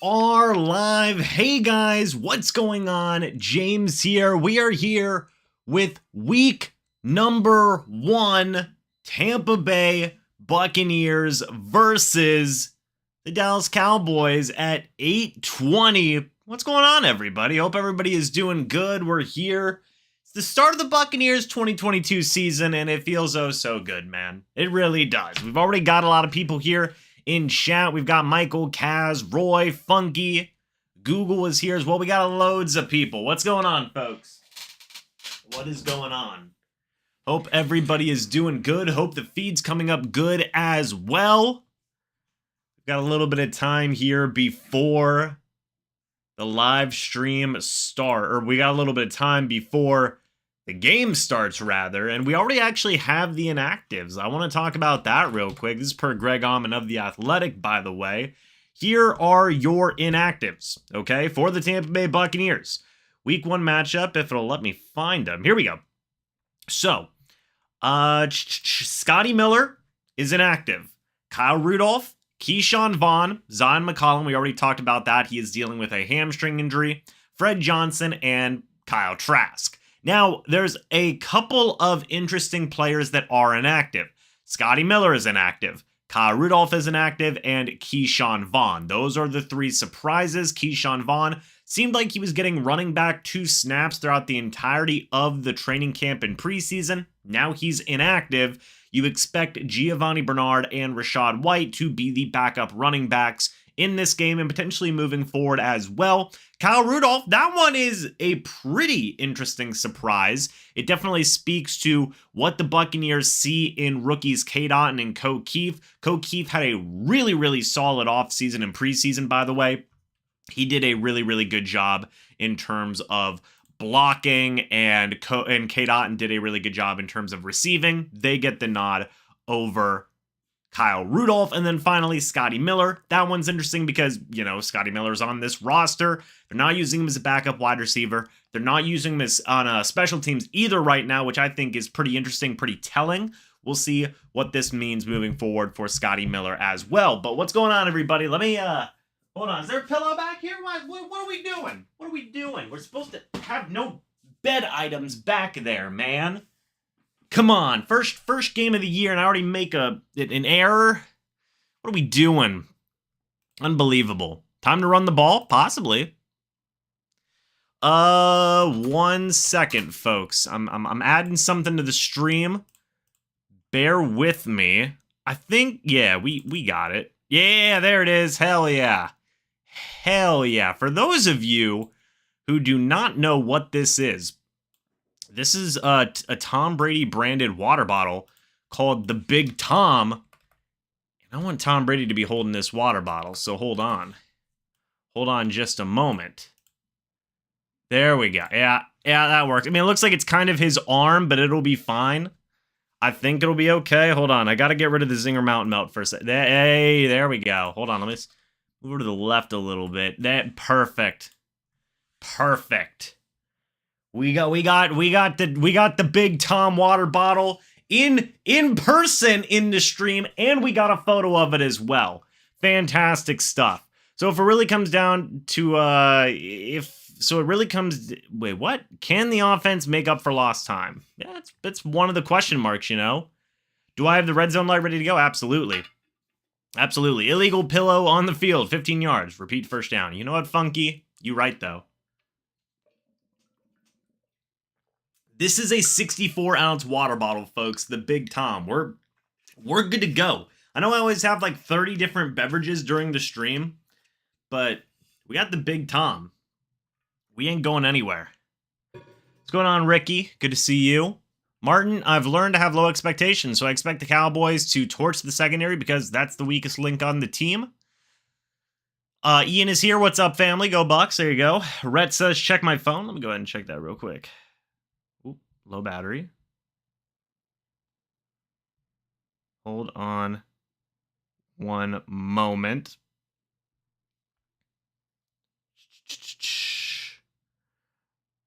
are live. Hey guys, what's going on? James here. We are here with week number 1, Tampa Bay Buccaneers versus the Dallas Cowboys at 8:20. What's going on, everybody? Hope everybody is doing good. We're here. It's the start of the Buccaneers 2022 season, and it feels oh so good, man. It really does. We've already got a lot of people here in chat. We've got Michael, Kaz, Roy, Funky, Google is here as well. We got loads of people. What's going on, folks? What is going on? Hope everybody is doing good. Hope the feed's coming up good as well. We've got a little bit of time here before the live stream start, or we got a little bit of time before the game starts, rather, and we already actually have the inactives. I want to talk about that real quick. This is per Pregame of The Athletic, by the way. Here are your inactives, okay, for the Tampa Bay Buccaneers. Week 1 matchup, if it'll let me find them. Here we go. So, Scotty Miller is inactive. Kyle Rudolph, Keyshawn Vaughn, Zion McCollum, we already talked about that. He is dealing with a hamstring injury. Fred Johnson, and Kyle Trask. Now, there's a couple of interesting players that are inactive. Scotty Miller is inactive. Kyle Rudolph is inactive, and Keyshawn Vaughn. Those are the 3 surprises. Keyshawn Vaughn seemed like he was getting running back 2 snaps throughout the entirety of the training camp and preseason. Now he's inactive. You expect Giovanni Bernard and Rachaad White to be the backup running backs in this game and potentially moving forward as well. Kyle Rudolph, that one is a pretty interesting surprise. It definitely speaks to what the Buccaneers see in rookies Cade Otton and Ko Kieft. Ko Kieft had a really solid offseason and preseason, by the way. He did a really good job in terms of blocking, and Cade Otton did a really good job in terms of receiving. They get the nod over Kyle Rudolph. And then finally, Scotty Miller. That one's interesting because, you know, Scotty Miller's on this roster. They're not using him as a backup wide receiver. They're not using him as on special teams either right now, which I think is pretty interesting, pretty telling. We'll see what this means moving forward for Scotty Miller as well. But what's going on, everybody? Let me, hold on. Is there a pillow back here? What are we doing? What are we doing? We're supposed to have no bed items back there, man. Come on, first game of the year, and I already make an error? What are we doing? Unbelievable. Time to run the ball? Possibly. 1 second, folks. I'm adding something to the stream. Bear with me. I think, yeah, we got it. Yeah, there it is. Hell yeah. Hell yeah. For those of you who do not know what this is a Tom Brady branded water bottle called the Big Tom. And I want Tom Brady to be holding this water bottle, so hold on. Hold on just a moment. There we go. Yeah, that works. I mean, it looks like it's kind of his arm, but it'll be fine. I think it'll be okay. Hold on. I got to get rid of the Zinger Mountain Melt for a second. Hey, there we go. Hold on. Let me move to the left a little bit. Perfect. Perfect. We got the Big Tom water bottle in person in the stream, and we got a photo of it as well. Fantastic stuff. So if it really comes down to wait, what? Can the offense make up for lost time? Yeah, that's one of the question marks, you know. Do I have the red zone light ready to go? Absolutely. Absolutely. Illegal pillow on the field, 15 yards. Repeat first down. You know what, Funky? You right though. This is a 64-ounce water bottle, folks, the Big Tom. We're good to go. I know I always have like 30 different beverages during the stream, but we got the Big Tom. We ain't going anywhere. What's going on, Ricky? Good to see you. Martin, I've learned to have low expectations, so I expect the Cowboys to torch the secondary because that's the weakest link on the team. Ian is here. What's up, family? Go Bucs. There you go. Rhett says, check my phone. Let me go ahead and check that real quick. Low battery. Hold on one moment.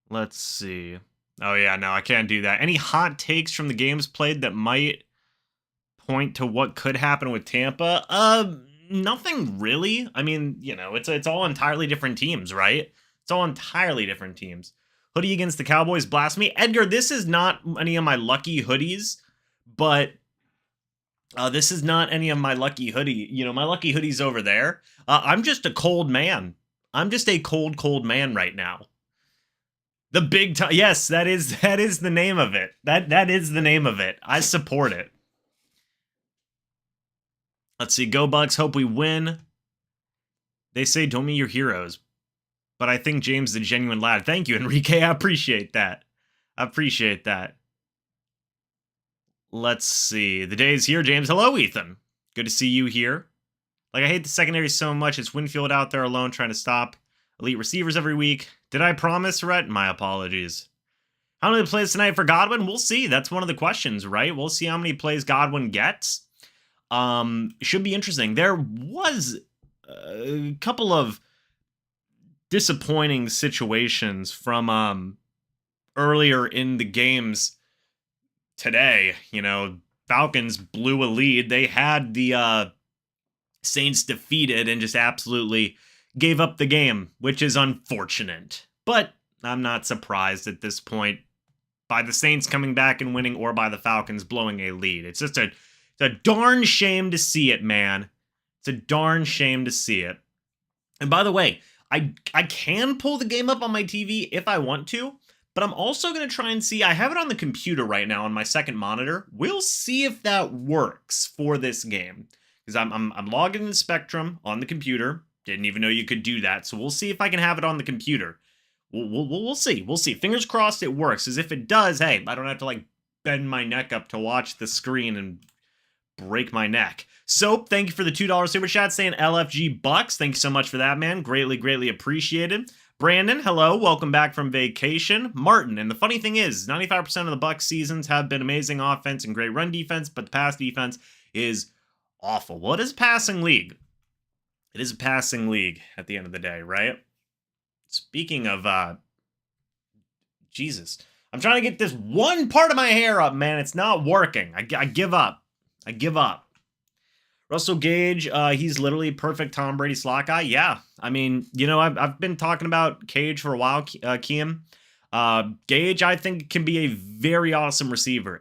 Let's see. Oh yeah, no, I can't do that. Any hot takes from the games played that might point to what could happen with Tampa? Nothing really. I mean, it's all entirely different teams, right? It's all entirely different teams. Hoodie against the Cowboys, blasphemy. Edgar, this is not any of my lucky hoodies, but this is not any of my lucky hoodie. My lucky hoodie's over there. I'm just a cold man. I'm just a cold man right now. The big time. Yes, that is the name of it. That is the name of it. I support it. Let's see. Go Bucs. Hope we win. They say don't meet your heroes, but I think James is a genuine lad. Thank you, Enrique. I appreciate that. Let's see. The day is here, James. Hello, Ethan. Good to see you here. Like, I hate the secondary so much. It's Winfield out there alone trying to stop elite receivers every week. Did I promise, Rhett? My apologies. How many plays tonight for Godwin? We'll see. That's one of the questions, right? We'll see how many plays Godwin gets. Should be interesting. There was a couple of disappointing situations from earlier in the games today. Falcons blew a lead. They had the Saints defeated and just absolutely gave up the game, which is unfortunate. But I'm not surprised at this point by the Saints coming back and winning or by the Falcons blowing a lead. It's just a darn shame to see it, man. It's a darn shame to see it. And by the way, I can pull the game up on my TV if I want to, but I'm also going to try and see. I have it on the computer right now on my second monitor. We'll see if that works for this game, because I'm logged in Spectrum on the computer. Didn't even know you could do that, so we'll see if I can have it on the computer. We'll see. We'll see. Fingers crossed it works. As if it does, hey, I don't have to bend my neck up to watch the screen and break my neck. Soap, thank you for the $2 super chat saying LFG Bucks. Thank you so much for that, man. Greatly appreciated. Brandon, hello. Welcome back from vacation. Martin, and the funny thing is, 95% of the Bucs seasons have been amazing offense and great run defense, but the pass defense is awful. Well, it is a passing league. It is a passing league at the end of the day, right? Speaking of, Jesus. I'm trying to get this one part of my hair up, man. It's not working. I give up. Russell Gage, he's literally perfect Tom Brady slot guy. Yeah, I mean, I've been talking about Cage for a while, Keem. Gage, I think, can be a very awesome receiver.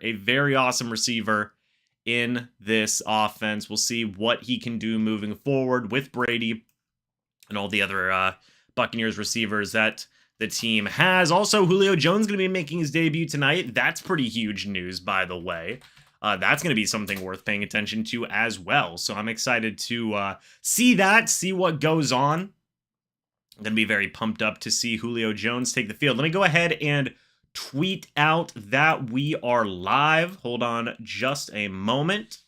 In this offense. We'll see what he can do moving forward with Brady and all the other Buccaneers receivers that the team has. Also, Julio Jones going to be making his debut tonight. That's pretty huge news, by the way. That's going to be something worth paying attention to as well. So I'm excited to see what goes on. I'm going to be very pumped up to see Julio Jones take the field. Let me go ahead and tweet out that we are live. Hold on just a moment.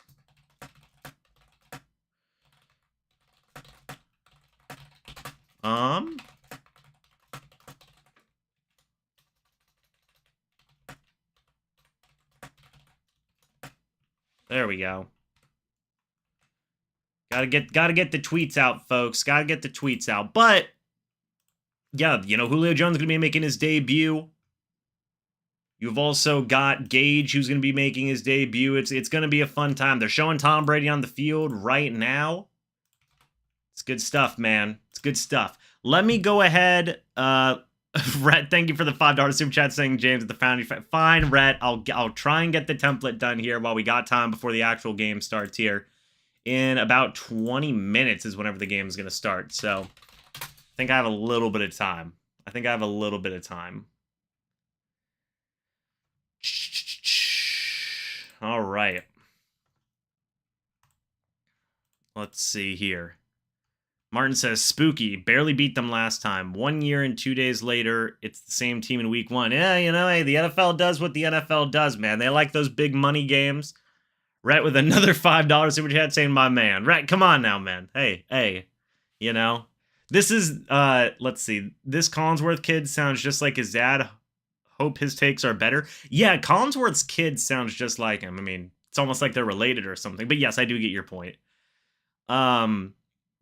There we go. Gotta get the tweets out, folks. Gotta get the tweets out. But yeah, Julio Jones is gonna be making his debut. You've also got Gage, who's going to be making his debut. It's going to be a fun time. They're showing Tom Brady on the field right now. It's good stuff, man. It's good stuff. Let me go ahead. Rhett, thank you for the $5 super chat saying James at the founding. Fine, Rhett. I'll try and get the template done here while we got time before the actual game starts here. In about 20 minutes is whenever the game is going to start. So I think I have a little bit of time. All right. Let's see here. Martin says, spooky. Barely beat them last time. 1 year and 2 days later, it's the same team in week 1. Yeah, hey, the NFL does what the NFL does, man. They like those big money games. Rhett with another $5 super chat saying, my man. Rhett, come on now, man. Hey. This is, let's see. This Collinsworth kid sounds just like his dad. Hope his takes are better. Yeah, Collinsworth's kid sounds just like him. I mean, it's almost like they're related or something. But yes, I do get your point. Yeah,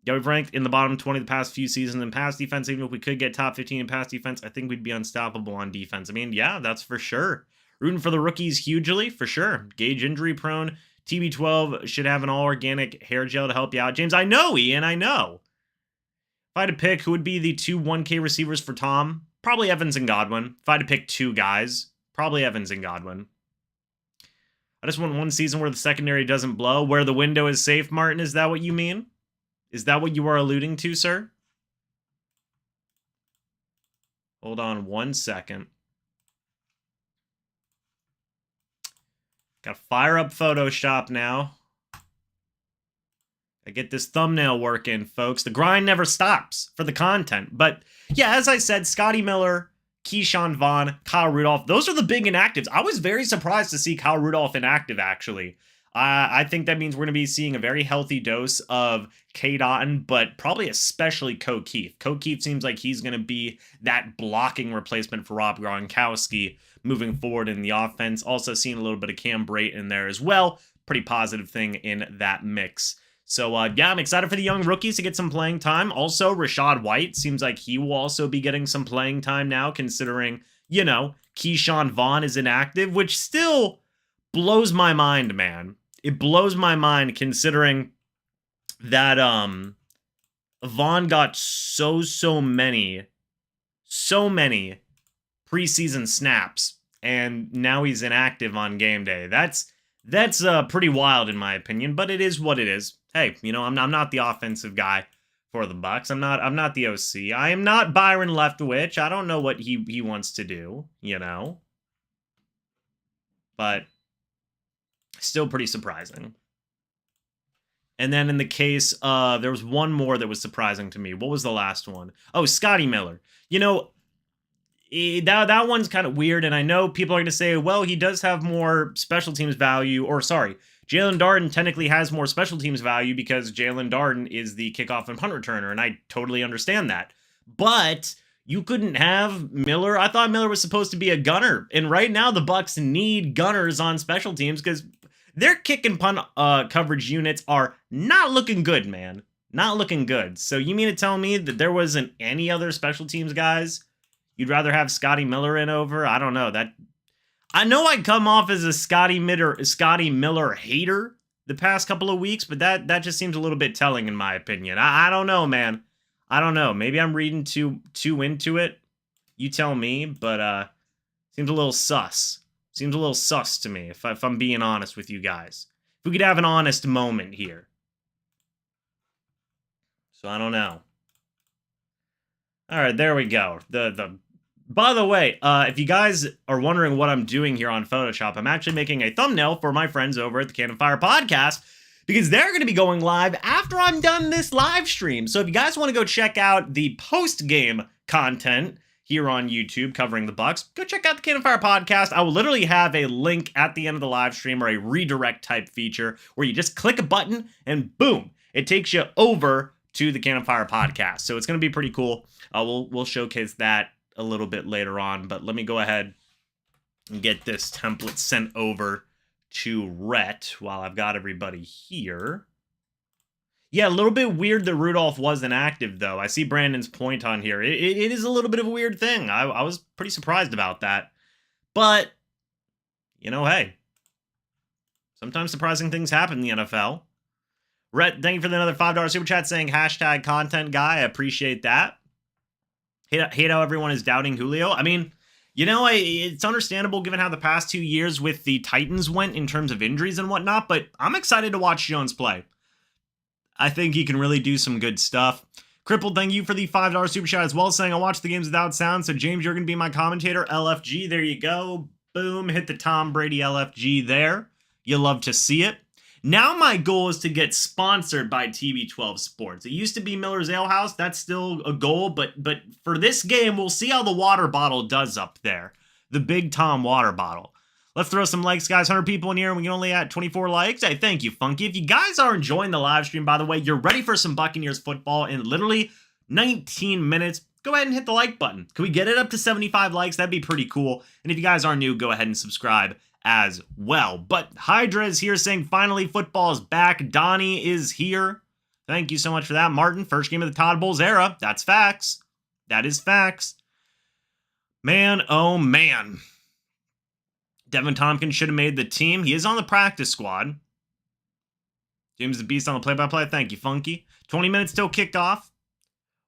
we've ranked in the bottom 20 the past few seasons in pass defense. Even if we could get top 15 in pass defense, I think we'd be unstoppable on defense. I mean, yeah, that's for sure. Rooting for the rookies hugely, for sure. Gage injury prone. TB12 should have an all-organic hair gel to help you out. James, I know, Ian, I know. If I had to pick who would be the two 1K receivers for Tom, probably Evans and Godwin. If I had to pick two guys, probably Evans and Godwin. I just want one season where the secondary doesn't blow, where the window is safe, Martin. Is that what you mean? Is that what you are alluding to, sir? Hold on 1 second. Gotta fire up Photoshop now. I get this thumbnail working, folks. The grind never stops for the content. But yeah, as I said, Scotty Miller, Keyshawn Vaughn, Kyle Rudolph, those are the big inactives. I was very surprised to see Kyle Rudolph inactive, actually. I think that means we're going to be seeing a very healthy dose of K. Dotton, but probably especially Ko Keith. Ko Keith seems like he's going to be that blocking replacement for Rob Gronkowski moving forward in the offense. Also seeing a little bit of Cam Brate in there as well. Pretty positive thing in that mix. So, yeah, I'm excited for the young rookies to get some playing time. Also, Rachaad White seems like he will also be getting some playing time now, considering, you know, Keyshawn Vaughn is inactive, which still blows my mind, man. It blows my mind considering that Vaughn got so many preseason snaps, and now he's inactive on game day. That's pretty wild in my opinion, but it is what it is. Hey, you know, I'm not the offensive guy for the Bucs. I'm not the OC. I am not Byron Leftwich. I don't know what he wants to do, you know. But still pretty surprising. And then in the case of, there was one more that was surprising to me. What was the last one? Oh, Scotty Miller. You know, that one's kind of weird, and I know people are going to say, well, he does have more special teams value, or sorry, Jalen Darden technically has more special teams value because Jalen Darden is the kickoff and punt returner, and I totally understand that. But you couldn't have Miller. I thought Miller was supposed to be a gunner, and right now the Bucs need gunners on special teams because their kick and punt coverage units are not looking good, man. Not looking good. So you mean to tell me that there wasn't any other special teams guys you'd rather have Scotty Miller in over? I don't know. That I know I come off as a Scotty Miller hater the past couple of weeks, but that just seems a little bit telling in my opinion. I don't know, man. I don't know. Maybe I'm reading too into it. You tell me, but seems a little sus. Seems a little sus to me, if I'm being honest with you guys. If we could have an honest moment here. So I don't know. All right, there we go. By the way, if you guys are wondering what I'm doing here on Photoshop, I'm actually making a thumbnail for my friends over at the Cannon Fire Podcast because they're going to be going live after I'm done this live stream. So if you guys want to go check out the post-game content here on YouTube covering the Bucs, go check out the Cannon Fire Podcast. I will literally have a link at the end of the live stream or a redirect type feature where you just click a button and boom, it takes you over to the Cannon Fire Podcast. So it's going to be pretty cool. We'll showcase that a little bit later on, but let me go ahead and get this template sent over to Rhett while I've got everybody here. Yeah, a little bit weird that Rudolph wasn't active, though. I see Brandon's point on here. It is a little bit of a weird thing. I was pretty surprised about that. But, you know, hey, sometimes surprising things happen in the NFL. Rhett, thank you for another $5 super chat saying hashtag content guy. I appreciate that. Hate how everyone is doubting Julio. I mean, you know, it's understandable given how the past 2 years with the Titans went in terms of injuries and whatnot, but I'm excited to watch Jones play. I think he can really do some good stuff. Crippled, thank you for the $5 super chat as well, saying I watch the games without sound, so James, you're going to be my commentator. LFG, there you go. Boom, hit the Tom Brady LFG there. You love to see it. Now my goal is to get sponsored by TB12 Sports. It used to be Miller's Ale House. That's still a goal, but for this game, we'll see how the water bottle does up there. The Big Tom water bottle. Let's throw some likes, guys. 100 people in here, and we can only add 24 likes. Hey, thank you, Funky. If you guys are enjoying the live stream, by the way, you're ready for some Buccaneers football in literally 19 minutes, go ahead and hit the like button. Can we get it up to 75 likes? That'd be pretty cool. And if you guys are new, go ahead and subscribe as well. But Hydra is here saying finally football is back. Donnie is here. Thank you so much for that. Martin, first game of the Todd Bowles era. That's facts. That is facts. Man, oh man. Devin Tompkins should have made the team. He is on the practice squad. James the Beast on the play-by-play. Thank you, Funky. 20 minutes till kickoff.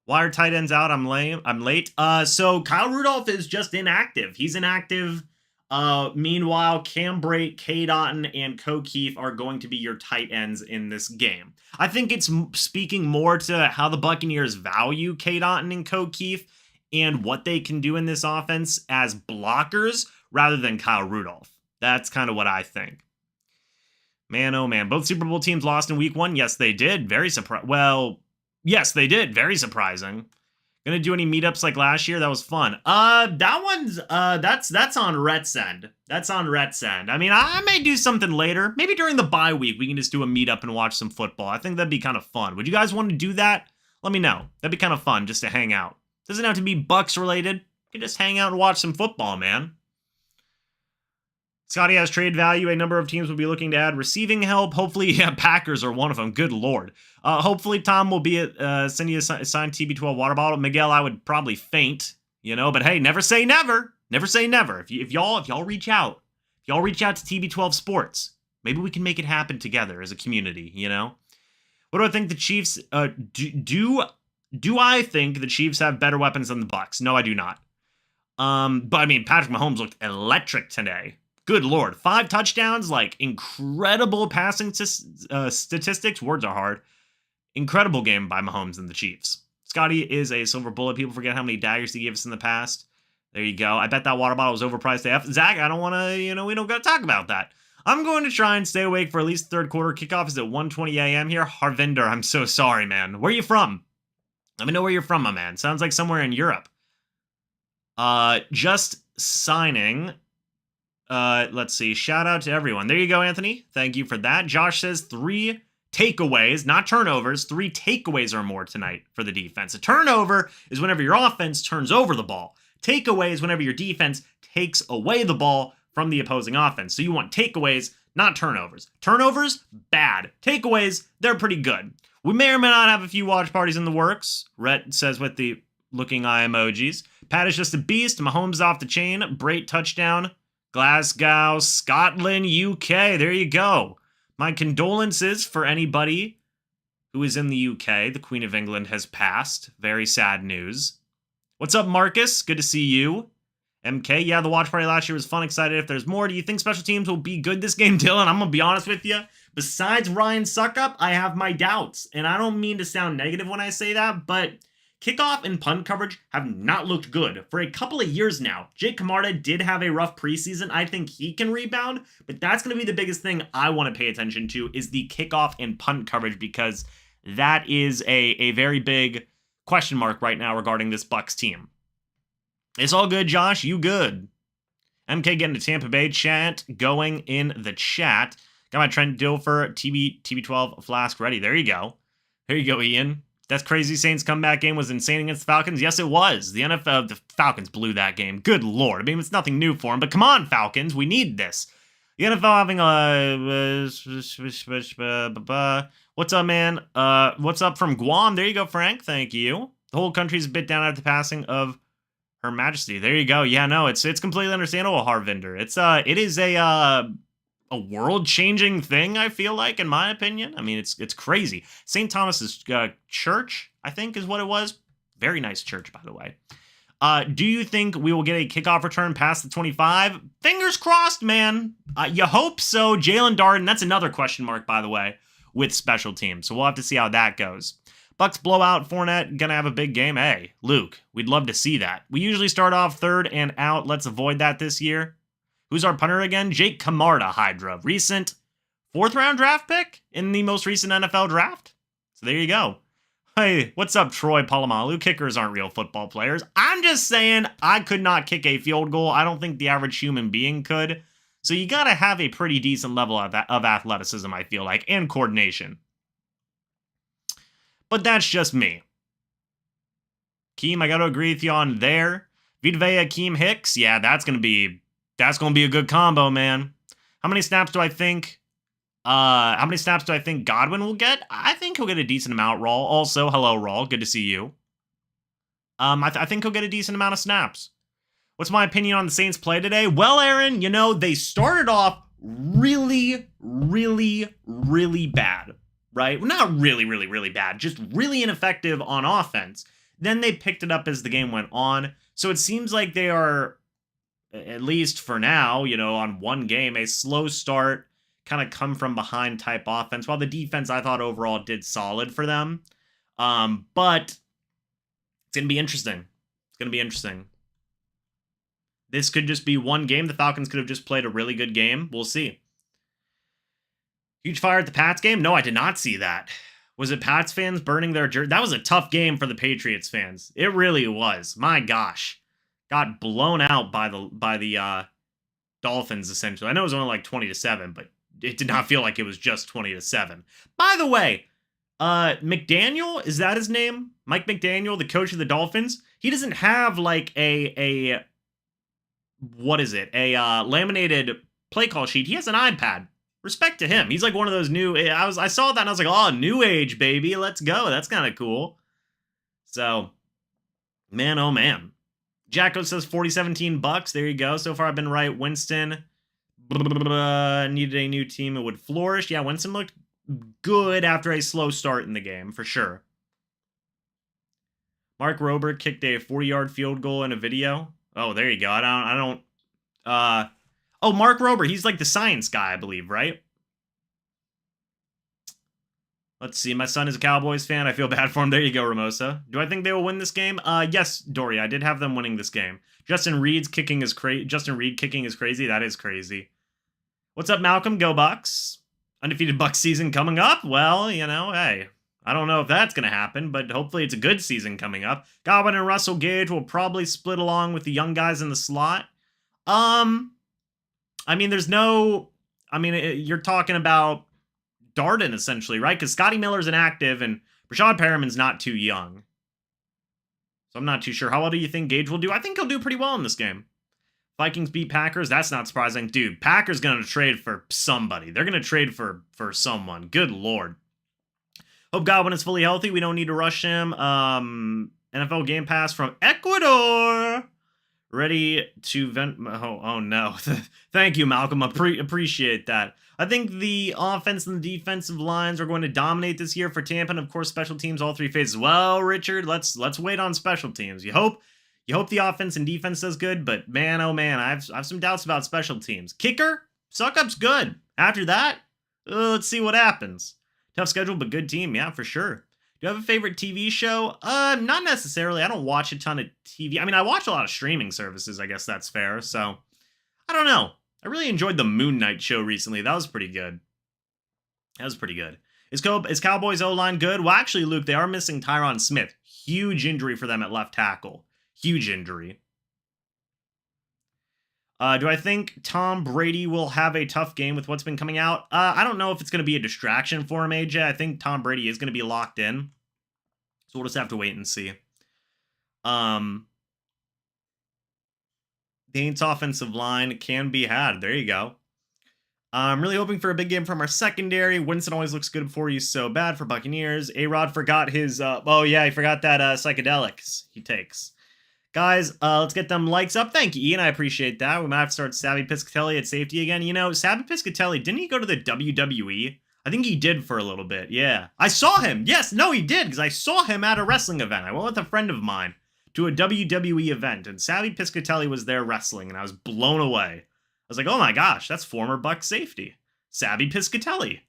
Why are tight ends out? I'm late. So Kyle Rudolph is just inactive. He's inactive. Meanwhile, Cam Brate, Cade Otton, and Ko Keefe are going to be your tight ends in this game. I think it's speaking more to how the Buccaneers value Cade Otton and Ko Keefe and what they can do in this offense as blockers rather than Kyle Rudolph. That's kind of what I think. Man, oh man. Both Super Bowl teams lost in week 1. Yes, they did. Very surprising. Well, yes, they did. Very surprising. Gonna do any meetups like last year? That was fun. That one's, that's on Rhett's end. That's on Rhett's end. I mean, I may do something later. Maybe during the bye week, we can just do a meetup and watch some football. I think that'd be kind of fun. Would you guys want to do that? Let me know. That'd be kind of fun just to hang out. Doesn't have to be Bucs related. You can just hang out and watch some football, man. Scotty has trade value. A number of teams will be looking to add receiving help. Hopefully, yeah, Packers are one of them. Good Lord. Hopefully, Tom will be at send you a signed TB12 water bottle. Miguel, I would probably faint, but hey, never say never. Never say never. If y'all reach out, to TB12 Sports, maybe we can make it happen together as a community. What do I think the Chiefs? Do I think the Chiefs have better weapons than the Bucs? No, I do not. But I mean, Patrick Mahomes looked electric today. Good Lord. 5 touchdowns, like incredible passing statistics. Words are hard. Incredible game by Mahomes and the Chiefs. Scotty is a silver bullet. People forget how many daggers he gave us in the past. There you go. I bet that water bottle was overpriced AF. Zach, I don't want to, we don't got to talk about that. I'm going to try and stay awake for at least the third quarter. Kickoff is at 1:20 a.m. here. Harvinder, I'm so sorry, man. Where are you from? Let me know where you're from, my man. Sounds like somewhere in Europe. Just signing. Let's see. Shout out to everyone. There you go, Anthony. Thank you for that. Josh says 3 takeaways, not turnovers. 3 takeaways or more tonight for the defense. A turnover is whenever your offense turns over the ball. Takeaway is whenever your defense takes away the ball from the opposing offense. So you want takeaways, not turnovers. Turnovers, bad. Takeaways, they're pretty good. We may or may not have a few watch parties in the works. Rhett says with the looking eye emojis. Pat is just a beast. Mahomes off the chain. Brate touchdown. Glasgow, Scotland, UK. There you go. My condolences for anybody who is in the UK. The Queen of England has passed. Very sad news. What's up, Marcus? Good to see you. MK, yeah, the watch party last year was fun. Excited if there's more. Do you think special teams will be good this game, Dylan? I'm going to be honest with you. Besides Ryan Suckup, I have my doubts. And I don't mean to sound negative when I say that, but kickoff and punt coverage have not looked good for a couple of years now. Jake Camarda did have a rough preseason. I think he can rebound, but that's going to be the biggest thing I want to pay attention to is the kickoff and punt coverage because that is a very big question mark right now regarding this Bucs team. It's all good, Josh. You good. MK getting the Tampa Bay chat going in the chat. Got my Trent Dilfer TB12 flask ready. There you go. There you go, Ian. That's crazy. Saints comeback game was insane against the Falcons. Yes, it was. The Falcons blew that game. Good Lord. I mean, it's nothing new for them, but come on, Falcons. We need this. The NFL having a... What's up, man? What's up from Guam? There you go, Frank. Thank you. The whole country's a bit down after the passing of Her Majesty. There you go. Yeah, no, it's completely understandable, Harvinder. It is a world-changing thing, I feel like, in my opinion. I mean, it's crazy. St. Thomas's church, I think, is what it was. Very nice church, by the way. Do you think we will get a kickoff return past the 25? Fingers crossed, man. You hope so. Jalen Darden, that's another question mark, by the way, with special teams. So we'll have to see how that goes. Bucs blowout, Fournette, gonna have a big game. Hey, Luke, we'd love to see that. We usually start off third and out. Let's avoid that this year. Who's our punter again? Jake Camarda, Hydra. Recent 4th-round draft pick in the most recent NFL draft. So there you go. Hey, what's up, Troy Polamalu? Kickers aren't real football players. I'm just saying I could not kick a field goal. I don't think the average human being could. So you got to have a pretty decent level of athleticism, I feel like, and coordination. But that's just me. Keem, I got to agree with you on there. Vita Vea, Keem Hicks. Yeah, that's going to be a good combo, man. How many snaps do I think Godwin will get? I think he'll get a decent amount, Rawl. Also, hello, Rawl. Good to see you. I think he'll get a decent amount of snaps. What's my opinion on the Saints' play today? Well, Aaron, they started off really, really, really bad. right? Well, not really, really, really bad, just really ineffective on offense. Then they picked it up as the game went on. So it seems like they are, at least for now, on one game, a slow start, kind of come from behind type offense. While the defense, I thought overall did solid for them. But it's going to be interesting. It's going to be interesting. This could just be one game. The Falcons could have just played a really good game. We'll see. Huge fire at the Pats game? No, I did not see that. Was it Pats fans burning their jersey? That was a tough game for the Patriots fans. It really was. My gosh. Got blown out by the Dolphins, essentially. I know it was only like 20-7, but it did not feel like it was just 20-7. By the way, McDaniel, is that his name? Mike McDaniel, the coach of the Dolphins? He doesn't have like a laminated play call sheet. He has an iPad. Respect to him. He's like one of those new, I saw that and I was like, oh, new age, baby. Let's go. That's kind of cool. So, man, oh man. Jacko says 40-17 Bucs. There you go. So far I've been right. Winston needed a new team. It would flourish. Yeah, Winston looked good after a slow start in the game, for sure. Mark Robert kicked a 40-yard field goal in a video. Oh, there you go. Oh, Mark Robert. He's like the science guy, I believe, right? Let's see. My son is a Cowboys fan. I feel bad for him. There you go, Ramosa. Do I think they will win this game? Yes, Dory. I did have them winning this game. Justin Reed kicking is crazy. That is crazy. What's up, Malcolm? Go Bucs. Undefeated Bucs season coming up. Well, hey, I don't know if that's going to happen, but hopefully it's a good season coming up. Godwin and Russell Gage will probably split along with the young guys in the slot. You're talking about Darden, essentially, right? Because Scotty Miller's inactive, and Rashad Perriman's not too young. So I'm not too sure. How well do you think Gage will do? I think he'll do pretty well in this game. Vikings beat Packers. That's not surprising. Dude, Packers going to trade for somebody. They're going to trade for someone. Good Lord. Hope Godwin is fully healthy. We don't need to rush him. NFL Game Pass from Ecuador. Ready to vent. Oh no. Thank you, Malcolm. Appreciate that. I think the offense and the defensive lines are going to dominate this year for Tampa, and of course special teams, all three phases. Well, Richard, let's wait on special teams. You hope the offense and defense does good, but man, oh man, I have some doubts about special teams. Kicker, Suckup's good. After that, let's see what happens. Tough schedule, but good team, yeah, for sure. Do you have a favorite TV show? Not necessarily. I don't watch a ton of TV. I watch a lot of streaming services. I guess that's fair. So, I don't know. I really enjoyed the Moon Knight show recently. That was pretty good. Is Cowboys O-line good? Well, actually, Luke, they are missing Tyron Smith. Huge injury for them at left tackle. Huge injury. Do I think Tom Brady will have a tough game with what's been coming out? I don't know if it's going to be a distraction for him, AJ. I think Tom Brady is going to be locked in. So we'll just have to wait and see. The Saints offensive line can be had. There you go. I'm really hoping for a big game from our secondary. Winston always looks good before he's so bad for Buccaneers. A-Rod forgot his... he forgot that psychedelics he takes. Guys, let's get them likes up. Thank you, Ian. I appreciate that. We might have to start Savvy Piscatelli at safety again. Savvy Piscatelli, didn't he go to the WWE? I think he did for a little bit, yeah. I saw him. Yes, no, he did, because I saw him at a wrestling event. I went with a friend of mine to a WWE event, and Savvy Piscatelli was there wrestling, and I was blown away. I was like, oh my gosh, that's former Bucs safety. Savvy Piscatelli.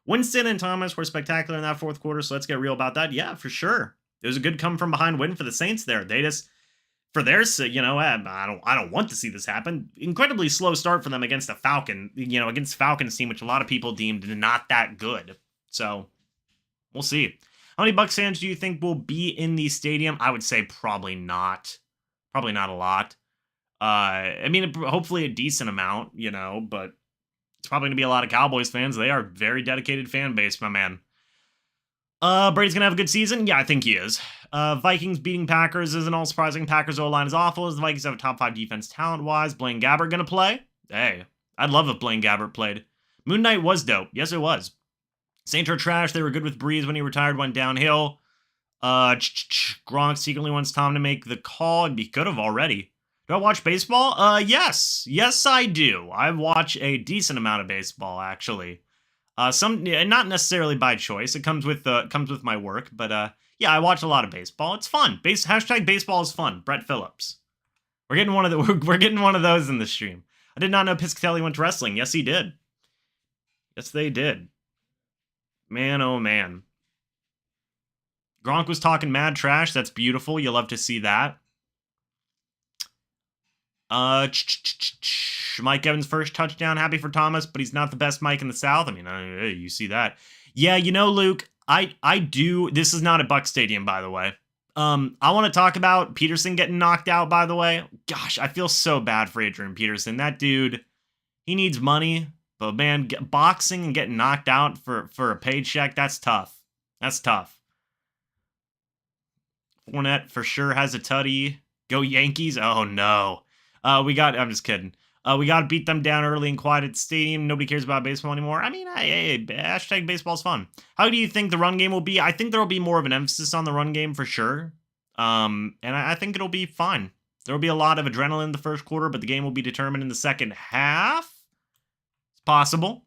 Winston and Thomas were spectacular in that fourth quarter, so let's get real about that. Yeah, for sure. It was a good come-from-behind win for the Saints there. They just... For their, I don't want to see this happen. Incredibly slow start for them against the against Falcons team, which a lot of people deemed not that good. So, we'll see. How many Bucs fans do you think will be in the stadium? I would say probably not. Probably not a lot. Hopefully a decent amount, but it's probably going to be a lot of Cowboys fans. They are a very dedicated fan base, my man. Brady's going to have a good season? Yeah, I think he is. Vikings beating Packers isn't all surprising. Packers O-line is awful, as the Vikings have a top 5 defense talent-wise. Blaine Gabbert going to play? Hey, I'd love if Blaine Gabbert played. Moon Knight was dope. Yes, it was. Saints are trash. They were good with Breeze when he retired, went downhill. Gronk secretly wants Tom to make the call. He could have already. Do I watch baseball? Yes. Yes, I do. I watch a decent amount of baseball, actually. Not necessarily by choice. It comes with my work, but yeah, I watch a lot of baseball. It's fun. Hashtag baseball is fun. Brett Phillips. We're getting one of we're getting one of those in the stream. I did not know Piscatelli went to wrestling. Yes, he did. Yes, they did. Man, oh man. Gronk was talking mad trash. That's beautiful. You love to see that. Mike Evans' first touchdown. Happy for Thomas, but he's not the best Mike in the South. I mean, hey, you see that. Yeah, you know, Luke, I do. This is not at Bucs Stadium, by the way. I want to talk about Peterson getting knocked out, by the way. Gosh, I feel so bad for Adrian Peterson. That dude, he needs money, but man, boxing and getting knocked out for a paycheck, that's tough. That's tough. Fournette for sure has a tutty. Go Yankees. Oh, no. I'm just kidding. We got to beat them down early and quiet at the stadium. Nobody cares about baseball anymore. I mean, hey, hashtag baseball's fun. How do you think the run game will be? I think there will be more of an emphasis on the run game for sure. And I think it'll be fine. There will be a lot of adrenaline in the first quarter, but the game will be determined in the second half. It's possible.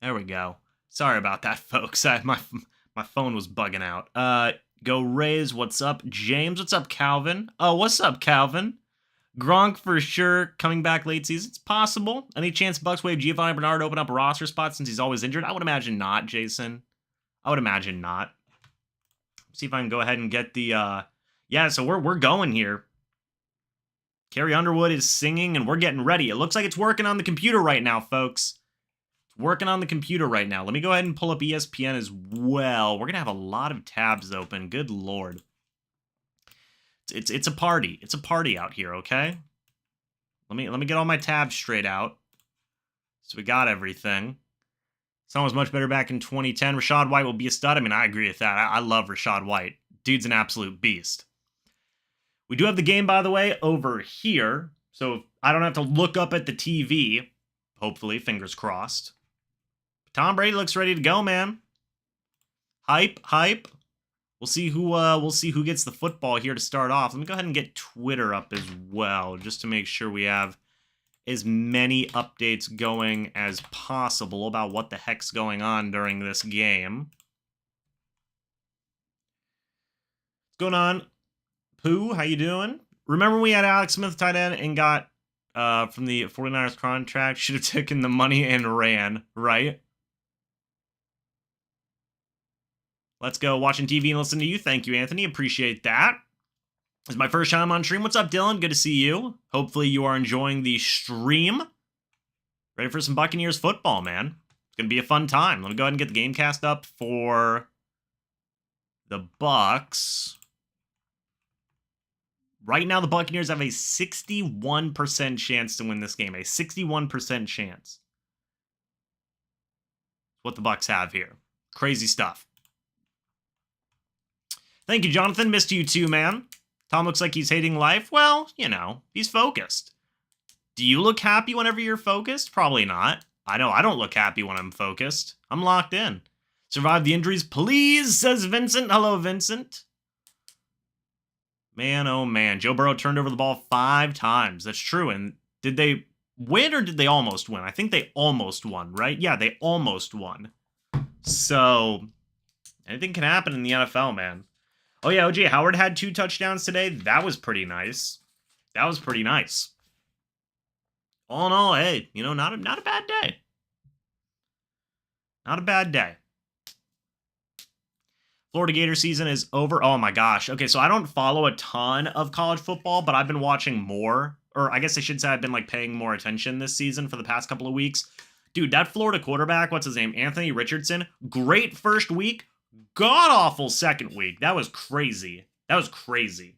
There we go. Sorry about that, folks. My phone was bugging out. Go Rays. What's up, James? What's up, Calvin? Oh, what's up, Calvin? Gronk for sure coming back late season. It's possible. Any chance Bucs wave Giovanni Bernard open up a roster spot since he's always injured? I would imagine not, Jason. I would imagine not. See if I can go ahead and get the yeah, so we're going here. Carrie Underwood is singing and we're getting ready. It looks like it's working on the computer right now, folks. Working on the computer right now. Let me go ahead and pull up ESPN as well. We're going to have a lot of tabs open. Good Lord. It's a party. It's a party out here, okay? Let me get all my tabs straight out. So we got everything. Song was much better back in 2010. Rachaad White will be a stud. I mean, I agree with that. I love Rachaad White. Dude's an absolute beast. We do have the game, by the way, over here. So I don't have to look up at the TV. Hopefully, fingers crossed. Tom Brady looks ready to go, man. Hype. We'll see who gets the football here to start off. Let me go ahead and get Twitter up as well, just to make sure we have as many updates going as possible about what the heck's going on during this game. What's going on? Pooh, how you doing? Remember we had Alex Smith tight end and got from the 49ers contract? Should have taken the money and ran, right? Let's go watching TV and listen to you. Thank you, Anthony. Appreciate that. This is my first time on stream. What's up, Dylan? Good to see you. Hopefully you are enjoying the stream. Ready for some Buccaneers football, man. It's going to be a fun time. Let me go ahead and get the game cast up for the Bucs. Right now, the Buccaneers have a 61% chance to win this game. A 61% chance. What the Bucs have here. Crazy stuff. Thank you, Jonathan. Missed you too, man. Tom looks like he's hating life. Well, you know, he's focused. Do you look happy whenever you're focused? Probably not. I know I don't look happy when I'm focused. I'm locked in. Survive the injuries, please, says Vincent. Hello, Vincent. Man, oh man. Joe Burrow turned over the ball 5 times. That's true. And did they win or did they almost win? I think they almost won, right? Yeah, they almost won. So, anything can happen in the NFL, man. Oh yeah, OJ Howard had 2 touchdowns today. That was pretty nice. That was pretty nice. All in all, hey, you know, not a bad day. Not a bad day. Florida Gator season is over. Oh my gosh. Okay, so I don't follow a ton of college football, but I've been watching more, or I guess I should say I've been like paying more attention this season for the past couple of weeks. Dude, that Florida quarterback, what's his name? Anthony Richardson. Great first week. God-awful second week. That was crazy. That was crazy.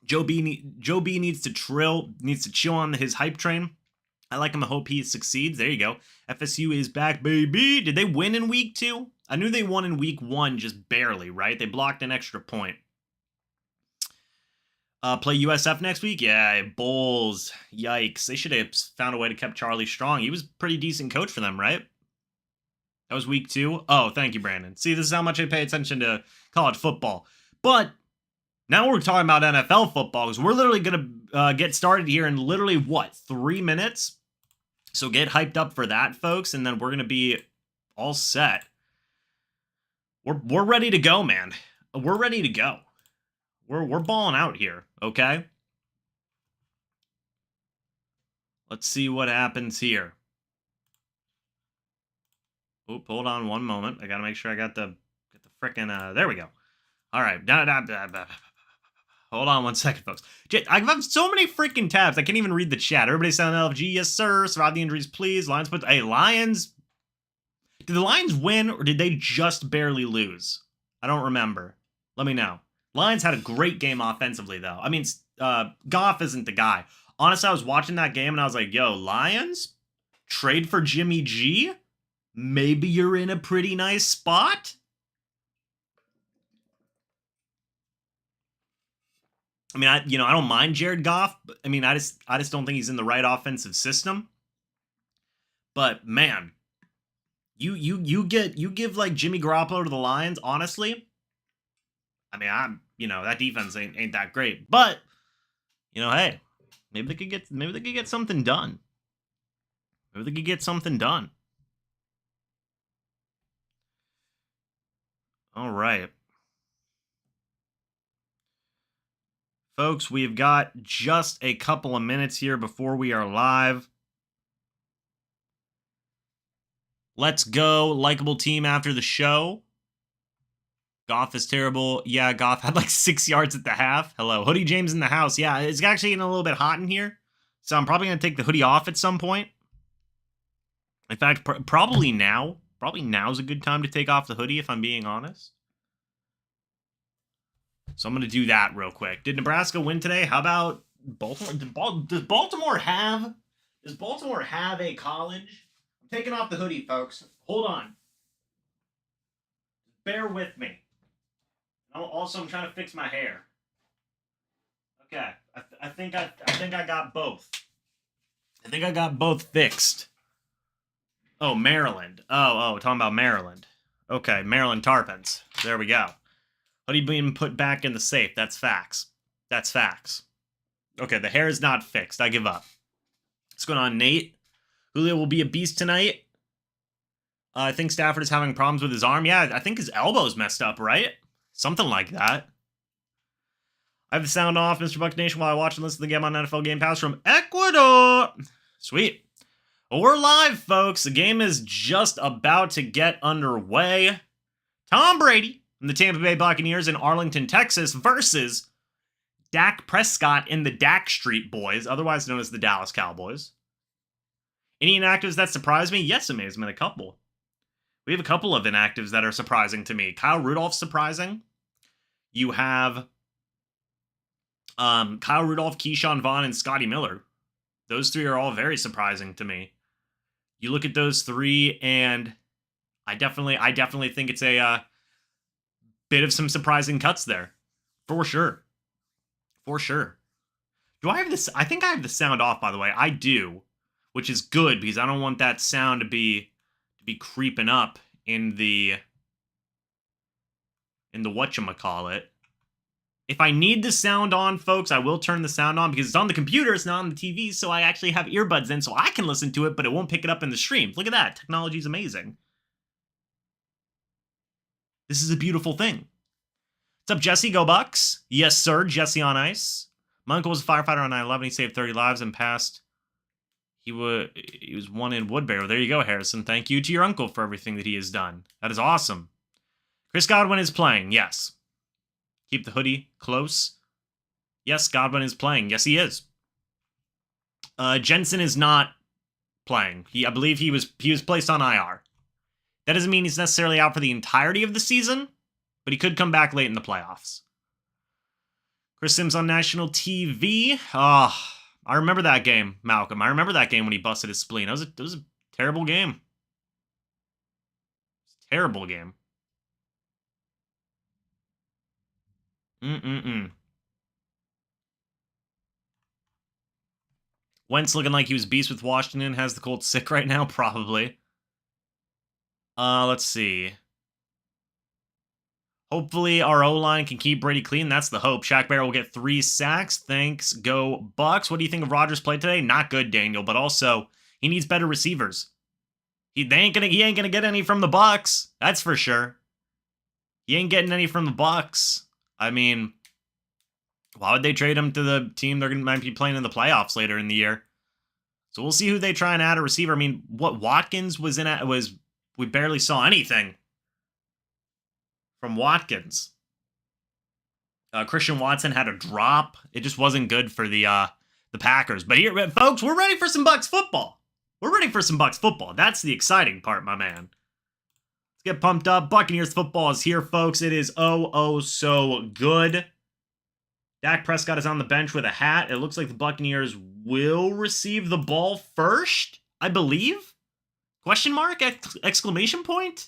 Joe B needs to chill on his hype train. I like him. I hope he succeeds. There you go. FSU is back, baby. Did they win in week 2? I knew they won in week 1, just barely, right? They blocked an extra point. Play USF next week? Yeah, Bulls. Yikes. They should have found a way to keep Charlie Strong. He was a pretty decent coach for them, right? That was week 2. Oh, thank you, Brandon. See, this is how much I pay attention to college football. But now we're talking about NFL football because we're literally going to get started here in literally, 3 minutes? So get hyped up for that, folks, and then we're going to be all set. We're ready to go, man. We're ready to go. We're balling out here, okay? Let's see what happens here. Oop, hold on one moment. I gotta make sure I got the frickin' there we go. All right. Hold on one second, folks. I have so many freaking tabs. I can't even read the chat. Everybody sound LFG. Yes, sir. Survive the injuries, please. Lions put. Hey, Lions. Did the Lions win or did they just barely lose? I don't remember. Let me know. Lions had a great game offensively, though. I mean, Goff isn't the guy. Honestly, I was watching that game and I was like, yo, Lions? Trade for Jimmy G? Maybe you're in a pretty nice spot? I mean, I don't mind Jared Goff. But, I mean, I just don't think he's in the right offensive system. But man, you give like Jimmy Garoppolo to the Lions, honestly. I mean, that defense ain't that great, but hey, maybe they could get something done. Maybe they could get something done. All right. Folks, we've got just a couple of minutes here before we are live. Let's go. Likeable team after the show. Goff is terrible. Yeah, Goff had like 6 yards at the half. Hello. Hoodie James in the house. Yeah, it's actually getting a little bit hot in here. So I'm probably going to take the hoodie off at some point. In fact, probably now. Probably now's a good time to take off the hoodie, if I'm being honest. So I'm going to do that real quick. Did Nebraska win today? How about Baltimore? Does Baltimore have a college? I'm taking off the hoodie, folks. Hold on. Bear with me. Also, I'm trying to fix my hair. Okay, I think I got both. I think I got both fixed. Oh, Maryland. Oh, talking about Maryland. Okay, Maryland Tarpons. There we go. Hoodie being put back in the safe. That's facts. That's facts. Okay, the hair is not fixed. I give up. What's going on, Nate? Julio will be a beast tonight. I think Stafford is having problems with his arm. Yeah, I think his elbow's messed up, right? Something like that. I have the sound off, MrBucsNation, while I watch and listen to the game on NFL Game Pass from Ecuador. Sweet. Well, we're live, folks. The game is just about to get underway. Tom Brady and the Tampa Bay Buccaneers in Arlington, Texas versus Dak Prescott and the Dak Street Boys, otherwise known as the Dallas Cowboys. Any inactives that surprise me? Yes, amazing. A couple. We have a couple of inactives that are surprising to me. Kyle Rudolph's surprising. You have Kyle Rudolph, Keyshawn Vaughn, and Scotty Miller. Those three are all very surprising to me. You look at those three, and I definitely think it's a bit of some surprising cuts there. For sure. For sure. Do I have this? I think I have the sound off, by the way. I do, which is good because I don't want that sound to be creeping up in the whatchamacallit. If I need the sound on, folks, I will turn the sound on because it's on the computer, it's not on the TV, so I actually have earbuds in so I can listen to it, but it won't pick it up in the stream. Look at that. Technology is amazing. This is a beautiful thing. What's up, Jesse? Go Bucs. Yes, sir. Jesse on ice. My uncle was a firefighter on 9/11. He saved 30 lives and passed. He was one in Woodbury. There you go, Harrison. Thank you to your uncle for everything that he has done. That is awesome. Chris Godwin is playing. Yes. Keep the hoodie close. Yes, Godwin is playing. Yes, he is. Jensen is not playing. I believe he was placed on IR. That doesn't mean he's necessarily out for the entirety of the season, but he could come back late in the playoffs. Chris Sims on national TV. I remember that game, Malcolm. I remember that game when he busted his spleen. It was a terrible game. Terrible game. Wentz looking like he was beast with Washington. Has the Colts sick right now? Probably. Let's see. Hopefully our O-line can keep Brady clean. That's the hope. Shaq Barrett will get 3 sacks. Thanks. Go Bucs. What do you think of Rodgers' play today? Not good, Daniel, but also he needs better receivers. He ain't gonna get any from the Bucs. That's for sure. He ain't getting any from the Bucs. I mean, why would they trade him to the team they're gonna might be playing in the playoffs later in the year? So we'll see who they try and add a receiver. I mean, what Watkins was in at was we barely saw anything from Watkins. Christian Watson had a drop. It just wasn't good for the Packers. But here, folks, we're ready for some Bucs football. We're ready for some Bucs football. That's the exciting part, my man. Let's get pumped up. Buccaneers football is here, folks. It is so good. Dak Prescott is on the bench with a hat. It looks like the Buccaneers will receive the ball first, I believe. Question mark? Exclamation point?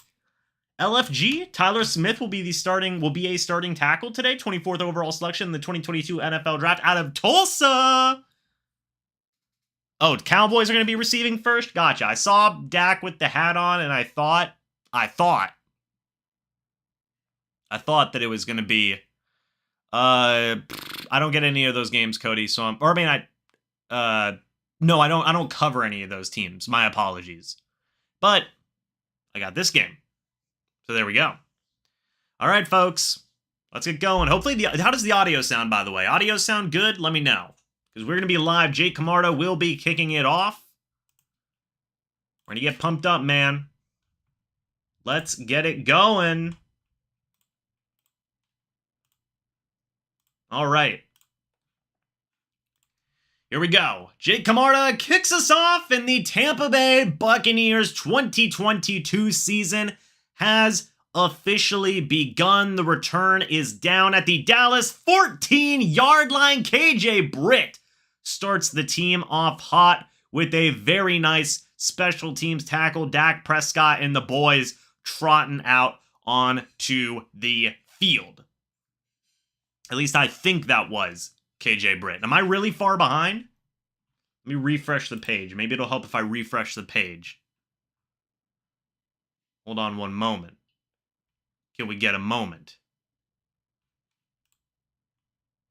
LFG, Tyler Smith will be a starting tackle today. 24th overall selection in the 2022 NFL Draft out of Tulsa. Oh, Cowboys are going to be receiving first? Gotcha. I saw Dak with the hat on, and I thought that it was going to be... I don't get any of those games, Cody, so no, I don't cover any of those teams. My apologies. But I got this game. So there we go. All right, folks. Let's get going. Hopefully, how does the audio sound, by the way? Audio sound good? Let me know. Because we're going to be live. Jake Camardo will be kicking it off. We're going to get pumped up, man. Let's get it going. All right. Here we go. Jake Camarda kicks us off, and the Tampa Bay Buccaneers 2022 season has officially begun. The return is down at the Dallas 14-yard line. KJ Britt starts the team off hot with a very nice special teams tackle. Dak Prescott and the boys trotting out onto the field. At least I think that was KJ Britt. Am I really far behind? Let me refresh the page. Maybe it'll help if I refresh the page. Hold on one moment. Can we get a moment?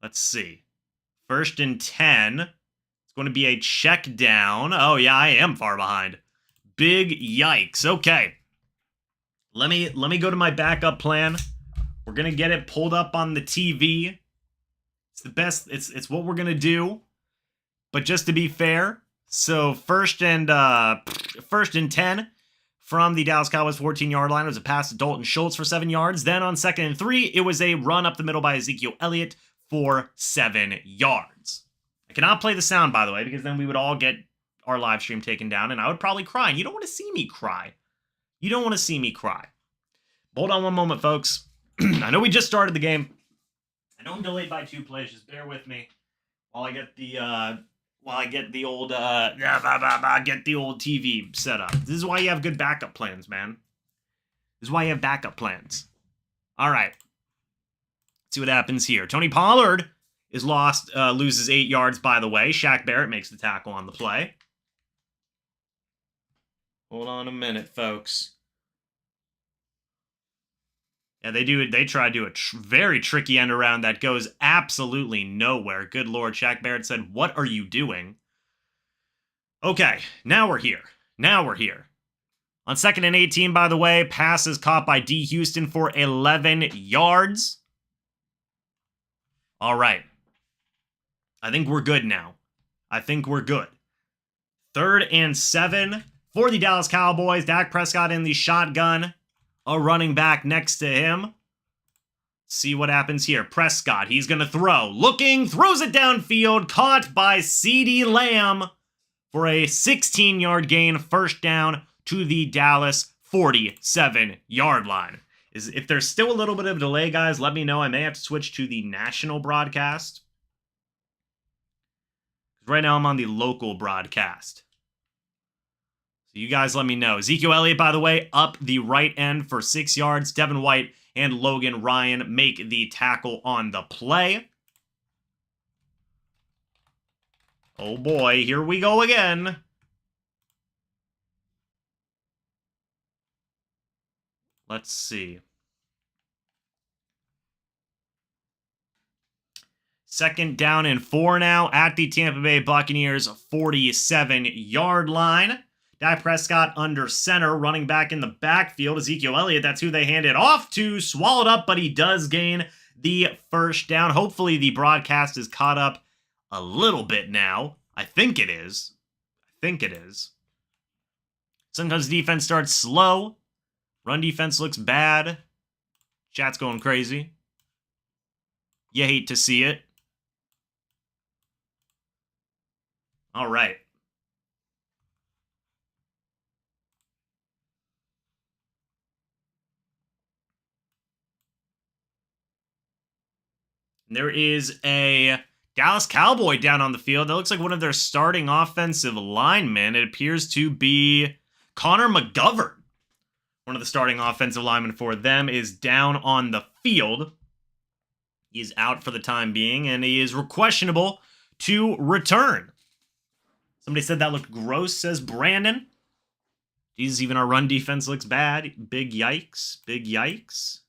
Let's see. 1st and 10. It's going to be a check down. Oh, yeah, I am far behind. Big yikes. Okay. Let me go to my backup plan. We're going to get it pulled up on the TV. It's the best. It's what we're going to do. But just to be fair, so first and 10 from the Dallas Cowboys 14-yard line was a pass to Dalton Schultz for 7 yards. Then on 2nd and 3, it was a run up the middle by Ezekiel Elliott for 7 yards. I cannot play the sound, by the way, because then we would all get our live stream taken down, and I would probably cry. And you don't want to see me cry. You don't want to see me cry. Hold on one moment, folks. I know we just started the game. I know I'm delayed by 2 plays. Just bear with me while I get the old TV set up. This is why you have good backup plans, man. This is why you have backup plans. All right. Let's see what happens here. Tony Pollard is loses 8 yards, by the way. Shaq Barrett makes the tackle on the play. Hold on a minute, folks. Yeah, they try to do a very tricky end around that goes absolutely nowhere. Good Lord, Shaq Barrett said, "What are you doing?" Okay, now we're here. On 2nd and 18, by the way, pass is caught by D. Houston for 11 yards. All right. I think we're good now. 3rd and 7 for the Dallas Cowboys. Dak Prescott in the shotgun. A running back next to him. See what happens here. Prescott, he's going to throw. Looking, throws it downfield. Caught by CeeDee Lamb for a 16-yard gain. First down to the Dallas 47-yard line. If there's still a little bit of a delay, guys, let me know. I may have to switch to the national broadcast. Right now I'm on the local broadcast. So you guys let me know. Ezekiel Elliott, by the way, up the right end for 6 yards. Devin White and Logan Ryan make the tackle on the play. Oh boy, here we go again. Let's see. Second down and 4 now at the Tampa Bay Buccaneers 47-yard line. Dak Prescott under center, running back in the backfield. Ezekiel Elliott, that's who they hand it off to. Swallowed up, but he does gain the first down. Hopefully the broadcast is caught up a little bit now. I think it is. Sometimes defense starts slow. Run defense looks bad. Chat's going crazy. You hate to see it. All right. There is a Dallas Cowboy down on the field. That looks like one of their starting offensive linemen. It appears to be Connor McGovern. One of the starting offensive linemen for them is down on the field. He's out for the time being, and he is questionable to return. Somebody said that looked gross, says Brandon. Jesus, even our run defense looks bad. Big yikes. Big yikes.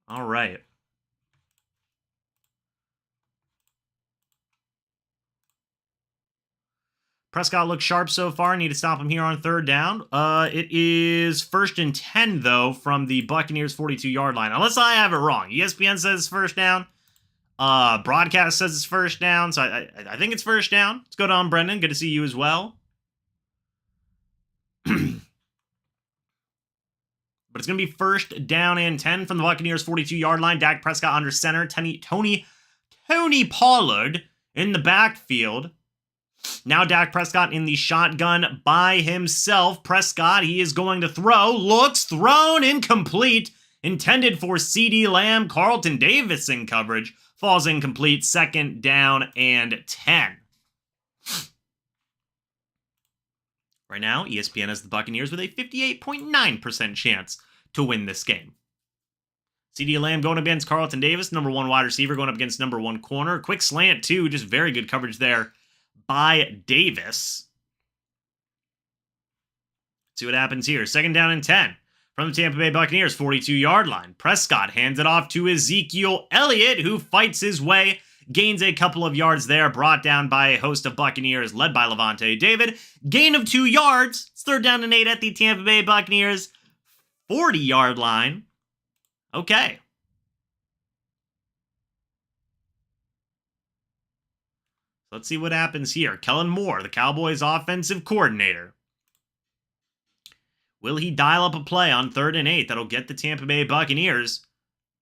All right. Prescott looks sharp so far. Need to stop him here on third down. It is 1st and 10, though, from the Buccaneers 42-yard line. Unless I have it wrong. ESPN says it's first down. Broadcast says it's first down. So I think it's first down. Let's go on, Brendan. Good to see you as well. But it's going to be 1st down and 10 from the Buccaneers 42-yard line. Dak Prescott under center. Tony Pollard in the backfield. Now Dak Prescott in the shotgun by himself. Prescott, he is going to throw. Looks thrown, incomplete. Intended for CeeDee Lamb. Carlton Davis in coverage. Falls incomplete. 2nd down and 10. Right now, ESPN has the Buccaneers with a 58.9% chance to win this game. CeeDee Lamb going up against Carlton Davis, number 1 wide receiver, going up against number 1 corner. Quick slant, too. Just very good coverage there by Davis. Let's see what happens here. 2nd down and 10 from the Tampa Bay Buccaneers, 42-yard line. Prescott hands it off to Ezekiel Elliott, who fights his way. Gains a couple of yards there, brought down by a host of Buccaneers led by Levante David. Gain of 2 yards. It's 3rd down and 8 at the Tampa Bay Buccaneers 40-yard line. Okay. Let's see what happens here. Kellen Moore, the Cowboys offensive coordinator. Will he dial up a play on 3rd and 8 that'll get the Tampa Bay Buccaneers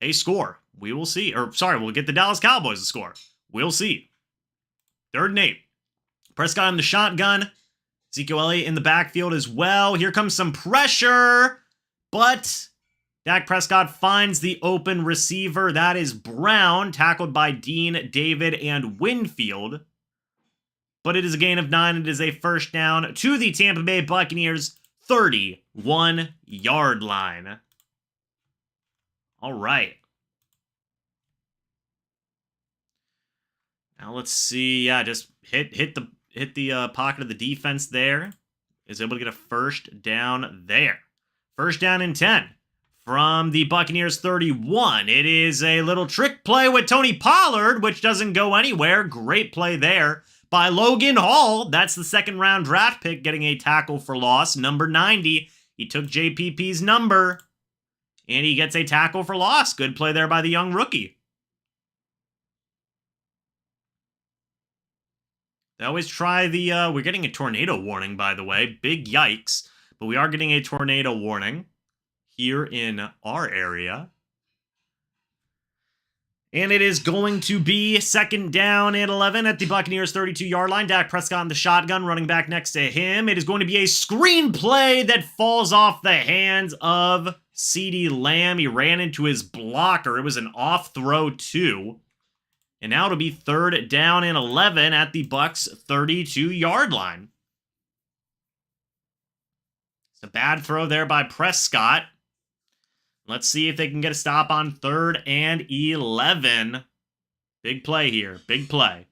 a score? We will see. We'll get the Dallas Cowboys a score. We'll see. 3rd and 8. Prescott in the shotgun. Ezekiel Elliott in the backfield as well. Here comes some pressure. But Dak Prescott finds the open receiver. That is Brown, tackled by Dean, David, and Winfield. But it is a gain of 9. It is a 1st down to the Tampa Bay Buccaneers 31-yard line. All right. Now let's see. Yeah, just hit the pocket of the defense there. Is able to get a 1st down there. 1st down and 10 from the Buccaneers 31. It is a little trick play with Tony Pollard, which doesn't go anywhere. Great play there by Logan Hall. That's the 2nd round draft pick getting a tackle for loss. Number 90. He took JPP's number, and he gets a tackle for loss. Good play there by the young rookie. They always try the, we're getting a tornado warning, by the way. Big yikes. But we are getting a tornado warning here in our area. And it is going to be 2nd down and 11 at the Buccaneers 32-yard line. Dak Prescott in the shotgun, running back next to him. It is going to be a screen play that falls off the hands of CeeDee Lamb. He ran into his blocker. It was an off throw, too. And now it'll be 3rd down and 11 at the Bucs 32-yard line. It's a bad throw there by Prescott. Let's see if they can get a stop on 3rd and 11. Big play here. Big play.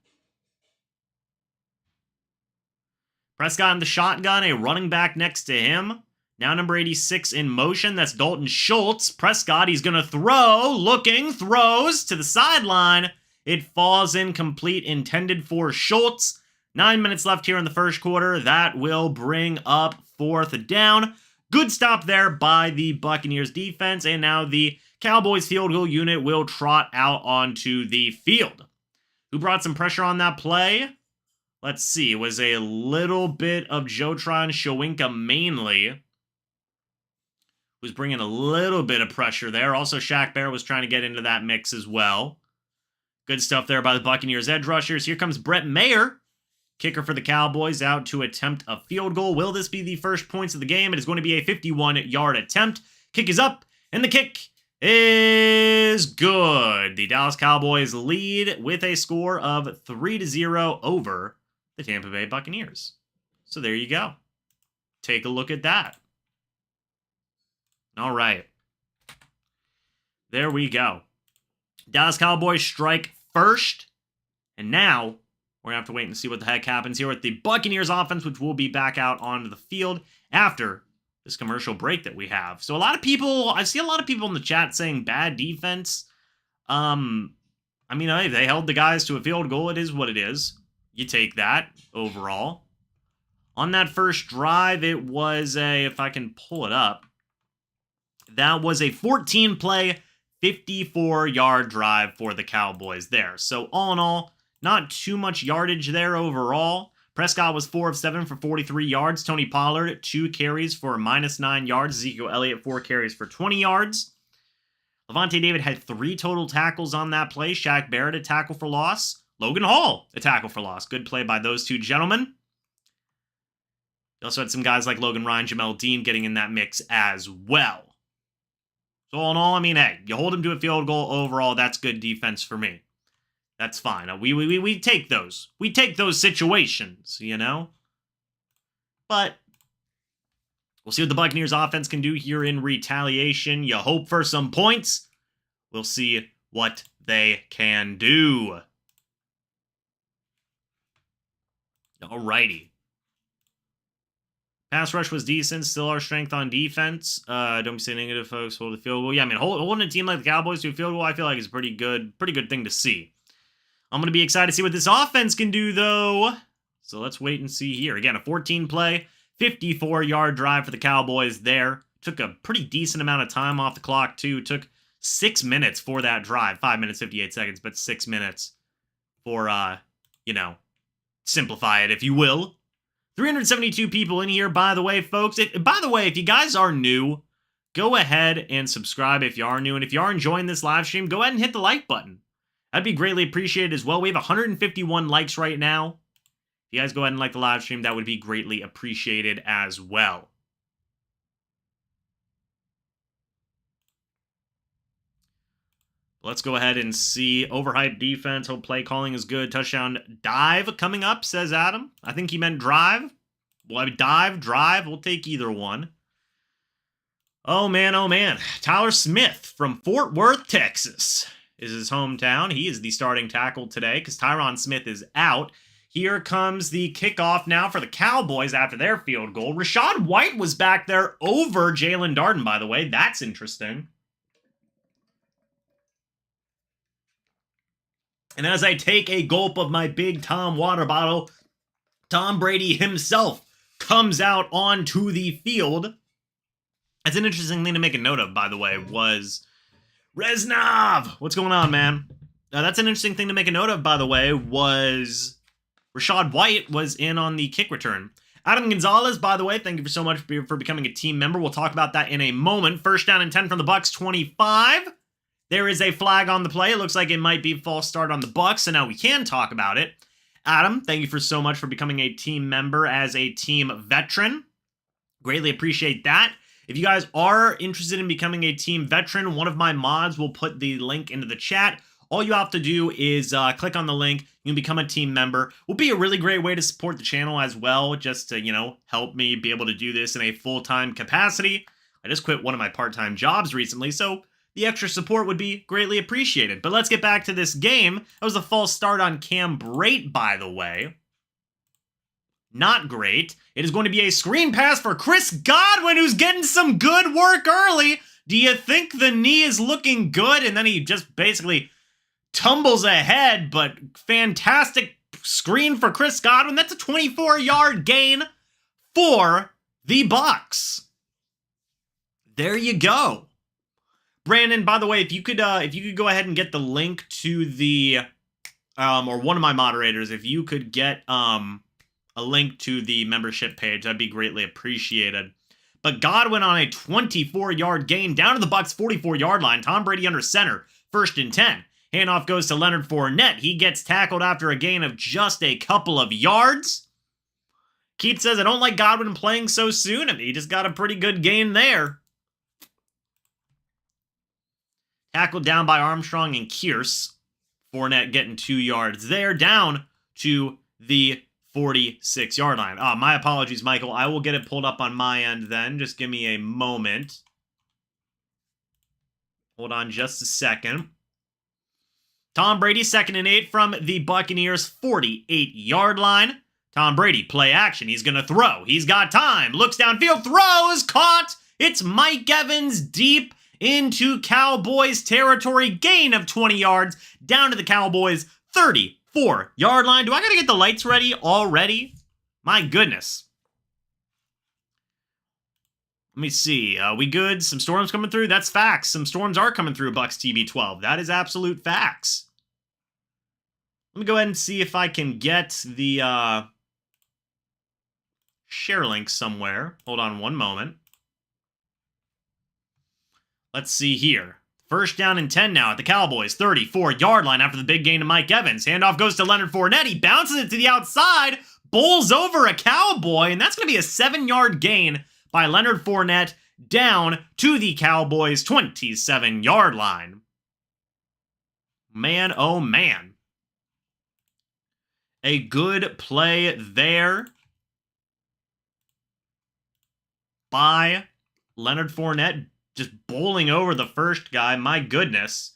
Prescott in the shotgun, a running back next to him. Now number 86 in motion. That's Dalton Schultz. Prescott, he's going to throw. Looking, throws to the sideline. It falls incomplete, intended for Schultz. 9 minutes left here in the first quarter. That will bring up fourth down. Good stop there by the Buccaneers defense. And now the Cowboys field goal unit will trot out onto the field. Who brought some pressure on that play? Let's see. It was a little bit of Jotron Shawinka mainly. Was bringing a little bit of pressure there. Also, Shaq Bear was trying to get into that mix as well. Good stuff there by the Buccaneers edge rushers. Here comes Brett Mayer, kicker for the Cowboys, out to attempt a field goal. Will this be the first points of the game? It is going to be a 51-yard attempt. Kick is up, and the kick is good. The Dallas Cowboys lead with a score of 3-0 over the Tampa Bay Buccaneers. So there you go. Take a look at that. All right. There we go. Dallas Cowboys strike first. And now we're going to have to wait and see what the heck happens here with the Buccaneers offense, which will be back out onto the field after this commercial break that we have. So I see a lot of people in the chat saying bad defense. I mean, hey, they held the guys to a field goal. It is what it is. You take that overall. On that first drive, it was if I can pull it up, that was a 14-play, 54-yard drive for the Cowboys there. So all in all, not too much yardage there overall. Prescott was 4 of 7 for 43 yards. Tony Pollard, 2 carries for -9 yards. Ezekiel Elliott, 4 carries for 20 yards. Levante David had 3 total tackles on that play. Shaq Barrett, a tackle for loss. Logan Hall, a tackle for loss. Good play by those two gentlemen. You also had some guys like Logan Ryan, Jamel Dean getting in that mix as well. So all in all, I mean, hey, you hold him to a field goal overall, that's good defense for me. That's fine. We take those. We take those situations, you know? But we'll see what the Buccaneers offense can do here in retaliation. You hope for some points. We'll see what they can do. Alrighty. Pass rush was decent. Still our strength on defense. Don't be saying negative, folks. Hold the field goal. Yeah, I mean, holding a team like the Cowboys to a field goal, I feel like is a pretty good thing to see. I'm going to be excited to see what this offense can do, though. So let's wait and see here. Again, a 14-play, 54-yard drive for the Cowboys there. Took a pretty decent amount of time off the clock, too. Took 6 minutes for that drive. 5 minutes, 58 seconds, but 6 minutes for, simplify it, if you will. 372 people in here, by the way, folks. If you guys are new, go ahead and subscribe if you are new. And if you are enjoying this live stream, go ahead and hit the like button. That'd be greatly appreciated as well. We have 151 likes right now. If you guys go ahead and like the live stream, that would be greatly appreciated as well. Let's go ahead and see. Overhyped defense. Hope play calling is good. Touchdown dive coming up, says Adam. I think he meant drive. Well, dive, drive. We'll take either one. Oh, man, oh, man. Tyler Smith from Fort Worth, Texas is his hometown. He is the starting tackle today because Tyron Smith is out. Here comes the kickoff now for the Cowboys after their field goal. Rachaad White was back there over Jalen Darden, by the way. That's interesting. And as I take a gulp of my Big Tom water bottle, Tom Brady himself comes out onto the field. That's an interesting thing to make a note of, by the way, was Reznov. What's going on, man? That's an interesting thing to make a note of, by the way, was Rachaad White was in on the kick return. Adam Gonzalez, by the way, thank you so much for becoming a team member. We'll talk about that in a moment. First down and 10 from the Bucs 25. There is a flag on the play. It looks like it might be a false start on the Bucs, so now we can talk about it. Adam, thank you so much for becoming a team member as a team veteran. Greatly appreciate that. If you guys are interested in becoming a team veteran, one of my mods will put the link into the chat. All you have to do is click on the link. You can become a team member. Will be a really great way to support the channel as well, just to, help me be able to do this in a full-time capacity. I just quit one of my part-time jobs recently, so the extra support would be greatly appreciated. But let's get back to this game. That was a false start on Cam Brate, by the way. Not great. It is going to be a screen pass for Chris Godwin, who's getting some good work early. Do you think the knee is looking good? And then he just basically tumbles ahead, but fantastic screen for Chris Godwin. That's a 24-yard gain for the Bucs. There you go. Brandon, by the way, if you could go ahead and get the link to the, or one of my moderators, if you could get a link to the membership page, that'd be greatly appreciated. But Godwin on a 24-yard gain down to the Bucs' 44-yard line. Tom Brady under center, 1st and 10. Handoff goes to Leonard Fournette. He gets tackled after a gain of just a couple of yards. Keith says, I don't like Godwin playing so soon. I mean, he just got a pretty good gain there. Tackled down by Armstrong and Kearse. Fournette getting 2 yards there, down to the 46-yard line. My apologies, Michael. I will get it pulled up on my end then. Just give me a moment. Hold on just a second. Tom Brady, 2nd and 8 from the Buccaneers' 48-yard line. Tom Brady, play action. He's going to throw. He's got time. Looks downfield. Throws. Caught. It's Mike Evans deep into Cowboys territory. Gain of 20 yards down to the Cowboys' 34-yard line. Do I got to get the lights ready already? My goodness. Let me see. We good? Some storms coming through? That's facts. Some storms are coming through Bucs TV 12. That is absolute facts. Let me go ahead and see if I can get the share link somewhere. Hold on one moment. Let's see here. 1st down and 10 now at the Cowboys' 34-yard line after the big gain to Mike Evans. Handoff goes to Leonard Fournette. He bounces it to the outside, bowls over a Cowboy, and that's going to be a 7-yard gain by Leonard Fournette down to the Cowboys' 27-yard line. Man, oh man. A good play there by Leonard Fournette, just bowling over the first guy. My goodness.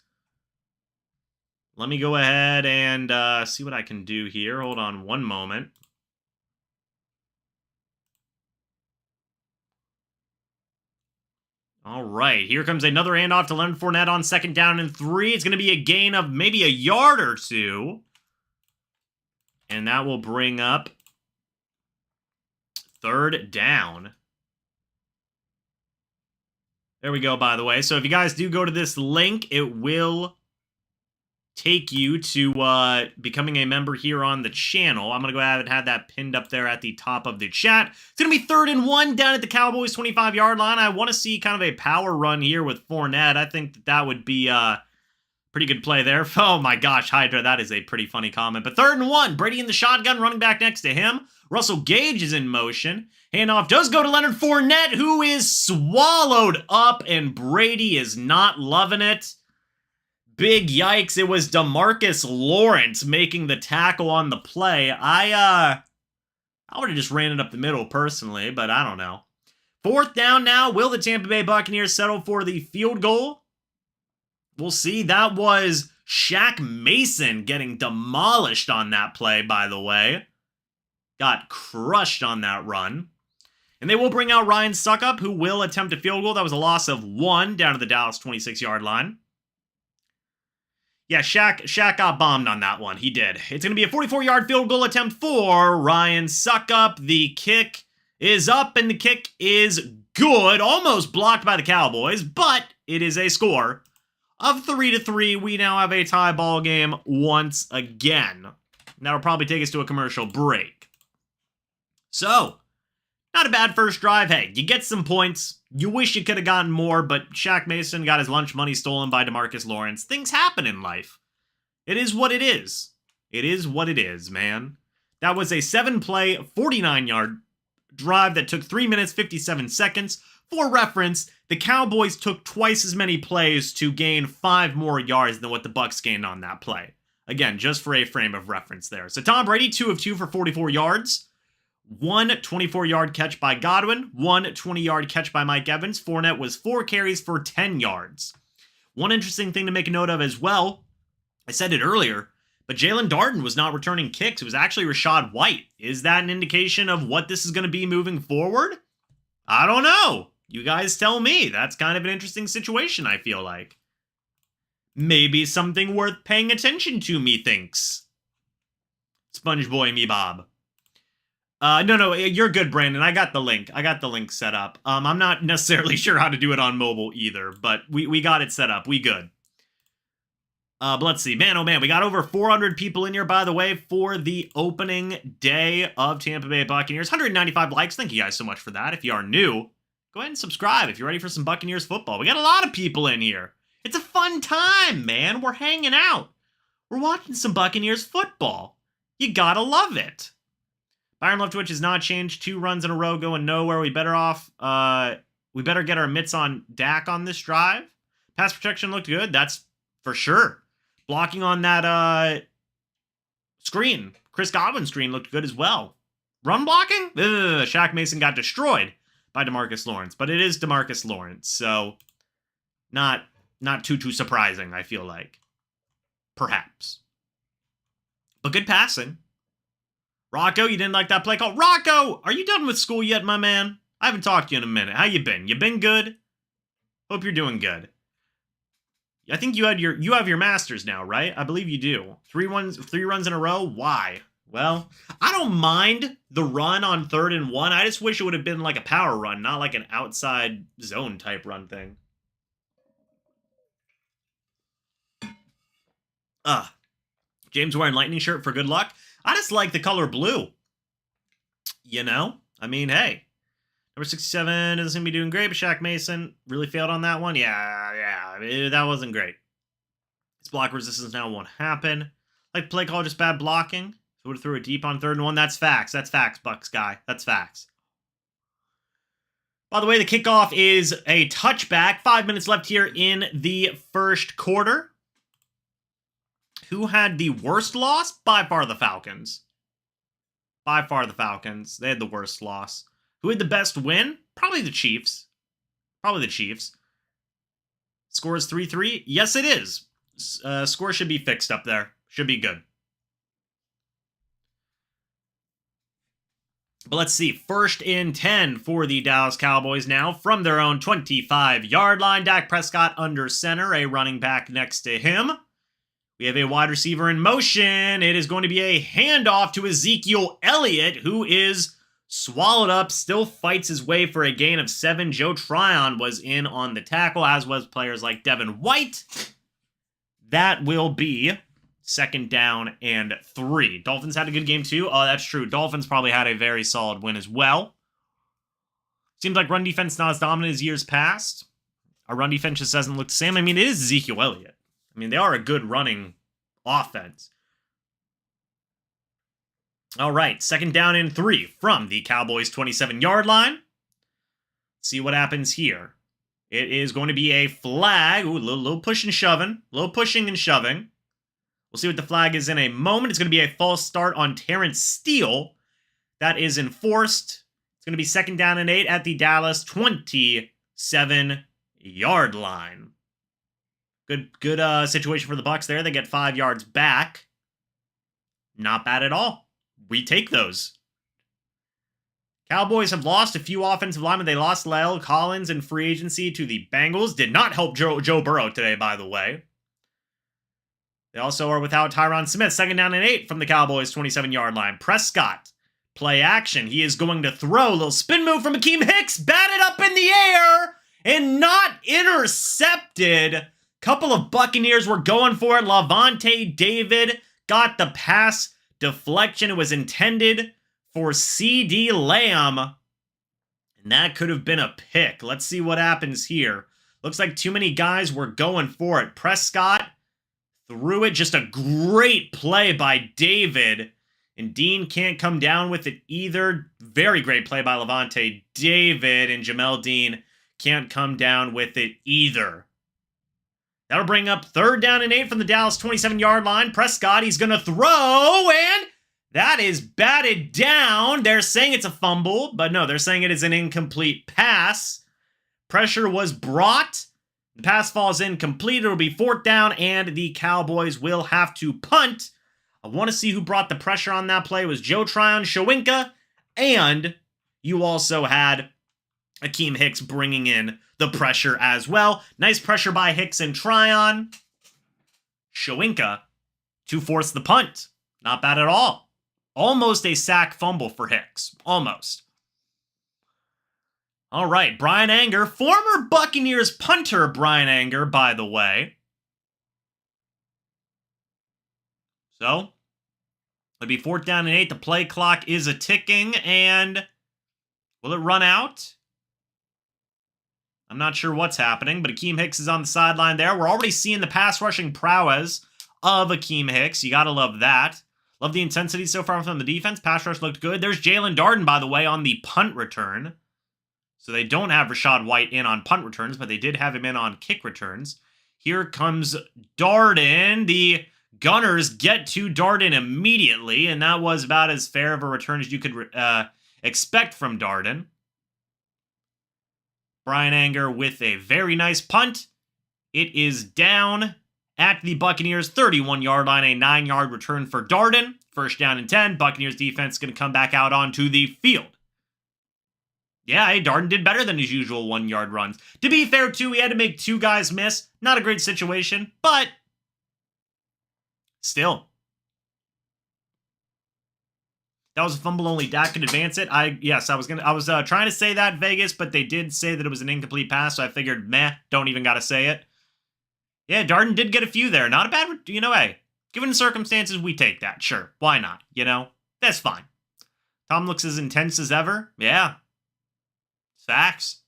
Let me go ahead and see what I can do here. Hold on one moment. All right, here comes another handoff to Leonard Fournette on 2nd down and 3. It's going to be a gain of maybe a yard or two. And that will bring up 3rd down. There we go, by the way. So if you guys do go to this link, it will take you to becoming a member here on the channel. I'm going to go ahead and have that pinned up there at the top of the chat. It's going to be 3rd and 1 down at the Cowboys' 25-yard line. I want to see kind of a power run here with Fournette. I think that would be pretty good play there. Oh my gosh, Hydra, that is a pretty funny comment. But 3rd and 1, Brady in the shotgun, running back next to him. Russell Gage is in motion. Handoff does go to Leonard Fournette, who is swallowed up, and Brady is not loving it. Big yikes, it was DeMarcus Lawrence making the tackle on the play. I would have just ran it up the middle personally, but I don't know. 4th down now. Will the Tampa Bay Buccaneers settle for the field goal? We'll see. That was Shaq Mason getting demolished on that play, by the way. Got crushed on that run. And they will bring out Ryan Suckup, who will attempt a field goal. That was a loss of 1 down to the Dallas 26-yard line. Yeah, Shaq got bombed on that one. He did. It's going to be a 44-yard field goal attempt for Ryan Suckup. The kick is up, and the kick is good. Almost blocked by the Cowboys, but it is a score of 3-3. We now have a tie ball game once again. That'll probably take us to a commercial break. So, not a bad first drive. Hey, you get some points. You wish you could have gotten more, but Shaq Mason got his lunch money stolen by DeMarcus Lawrence. Things happen in life. It is what it is. It is what it is, man. That was a 7-play, 49-yard drive that took 3 minutes, 57 seconds. For reference, the Cowboys took twice as many plays to gain 5 more yards than what the Bucs gained on that play. Again, just for a frame of reference there. So Tom Brady, 2 of 2 for 44 yards. 1 24-yard catch by Godwin, 1 20-yard catch by Mike Evans. Fournette was 4 carries for 10 yards. One interesting thing to make a note of as well, I said it earlier, but Jalen Darden was not returning kicks. It was actually Rashad White. Is that an indication of what this is going to be moving forward? I don't know. You guys tell me. That's kind of an interesting situation, I feel like. Maybe something worth paying attention to, methinks. SpongeBoy me Bob. No, you're good, Brandon. I got the link. I got the link set up. I'm not necessarily sure how to do it on mobile either, but we got it set up. We good. But let's see. Man, oh man, we got over 400 people in here, by the way, for the opening day of Tampa Bay Buccaneers. 195 likes. Thank you guys so much for that. If you are new, go ahead and subscribe if you're ready for some Buccaneers football. We got a lot of people in here. It's a fun time, man. We're hanging out. We're watching some Buccaneers football. You gotta love it. Byron Leftwich has not changed. 2 runs in a row going nowhere. We better get our mitts on Dak on this drive. Pass protection looked good. That's for sure. Blocking on that screen. Chris Godwin screen looked good as well. Run blocking? Shaq Mason got destroyed by DeMarcus Lawrence. But it is DeMarcus Lawrence, so not too surprising, I feel like. Perhaps. But good passing. Rocco, you didn't like that play call? Rocco, are you done with school yet, my man? I haven't talked to you in a minute. How you been? You been good? Hope you're doing good. I think you have your masters now, right? I believe you do. 3 runs in a row. Why? Well, I don't mind the run on 3rd and 1. I just wish it would have been like a power run, not like an outside zone type run thing. James wearing lightning shirt for good luck. I just like the color blue. You know? I mean, hey. Number 67 doesn't seem to be doing great, but Shaq Mason really failed on that one. Yeah, that wasn't great. His block resistance now won't happen. Like play call, just bad blocking. So would have threw it deep on 3rd and 1. That's facts. That's facts, Bucs guy. That's facts. By the way, the kickoff is a touchback. 5 minutes left here in the first quarter. Who had the worst loss? By far the Falcons. By far the Falcons. They had the worst loss. Who had the best win? Probably the Chiefs. Probably the Chiefs. Score is 3-3. Yes, it is. Score should be fixed up there. Should be good. But let's see. 1st and 10 for the Dallas Cowboys now from their own 25-yard line. Dak Prescott under center. A running back next to him. We have a wide receiver in motion. It is going to be a handoff to Ezekiel Elliott, who is swallowed up, still fights his way for a gain of 7. Joe Tryon was in on the tackle, as was players like Devin White. That will be 2nd down and 3. Dolphins had a good game too. Oh, that's true. Dolphins probably had a very solid win as well. Seems like run defense not as dominant as years past. Our run defense just doesn't look the same. I mean, it is Ezekiel Elliott. I mean, they are a good running offense. All right, 2nd down and 3 from the Cowboys' 27-yard line. See what happens here. It is going to be a flag. Ooh, a little push and shoving. A little pushing and shoving. We'll see what the flag is in a moment. It's going to be a false start on Terrence Steele. That is enforced. It's going to be 2nd down and 8 at the Dallas 27-yard line. Good situation for the Bucs there. They get 5 yards back. Not bad at all. We take those. Cowboys have lost a few offensive linemen. They lost Lyle Collins in free agency to the Bengals. Did not help Joe Burrow today, by the way. They also are without Tyron Smith. 2nd down and 8 from the Cowboys' 27-yard line. Prescott, play action. He is going to throw. A little spin move from Akeem Hicks. Batted up in the air and not intercepted. Couple of Buccaneers were going for it. Lavonte David got the pass deflection. It was intended for CeeDee Lamb. And that could have been a pick. Let's see what happens here. Looks like too many guys were going for it. Prescott threw it. Just a great play by David. And Dean can't come down with it either. Very great play by Lavonte David. And Jamel Dean can't come down with it either. That'll bring up 3rd down and 8 from the Dallas 27-yard line. Prescott, he's going to throw, and that is batted down. They're saying it's a fumble, but no, they're saying it is an incomplete pass. Pressure was brought The pass falls incomplete. It'll be 4th down, and the Cowboys will have to punt. I want to see who brought the pressure on that play. It was Joe Tryon, Shawinka, and you also had Akeem Hicks bringing in the pressure as well. Nice pressure by Hicks and Tryon. Shawinka to force the punt. Not bad at all. Almost a sack fumble for Hicks. Almost. All right, Brian Anger, former Buccaneers punter Brian Anger, by the way. So, it'll be 4th down and 8. The play clock is a-ticking, and will it run out? I'm not sure what's happening, but Akeem Hicks is on the sideline there. We're already seeing the pass rushing prowess of Akeem Hicks. You gotta love that. Love the intensity so far from the defense. Pass rush looked good. There's Jalen Darden, by the way, on the punt return. So they don't have Rachaad White in on punt returns, but they did have him in on kick returns. Here comes Darden. The Gunners get to Darden immediately, and that was about as fair of a return as you could expect from Darden. Brian Anger with a very nice punt. It is down at the Buccaneers' 31-yard line, a 9-yard return for Darden. 1st down and 10. Buccaneers defense going to come back out onto the field. Yeah, hey, Darden did better than his usual 1-yard runs. To be fair, too, he had to make 2 guys miss. Not a great situation, but still. That was a fumble only. Dak could advance it. I was trying to say that, Vegas, but they did say that it was an incomplete pass, so I figured, meh, don't even got to say it. Yeah, Darden did get a few there. Not a bad, hey, given the circumstances, we take that. Sure, why not? That's fine. Tom looks as intense as ever. Yeah. Facts.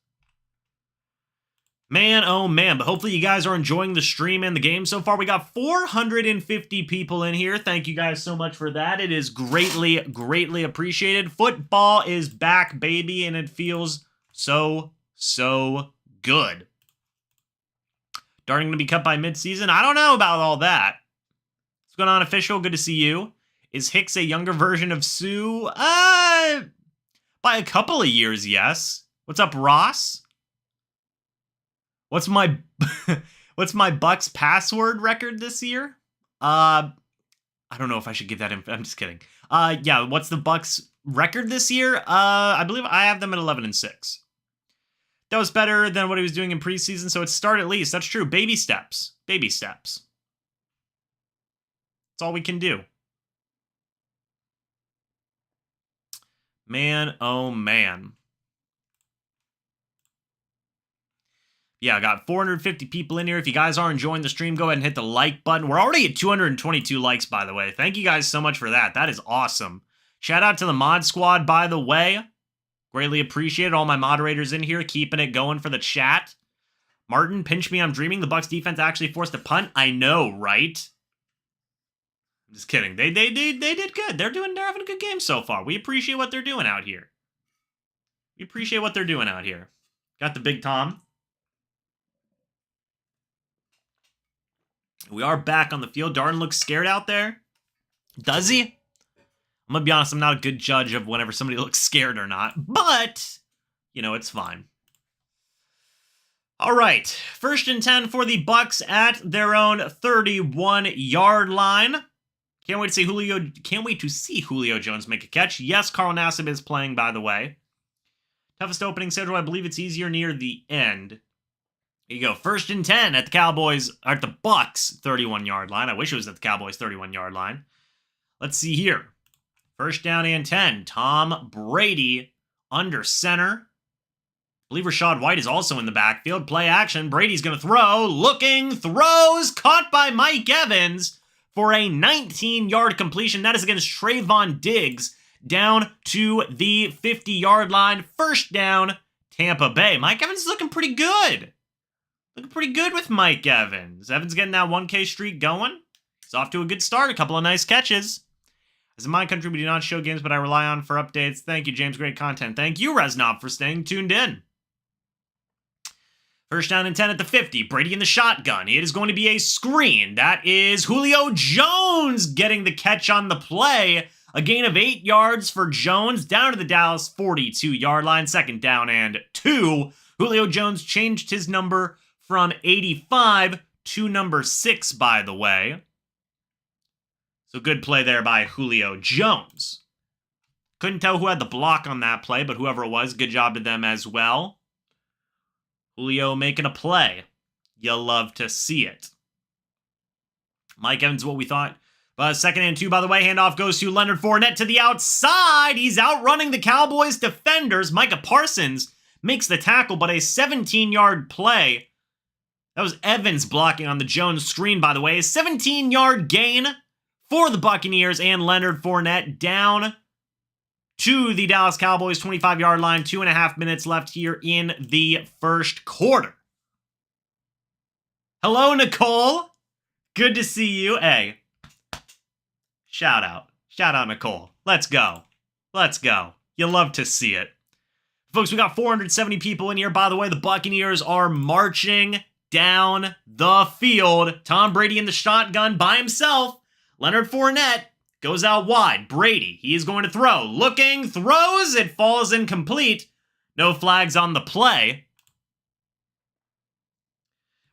Man, oh man, but hopefully you guys are enjoying the stream and the game so far. We got 450 people in here. Thank you guys so much for that. It is greatly, greatly appreciated. Football is back, baby, and it feels so, so good. Darden going to be cut by midseason? I don't know about all that. What's going on, official? Good to see you. Is Hicks a younger version of Sue? By a couple of years, yes. What's up, Ross? What's my Bucs password record this year? I don't know if I should give that info. I'm just kidding. Yeah, what's the Bucs record this year? I believe I have them at 11-6. That was better than what he was doing in preseason, so it's start at least. That's true. Baby steps. Baby steps. That's all we can do. Man, oh man. Yeah, I got 450 people in here. If you guys are enjoying the stream, go ahead and hit the like button. We're already at 222 likes, by the way. Thank you guys so much for that. That is awesome. Shout out to the mod squad, by the way. Greatly appreciate all my moderators in here keeping it going for the chat. Martin, pinch me, I'm dreaming. The Bucs defense actually forced a punt. I know, right? I'm just kidding. They did good. They're having a good game so far. We appreciate what they're doing out here. Got the Big Tom. We are back on the field. Darden looks scared out there. Does he? I'm going to be honest, I'm not a good judge of whenever somebody looks scared or not. But, it's fine. All right. 1st and 10 for the Bucs at their own 31-yard line. Can't wait to see Julio Jones make a catch. Yes, Carl Nassib is playing, by the way. Toughest opening schedule. I believe it's easier near the end. Here you go. 1st and 10 at the Bucs 31-yard line. I wish it was at the Cowboys 31-yard line. Let's see here. 1st down and 10. Tom Brady under center. I believe Rachaad White is also in the backfield. Play action. Brady's going to throw. Looking. Throws. Caught by Mike Evans for a 19-yard completion. That is against Trayvon Diggs. Down to the 50-yard line. 1st down, Tampa Bay. Mike Evans is looking pretty good. Looking pretty good with Mike Evans. Evans getting that 1K streak going. He's off to a good start. A couple of nice catches. As in my country, we do not show games, but I rely on for updates. Thank you, James. Great content. Thank you, Resnob, for staying tuned in. 1st down and 10 at the 50. Brady in the shotgun. It is going to be a screen. That is Julio Jones getting the catch on the play. A gain of 8 yards for Jones down to the Dallas 42-yard line. 2nd down and 2. Julio Jones changed his number from 85 to number 6, by the way. So good play there by Julio Jones. Couldn't tell who had the block on that play, but whoever it was, good job to them as well. Julio making a play. You love to see it. Mike Evans, what we thought. Second and 2, by the way. Handoff goes to Leonard Fournette to the outside. He's outrunning the Cowboys defenders. Micah Parsons makes the tackle, but a 17-yard play. That was Evans blocking on the Jones screen, by the way. A 17-yard gain for the Buccaneers, and Leonard Fournette down to the Dallas Cowboys 25-yard line. 2.5 minutes left here in the first quarter. Hello, Nicole. Good to see you. Hey, shout out. Shout out, Nicole. Let's go. Let's go. You love to see it. Folks, we got 470 people in here. By the way, the Buccaneers are marching down the field. Tom Brady in the shotgun by himself. Leonard Fournette goes out wide. Brady, he is going to throw. Looking, throws. It falls incomplete. No flags on the play.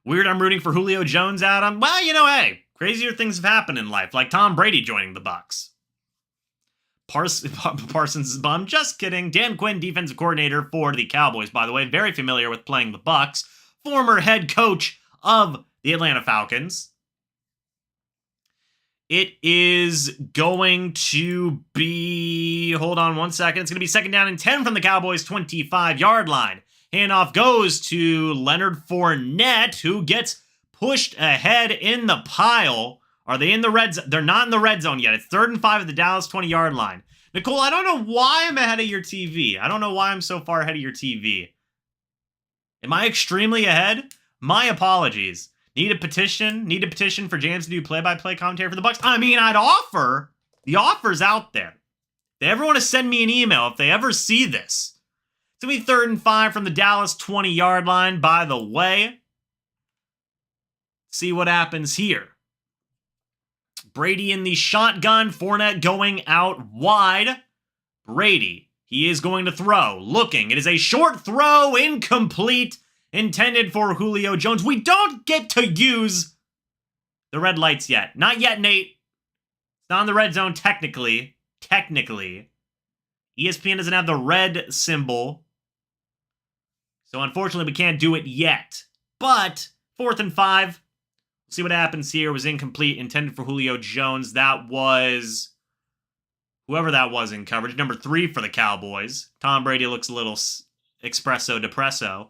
Weird I'm rooting for Julio Jones, Adam. Well, you know, hey, crazier things have happened in life, like Tom Brady joining the Bucs. Parsons is bummed. Just kidding. Dan Quinn, defensive coordinator for the Cowboys, by the way. Very familiar with playing the Bucs. Former head coach of the Atlanta Falcons. It is going to be, hold on one second. It's going to be second down and 10 from the Cowboys' 25-yard line. Handoff goes to Leonard Fournette, who gets pushed ahead in the pile. Are they in the red zone? They're not in the red zone yet. It's 3rd and 5 at the Dallas 20-yard line. Nicole, I don't know why I'm ahead of your TV. I don't know why I'm so far ahead of your TV. Am I extremely ahead? My apologies. Need a petition for James to do play-by-play commentary for the Bucs? I mean, I'd offer. The offer's out there. If they ever want to send me an email, if they ever see this. It's going to be 3rd and 5 from the Dallas 20-yard line, by the way. See what happens here. Brady in the shotgun. Fournette going out wide. Brady, he is going to throw. Looking. It is a short throw. Incomplete. Intended for Julio Jones. We don't get to use the red lights yet. Not yet, Nate. It's not in the red zone, technically. ESPN doesn't have the red symbol. So unfortunately, we can't do it yet. But 4th and 5. See what happens here. It was incomplete. Intended for Julio Jones. That was whoever that was in coverage. Number 3 for the Cowboys. Tom Brady looks a little espresso depresso.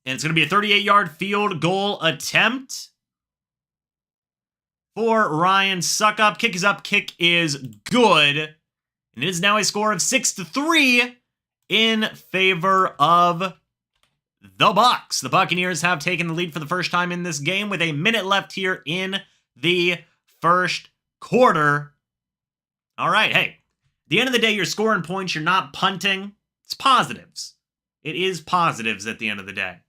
And it's going to be a 38-yard field goal attempt for Ryan Suckup. Kick is up. Kick is good. And it is now a score of 6-3 in favor of the Bucs. The Buccaneers have taken the lead for the first time in this game with a minute left here in the first quarter. All right, hey, at the end of the day, you're scoring points. You're not punting. It's positives. It is positives at the end of the day.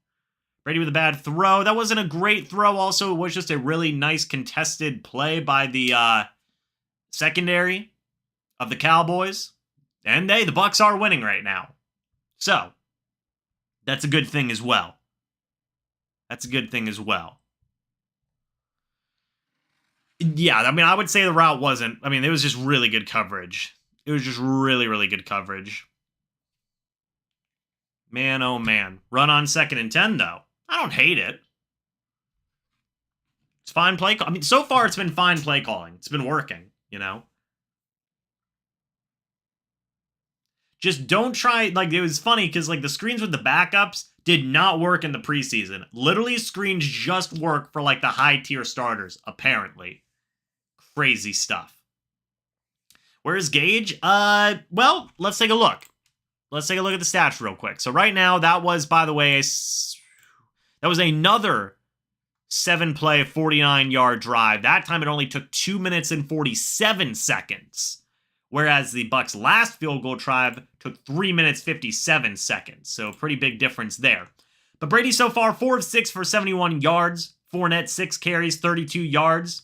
Brady with a bad throw. That wasn't a great throw. Also, it was just a really nice contested play by the secondary of the Cowboys. And the Bucs are winning right now. So, that's a good thing as well. Yeah, I mean, I would say the route wasn't. I mean, it was just really good coverage. It was just really, really good coverage. Man, oh man. Run on 2nd and 10, though. I don't hate it. It's fine play. I mean, so far it's been fine play calling. It's been working, you know? Just don't try, like, it was funny because, like, the screens with the backups did not work in the preseason. Literally, screens just work for, like, the high-tier starters, apparently. Crazy stuff. Where's Gage? Well, let's take a look. Let's take a look at the stats real quick. So right now, that was, by the way, that was another 7-play, 49-yard drive. That time it only took 2 minutes and 47 seconds. Whereas the Bucs' last field goal drive took 3 minutes, 57 seconds. So pretty big difference there. But Brady so far, 4 of 6 for 71 yards. Fournette, 6 carries, 32 yards.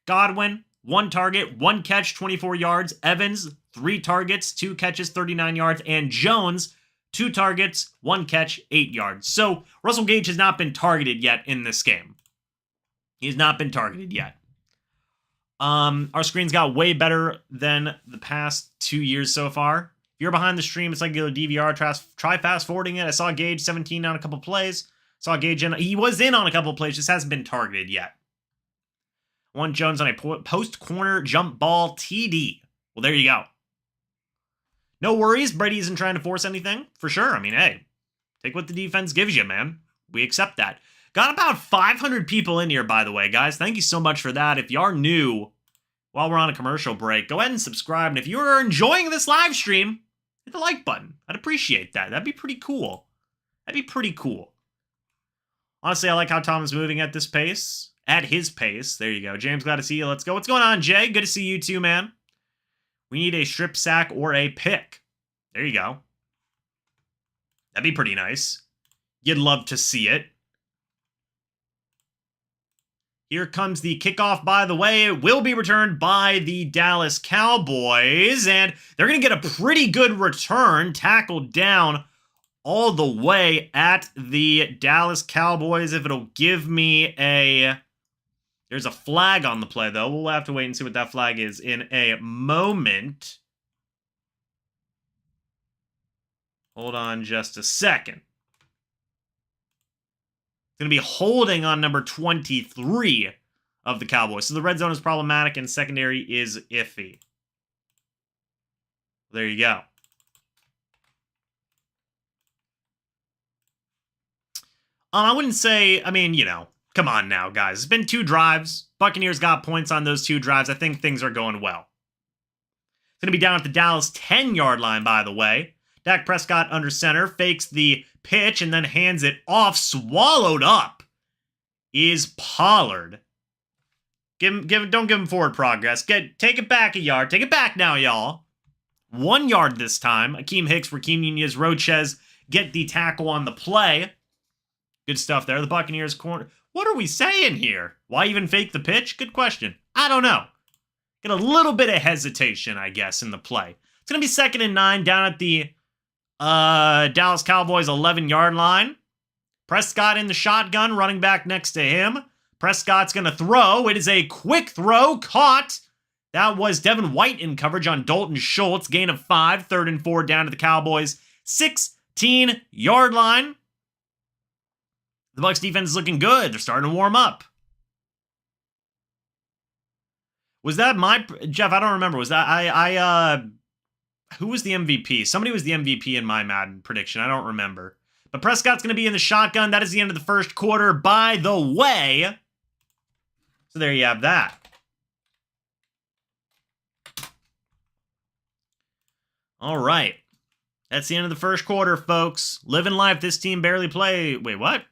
Godwin, 1 target, 1 catch, 24 yards. Evans, 3 targets, 2 catches, 39 yards. And Jones, 2 targets, 1 catch, 8 yards. So Russell Gage has not been targeted yet in this game. He's not been targeted yet. Our screens got way better than the past 2 years so far. If you're behind the stream, it's like a DVR. Try fast forwarding it. I saw Gage 17 on a couple plays. Saw Gage in. He was in on a couple plays, just hasn't been targeted yet. One Jones on a post corner jump ball TD. Well, there you go. No worries. Brady isn't trying to force anything, for sure. I mean, hey, take what the defense gives you, man. We accept that. Got about 500 people in here, by the way, guys. Thank you so much for that. If you are new, while we're on a commercial break, go ahead and subscribe. And if you are enjoying this live stream, hit the like button. I'd appreciate that. That'd be pretty cool. That'd be pretty cool. Honestly, I like how Tom is moving at this pace. At his pace. There you go. James, glad to see you. Let's go. What's going on, Jay? Good to see you too, man. We need a strip sack or a pick. There you go. That'd be pretty nice. You'd love to see it. Here comes the kickoff, by the way. It will be returned by the Dallas Cowboys, and they're going to get a pretty good return, tackled down all the way at the Dallas Cowboys. If it'll give me a... There's a flag on the play, though. We'll have to wait and see what that flag is in a moment. Hold on just a second. It's going to be holding on number 23 of the Cowboys. So the red zone is problematic and secondary is iffy. There you go. I wouldn't say, I mean, you know, come on now, guys. It's been 2 drives. Buccaneers got points on those 2 drives. I think things are going well. It's going to be down at the Dallas 10-yard line, by the way. Dak Prescott under center, fakes the pitch, and then hands it off. Swallowed up is Pollard. Don't give him forward progress. Take it back a yard. Take it back now, y'all. 1 yard this time. Akeem Hicks, Rakeem Nunez, Roches get the tackle on the play. Good stuff there. The Buccaneers corner. What are we saying here? Why even fake the pitch? Good question. I don't know. Get a little bit of hesitation, I guess, in the play. It's going to be 2nd and 9 down at the Dallas Cowboys 11-yard line. Prescott in the shotgun, running back next to him. Prescott's going to throw. It is a quick throw, caught. That was Devin White in coverage on Dalton Schultz. Gain of 5, 3rd and 4 down to the Cowboys 16-yard line. The Bucs defense is looking good. They're starting to warm up. Was that my... Jeff, I don't remember. Was that... Who was the MVP? Somebody was the MVP in my Madden prediction. I don't remember. But Prescott's going to be in the shotgun. That is the end of the first quarter, by the way. So there you have that. All right. That's the end of the first quarter, folks. Living life. This team barely play... Wait, what?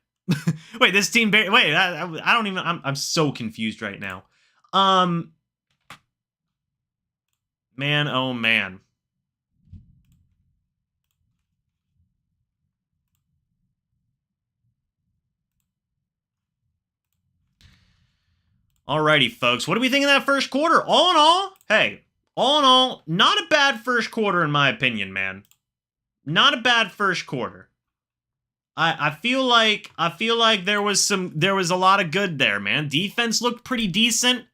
Wait, this team... Wait, I don't even... I'm so confused right now. Man, oh man. Alrighty, folks. What do we think of that first quarter? All in all, hey, all in all, not a bad first quarter in my opinion, man. Not a bad first quarter. I feel like there was a lot of good there, man. Defense looked pretty decent.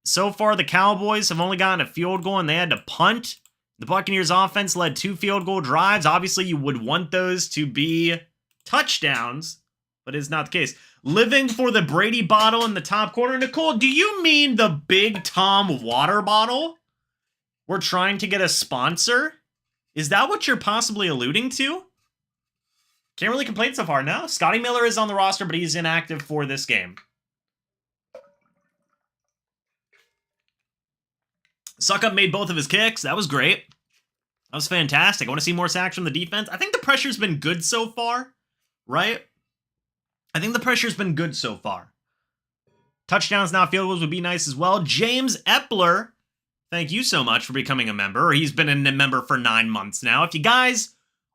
So far, the Cowboys have only gotten a field goal and they had to punt. The Buccaneers offense led 2 field goal drives. Obviously, you would want those to be touchdowns, but it's not the case. Living for the Brady bottle in the top corner. Nicole, do you mean the Big Tom water bottle? We're trying to get a sponsor? Is that what you're possibly alluding to? Can't really complain so far, no. Scotty Miller is on the roster, but he's inactive for this game. Suckup made both of his kicks. That was great. That was fantastic. I want to see more sacks from the defense. I think the pressure's been good so far, right? I think the pressure's been good so far. Touchdowns, not field goals, would be nice as well. James Epler, thank you so much for becoming a member. He's been a member for 9 months now. If you guys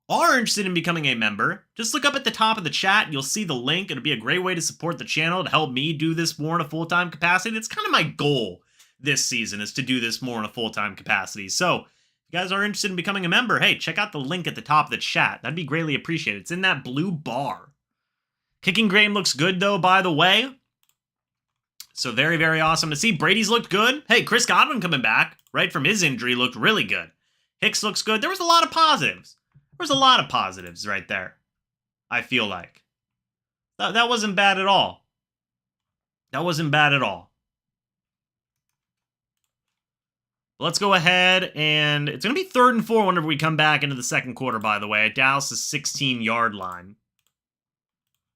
are interested in becoming a member, just look up at the top of the chat. You'll see the link. It'll be a great way to support the channel, to help me do this more in a full-time capacity. It's kind of my goal this season, is to do this more in a full-time capacity. So, if If you guys are interested in becoming a member, hey, check out the link at the top of the chat. That'd be greatly appreciated. It's in that blue bar. Kicking game looks good, though, by the way. So very, very awesome to see. Brady's looked good. Hey, Chris Godwin coming back, right, from his injury looked really good. Hicks looks good. There was a lot of positives. There was a lot of positives right there, I feel like. That wasn't bad at all. That wasn't bad at all. Let's go ahead, and it's going to be 3rd and 4 whenever we come back into the second quarter, by the way, at Dallas' 16-yard line.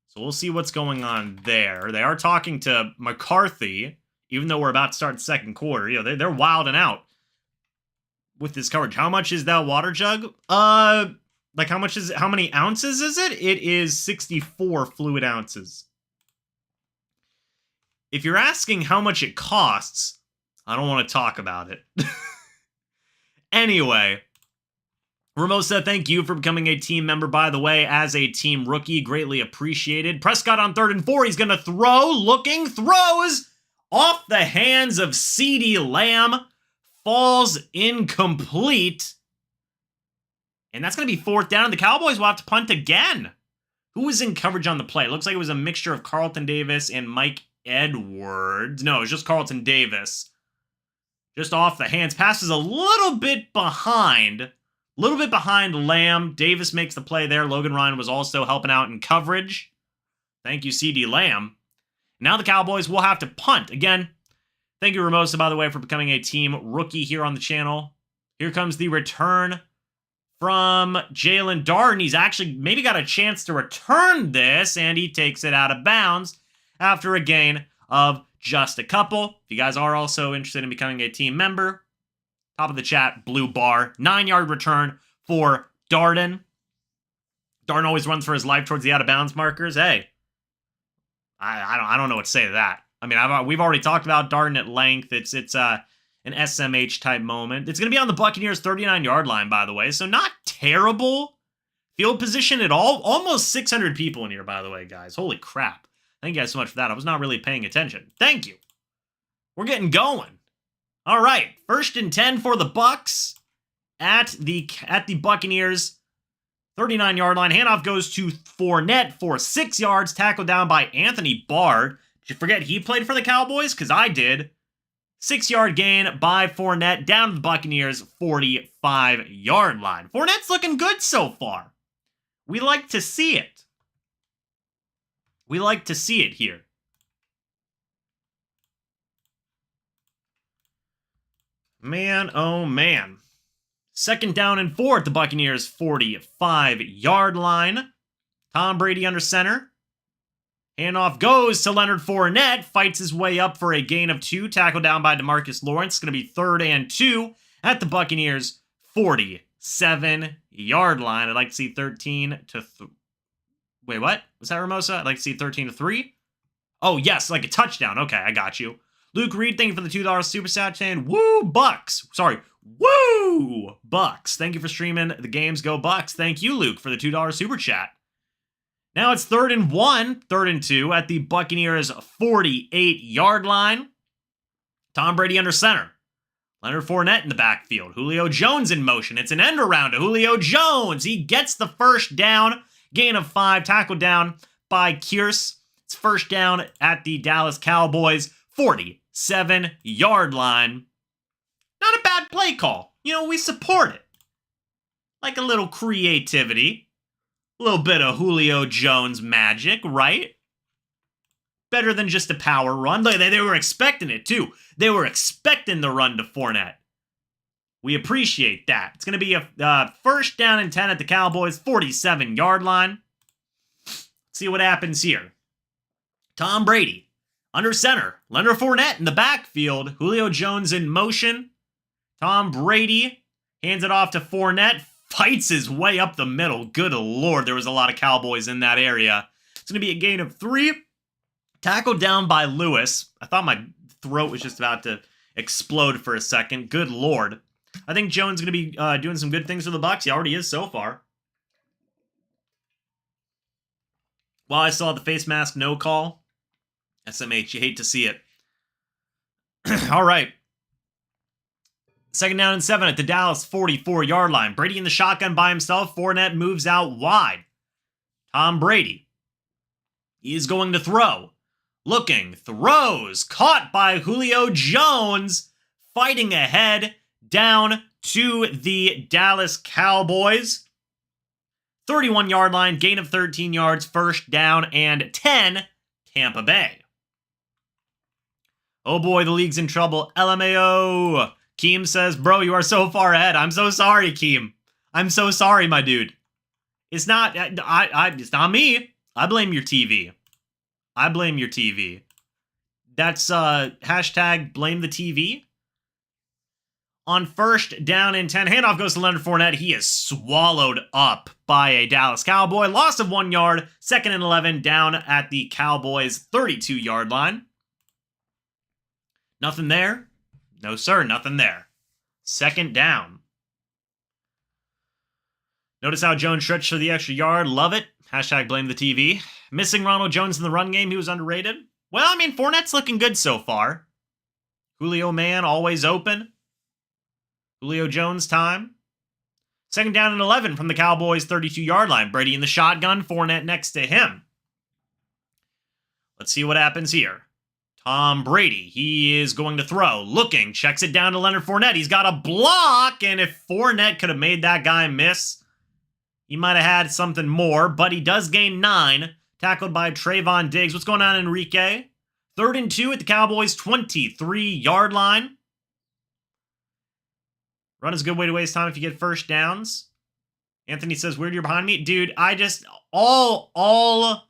So we'll see what's going on there. They are talking to McCarthy, even though we're about to start the second quarter. You know, they're wilding out with this coverage. How much is that water jug? Like how many ounces is it? It is 64 fluid ounces. If you're asking how much it costs, I don't want to talk about it. Anyway, Ramosa, thank you for becoming a team member, by the way, as a team rookie. Greatly appreciated. Prescott on 3rd and 4. He's going to throw. Looking. Throws. Off the hands of CeeDee Lamb. Falls incomplete. And that's going to be 4th down. The Cowboys will have to punt again. Who was in coverage on the play? It looks like it was a mixture of Carlton Davis and Mike Edwards. No, it was just Carlton Davis. Just off the hands. Passes a little bit behind. Lamb. Davis makes the play there. Logan Ryan was also helping out in coverage. Thank you, CeeDee Lamb. Now the Cowboys will have to punt. Again, thank you, Ramosa, by the way, for becoming a team rookie here on the channel. Here comes the return from Jalen Darden. He's actually maybe got a chance to return this, and he takes it out of bounds after a gain of just a couple. If you guys are also interested in becoming a team member, top of the chat, blue bar, 9-yard return for Darden. Darden always runs for his life towards the out-of-bounds markers. Hey, I don't know what to say to that. I mean, we've already talked about Darden at length. It's an SMH-type moment. It's going to be on the Buccaneers' 39-yard line, by the way, so not terrible field position at all. Almost 600 people in here, by the way, guys. Holy crap. Thank you guys so much for that. I was not really paying attention. Thank you. We're getting going. All right, 1st and 10 for the Bucs at the Buccaneers 39-yard line. Handoff goes to Fournette for 6 yards, tackled down by Anthony Barr. Did you forget he played for the Cowboys? Because I did. 6-yard gain by Fournette down to the Buccaneers 45-yard line. Fournette's looking good so far. We like to see it. We like to see it here. Man, oh man. 2nd down and 4 at the Buccaneers' 45-yard line. Tom Brady under center. Handoff goes to Leonard Fournette. Fights his way up for a gain of 2. Tackled down by DeMarcus Lawrence. It's going to be 3rd and 2 at the Buccaneers' 47-yard line. I'd like to see 13 to... Wait, what? Was that Ramosa? I'd like to see 13 to 3. Oh, yes, like a touchdown. Okay, I got you. Luke Reed, thank you for the $2 super chat saying, woo, Bucs. Sorry, woo, Bucs. Thank you for streaming the games. Go Bucs. Thank you, Luke, for the $2 super chat. Now it's 3rd and 1, 3rd and 2 at the Buccaneers' 48-yard line. Tom Brady under center. Leonard Fournette in the backfield. Julio Jones in motion. It's an end around to Julio Jones. He gets the 1st down. Gain of 5. Tackled down by Kearse. It's 1st down at the Dallas Cowboys' 47-yard line. Not a bad play call. You know, we support it. Like a little creativity. A little bit of Julio Jones magic, right? Better than just a power run. They were expecting it, too. They were expecting the run to Fournette. We appreciate that. It's going to be a 1st down and 10 at the Cowboys' 47-yard line. Let's see what happens here. Tom Brady under center. Leonard Fournette in the backfield. Julio Jones in motion. Tom Brady hands it off to Fournette. Fights his way up the middle. Good Lord, there was a lot of Cowboys in that area. It's going to be a gain of 3. Tackled down by Lewis. I thought my throat was just about to explode for a second. Good Lord. I think Jones is going to be doing some good things for the Bucs. He already is so far. While I still have the face mask, no call. SMH, you hate to see it. All right. Second down and 7 at the Dallas 44-yard line. Brady in the shotgun by himself. Fournette moves out wide. Tom Brady. He is going to throw. Looking, throws, caught by Julio Jones. Fighting ahead down to the Dallas Cowboys. 31-yard line, gain of 13 yards, first down and 10, Tampa Bay. Oh boy, the league's in trouble. LMAO. Keem says, bro, you are so far ahead. I'm so sorry, Keem. I'm so sorry, my dude. It's not, it's not me. I blame your TV. I blame your TV. That's, hashtag blame the TV. On first down and 10, handoff goes to Leonard Fournette. He is swallowed up by a Dallas Cowboy. Loss of 1 yard, second and 11 down at the Cowboys' 32-yard line. Nothing there? No, sir, nothing there. Second down. Notice how Jones stretched for the extra yard. Love it. Hashtag blame the TV. Missing Ronald Jones in the run game. He was underrated. Well, I mean, Fournette's looking good so far. Julio man, always open. Julio Jones time. Second down and 11 from the Cowboys' 32-yard line. Brady in the shotgun. Fournette next to him. Let's see what happens here. Tom Brady, he is going to throw. Looking, checks it down to Leonard Fournette. He's got a block, and if Fournette could have made that guy miss, he might have had something more, but he does gain 9. Tackled by Trayvon Diggs. What's going on, Enrique? 3rd and 2 at the Cowboys' 23-yard line. Run is a good way to waste time if you get first downs. Anthony says, weird, you're behind me. Dude, I just, what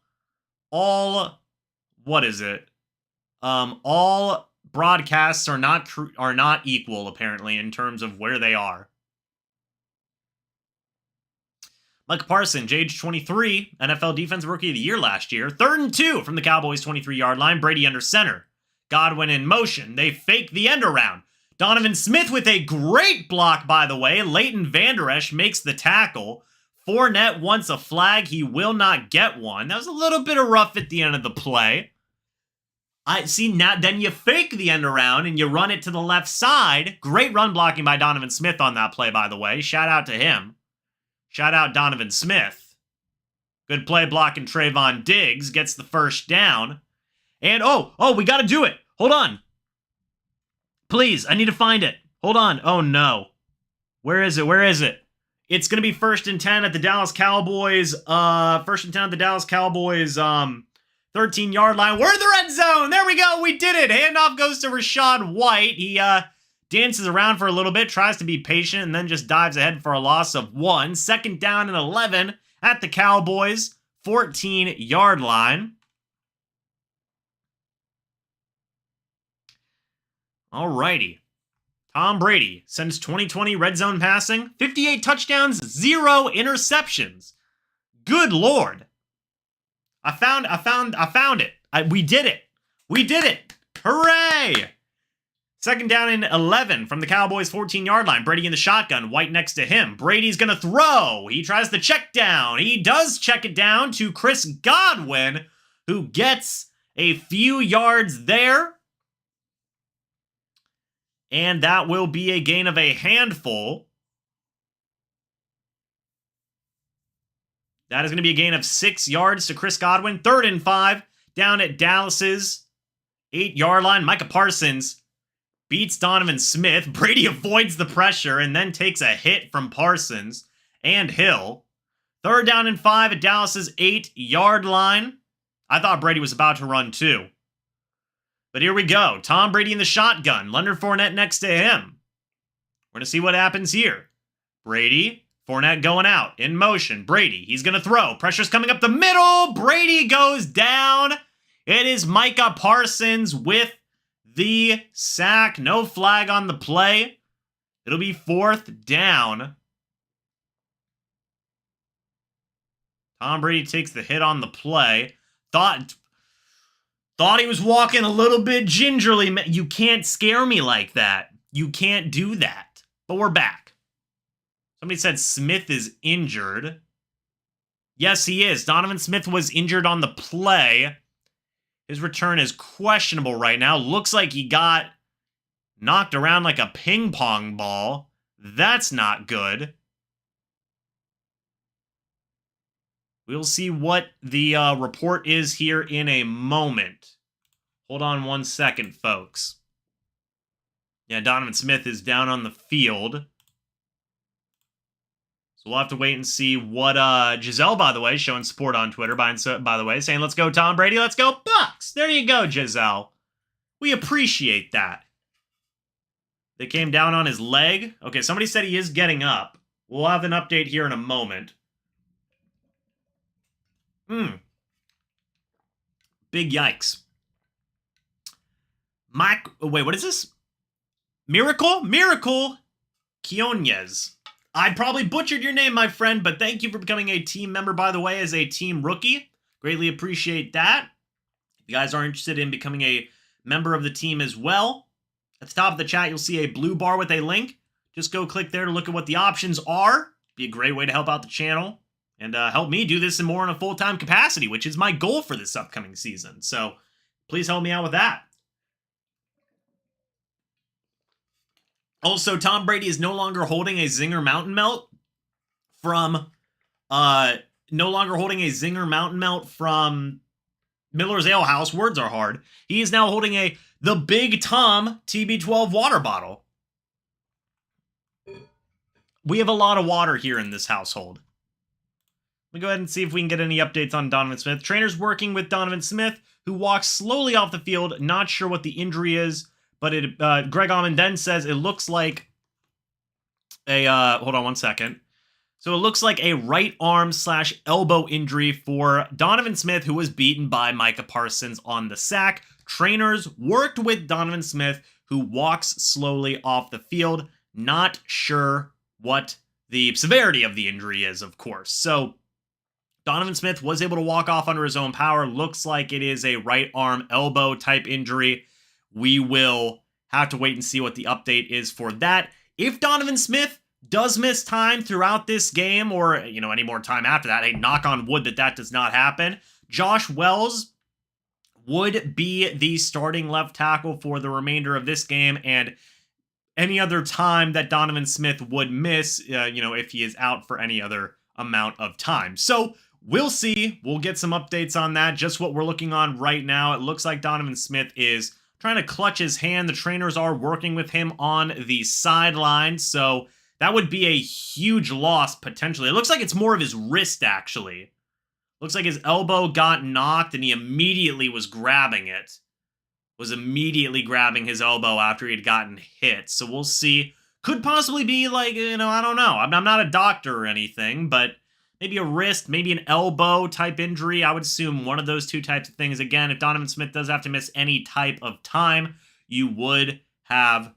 is it? All broadcasts are not equal, apparently, in terms of where they are. Micah Parsons, age 23, NFL Defensive Rookie of the Year last year. 3rd and 2 from the Cowboys' 23-yard line. Brady under center. Godwin in motion. They fake the end around. Donovan Smith with a great block, by the way. Leighton Vander Esch makes the tackle. Fournette wants a flag. He will not get one. That was a little bit of rough at the end of the play. I see now. Then you fake the end around and you run it to the left side. Great run blocking by Donovan Smith on that play, by the way. Shout out to him. Shout out Donovan Smith. Good play blocking Trayvon Diggs. Gets the first down. And we got to do it. Hold on. Please, I need to find it. Hold on. Oh, no. Where is it? Where is it? It's going to be 1st and 10 at the Dallas Cowboys. 1st and 10 at the Dallas Cowboys 13-yard line. We're in the red zone. There we go. We did it. Handoff goes to Rachaad White. He dances around for a little bit, tries to be patient, and then just dives ahead for a loss of 1. 2nd down and 11 at the Cowboys 14-yard line. Alrighty. Tom Brady, since 2020 red zone passing, 58 touchdowns, 0 interceptions. Good Lord. I found it. We did it. We did it. Hooray! 2nd down and 11 from the Cowboys' 14-yard line. Brady in the shotgun, White next to him. Brady's going to throw. He tries the check down. He does check it down to Chris Godwin, who gets a few yards there. And that will be a gain of a handful. That is going to be a gain of 6 yards to Chris Godwin. 3rd and 5 down at Dallas's 8-yard line. Micah Parsons beats Donovan Smith. Brady avoids the pressure and then takes a hit from Parsons and Hill. 3rd down and 5 at Dallas's 8-yard line. I thought Brady was about to run too. But here we go. Tom Brady in the shotgun. Leonard Fournette next to him. We're going to see what happens here. Brady, Fournette going out. In motion. Brady, he's going to throw. Pressure's coming up the middle. Brady goes down. It is Micah Parsons with the sack. No flag on the play. It'll be 4th down. Tom Brady takes the hit on the play. Thought he was walking a little bit gingerly. You can't scare me like that. You can't do that. But we're back. Somebody said Smith is injured. Yes, he is. Donovan Smith was injured on the play. His return is questionable right now. Looks like he got knocked around like a ping pong ball. That's not good. We'll see what the report is here in a moment. Hold on 1 second, folks. Yeah, Donovan Smith is down on the field. So we'll have to wait and see what Giselle, by the way, showing support on Twitter, by the way, saying, let's go Tom Brady, let's go Bucs. There you go, Giselle. We appreciate that. They came down on his leg. Okay, somebody said he is getting up. We'll have an update here in a moment. Big yikes. Wait, what is this? Miracle Quinones. I probably butchered your name, my friend, but thank you for becoming a team member, by the way, as a team rookie. Greatly appreciate that. If you guys are interested in becoming a member of the team as well, at the top of the chat, you'll see a blue bar with a link. Just go click there to look at what the options are. Be a great way to help out the channel and help me do this in more in a full-time capacity, which is my goal for this upcoming season. So please help me out with that. Also, Tom Brady is no longer holding a Zinger Mountain Melt from Miller's Ale House. Words are hard. He is now holding the Big Tom TB12 water bottle. We have a lot of water here in this household. Let me go ahead and see if we can get any updates on Donovan Smith. Trainer's working with Donovan Smith, who walks slowly off the field. Not sure what the injury is. But Greg Auman then says it looks like hold on 1 second. So it looks like a right arm / elbow injury for Donovan Smith, who was beaten by Micah Parsons on the sack. Trainers worked with Donovan Smith, who walks slowly off the field. Not sure what the severity of the injury is, of course. So Donovan Smith was able to walk off under his own power. Looks like it is a right arm elbow type injury. We will have to wait and see what the update is for that. If Donovan Smith does miss time throughout this game or, any more time after that, hey, knock on wood that does not happen, Josh Wells would be the starting left tackle for the remainder of this game and any other time that Donovan Smith would miss, if he is out for any other amount of time. So we'll see. We'll get some updates on that. Just what we're looking on right now. It looks like Donovan Smith is trying to clutch his hand. The trainers are working with him on the sideline, so that would be a huge loss potentially. It looks like it's more of his wrist, actually. Looks like his elbow got knocked, and he immediately was grabbing it. Was immediately grabbing his elbow after he had gotten hit, so we'll see. Could possibly be like, I don't know. I'm not a doctor or anything, but maybe a wrist, maybe an elbow type injury. I would assume one of those two types of things. Again, if Donovan Smith does have to miss any type of time, you would have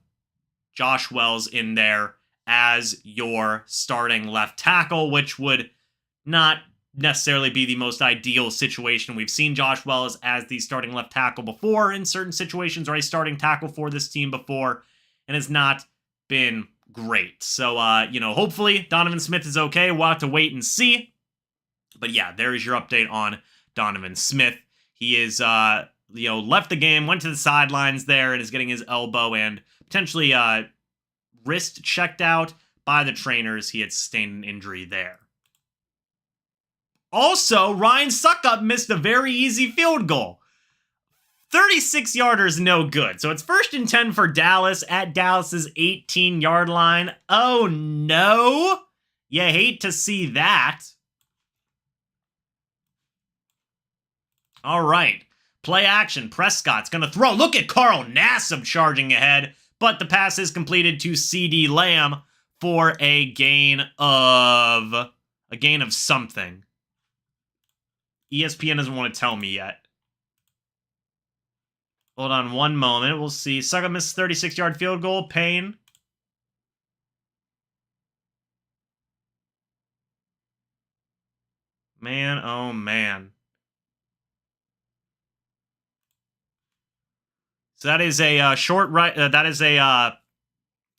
Josh Wells in there as your starting left tackle, which would not necessarily be the most ideal situation. We've seen Josh Wells as the starting left tackle before in certain situations, or a starting tackle for this team before, and has not been great. So, hopefully Donovan Smith is okay. We'll have to wait and see. But yeah, there is your update on Donovan Smith. He is, left the game, went to the sidelines there, and is getting his elbow and potentially wrist checked out by the trainers. He had sustained an injury there. Also, Ryan Suckup missed a very easy field goal. 36-yarder is no good. So it's 1st and 10 for Dallas at Dallas's 18-yard line. Oh, no. You hate to see that. All right. Play action. Prescott's going to throw. Look at Carl Nassib charging ahead. But the pass is completed to CeeDee Lamb for a gain of something. ESPN doesn't want to tell me yet. Hold on one moment. We'll see. Suckup missed 36-yard field goal. Payne. Man, oh man. So that is a short right. That is a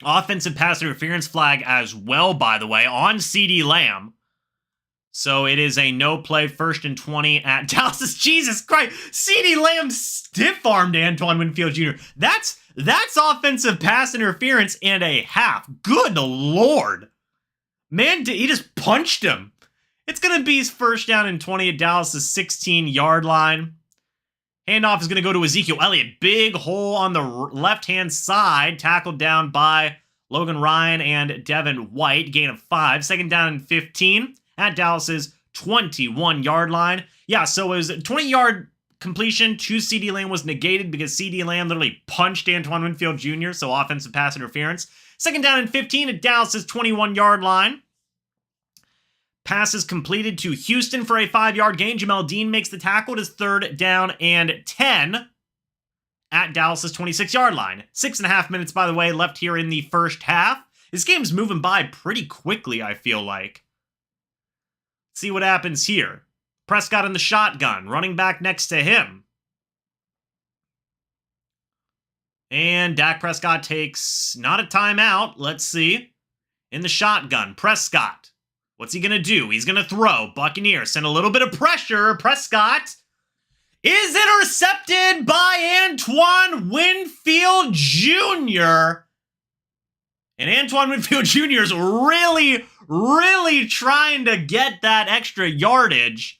offensive pass interference flag as well, by the way, on CeeDee Lamb. So it is a no play, 1st and 20 at Dallas. Jesus Christ. CeeDee Lamb stiff-armed Antoine Winfield Jr. That's offensive pass interference and a half. Good Lord. Man, he just punched him. It's going to be his 1st down and 20 at Dallas' 16-yard line. Handoff is going to go to Ezekiel Elliott. Big hole on the left-hand side. Tackled down by Logan Ryan and Devin White. Gain of 5. 2nd down and 15 at Dallas' 21-yard line. Yeah, so it was a 20-yard completion to CeeDee Lamb was negated because CeeDee Lamb literally punched Antoine Winfield Jr., so offensive pass interference. 2nd down and 15 at Dallas' 21-yard line. Passes completed to Houston for a 5-yard gain. Jamel Dean makes the tackle. It is 3rd down and 10 at Dallas' 26-yard line. 6.5 minutes, by the way, left here in the first half. This game's moving by pretty quickly, I feel like. Let's see what happens here. Prescott in the shotgun, running back next to him. And Dak Prescott takes not a timeout. Let's see. In the shotgun, Prescott. What's he going to do? He's going to throw. Buccaneers send a little bit of pressure. Prescott is intercepted by Antoine Winfield Jr. And Antoine Winfield Jr. is really trying to get that extra yardage.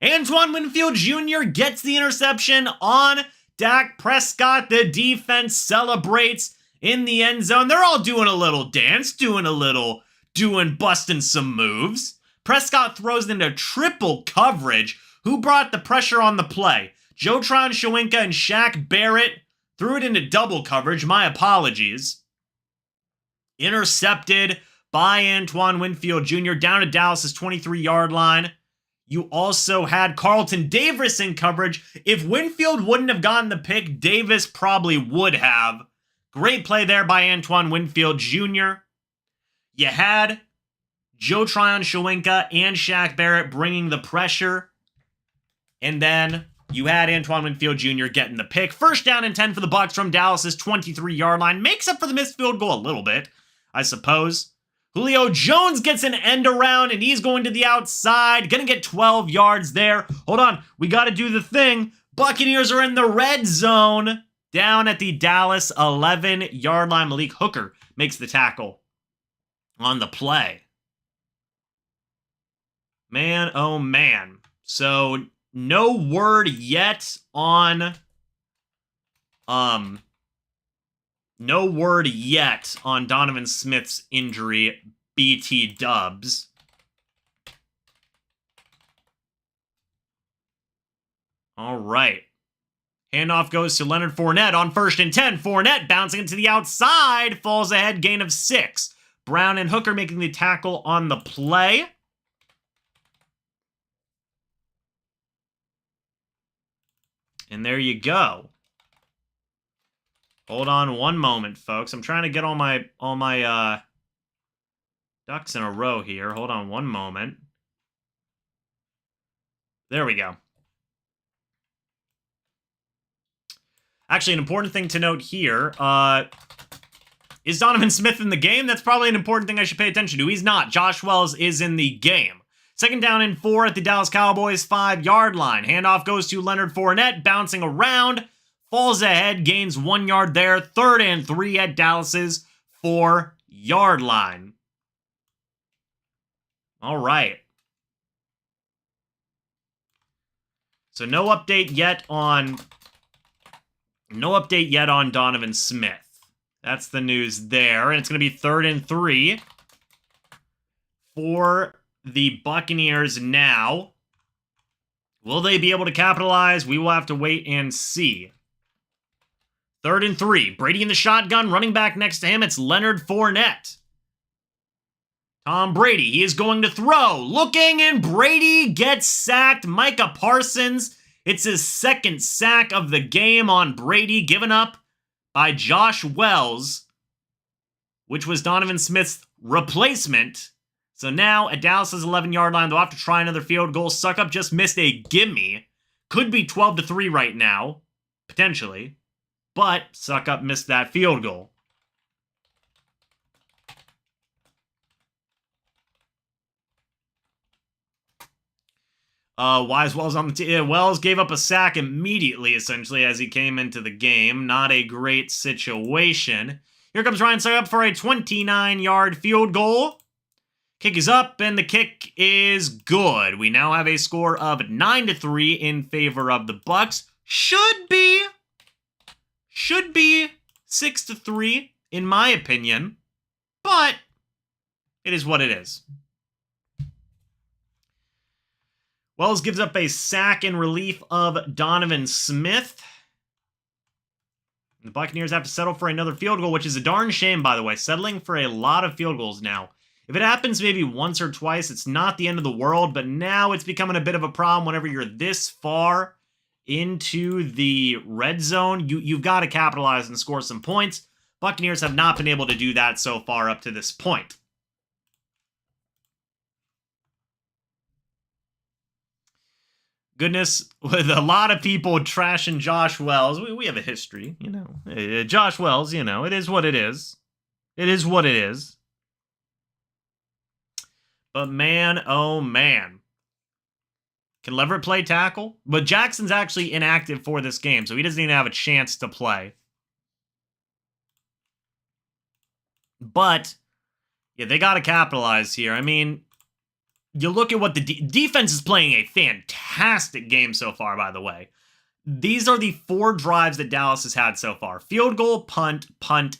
Antoine Winfield Jr. gets the interception on Dak Prescott. The defense celebrates in the end zone. They're all doing a little dance, busting some moves. Prescott throws into triple coverage. Who brought the pressure on the play? Jotron Shawinka and Shaq Barrett threw it into double coverage. My apologies. Intercepted by Antoine Winfield Jr. down to Dallas' 23-yard line. You also had Carlton Davis in coverage. If Winfield wouldn't have gotten the pick, Davis probably would have. Great play there by Antoine Winfield Jr. You had Jotron Shawinka and Shaq Barrett bringing the pressure. And then you had Antoine Winfield Jr. getting the pick. 1st down and 10 for the Bucs from Dallas' 23-yard line. Makes up for the missed field goal a little bit, I suppose. Julio Jones gets an end around, and he's going to the outside. Gonna get 12 yards there. Hold on, we got to do the thing. Buccaneers are in the red zone. Down at the Dallas 11-yard line. Malik Hooker makes the tackle on the play. Man, oh man. So, no word yet on... No word yet on Donovan Smith's injury, BT dubs. All right. Handoff goes to Leonard Fournette on 1st and 10. Fournette bouncing into the outside, falls ahead, gain of 6. Brown and Hooker making the tackle on the play. And there you go. Hold on one moment, folks. I'm trying to get all my ducks in a row here. Hold on one moment. There we go. Actually, an important thing to note here, is Donovan Smith in the game? That's probably an important thing I should pay attention to. He's not. Josh Wells is in the game. 2nd down and 4 at the Dallas Cowboys 5-yard line. Handoff goes to Leonard Fournette, bouncing around. Falls ahead, gains 1 yard there. 3rd and 3 at Dallas's 4-yard line. All right. So no update yet on Donovan Smith. That's the news there. And it's going to be 3rd and 3 for the Buccaneers now. Will they be able to capitalize? We will have to wait and see. 3rd and 3. Brady in the shotgun. Running back next to him, it's Leonard Fournette. Tom Brady, he is going to throw. Looking, and Brady gets sacked. Micah Parsons. It's his 2nd sack of the game on Brady, given up by Josh Wells, which was Donovan Smith's replacement. So now at Dallas's 11-yard line, they'll have to try another field goal. Suckup just missed a gimme. Could be 12-3 right now, potentially. But Suckup missed that field goal. Wise Wells on the team. Wells gave up a sack immediately, essentially, as he came into the game. Not a great situation. Here comes Ryan Sutter up for a 29-yard field goal. Kick is up, and the kick is good. We now have a score of 9-3 in favor of the Bucs. Should be 6-3, in my opinion, but it is what it is. Wells gives up a sack in relief of Donovan Smith. The Buccaneers have to settle for another field goal, which is a darn shame, by the way. Settling for a lot of field goals now. If it happens maybe once or twice, it's not the end of the world, but now it's becoming a bit of a problem whenever you're this far into the red zone. You've got to capitalize and score some points. Buccaneers have not been able to do that so far up to this point. Goodness, with a lot of people trashing Josh Wells. We have a history, you know. Josh Wells, you know, it is what it is. It is what it is. But man, oh man. Can Leverett play tackle? But Jackson's actually inactive for this game, so he doesn't even have a chance to play. But, yeah, they got to capitalize here. I mean, you look at what the defense is playing a fantastic game so far, by the way. These are the 4 drives that Dallas has had so far. Field goal, punt,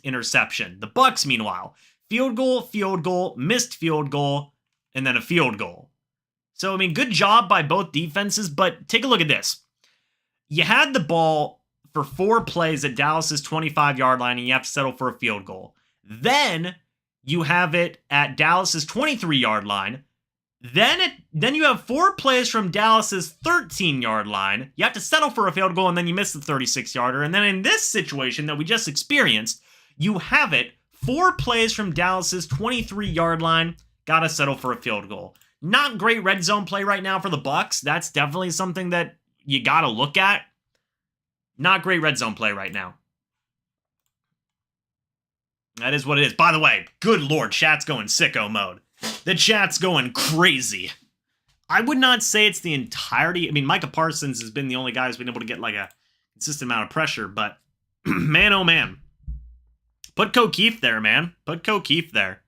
interception. The Bucs, meanwhile, field goal, missed field goal, and then a field goal. So, I mean, good job by both defenses, but take a look at this. You had the ball for 4 plays at Dallas's 25-yard line, and you have to settle for a field goal. Then you have it at Dallas's 23-yard line. Then you have 4 plays from Dallas's 13-yard line. You have to settle for a field goal, and then you miss the 36-yarder. And then in this situation that we just experienced, you have it 4 plays from Dallas's 23-yard line. Got to settle for a field goal. Not great red zone play right now for the Bucs. That's definitely something that you got to look at. Not great red zone play right now. That is what it is. By the way, good lord, chat's going sicko mode. The chat's going crazy. I would not say it's the entirety. I mean, Micah Parsons has been the only guy who's been able to get like a consistent amount of pressure, but man, oh man. Put O'Keefe there, man. Put O'Keefe there.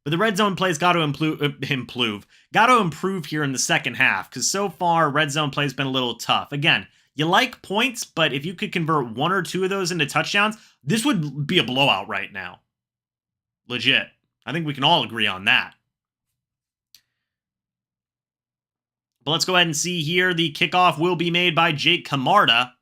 But the red zone plays got to improve. Got to improve here in the second half, because so far, red zone play's been a little tough. Again, you like points, but if you could convert 1 or 2 of those into touchdowns, this would be a blowout right now. Legit. I think we can all agree on that. But let's go ahead and see here. The kickoff will be made by Jake Camarda.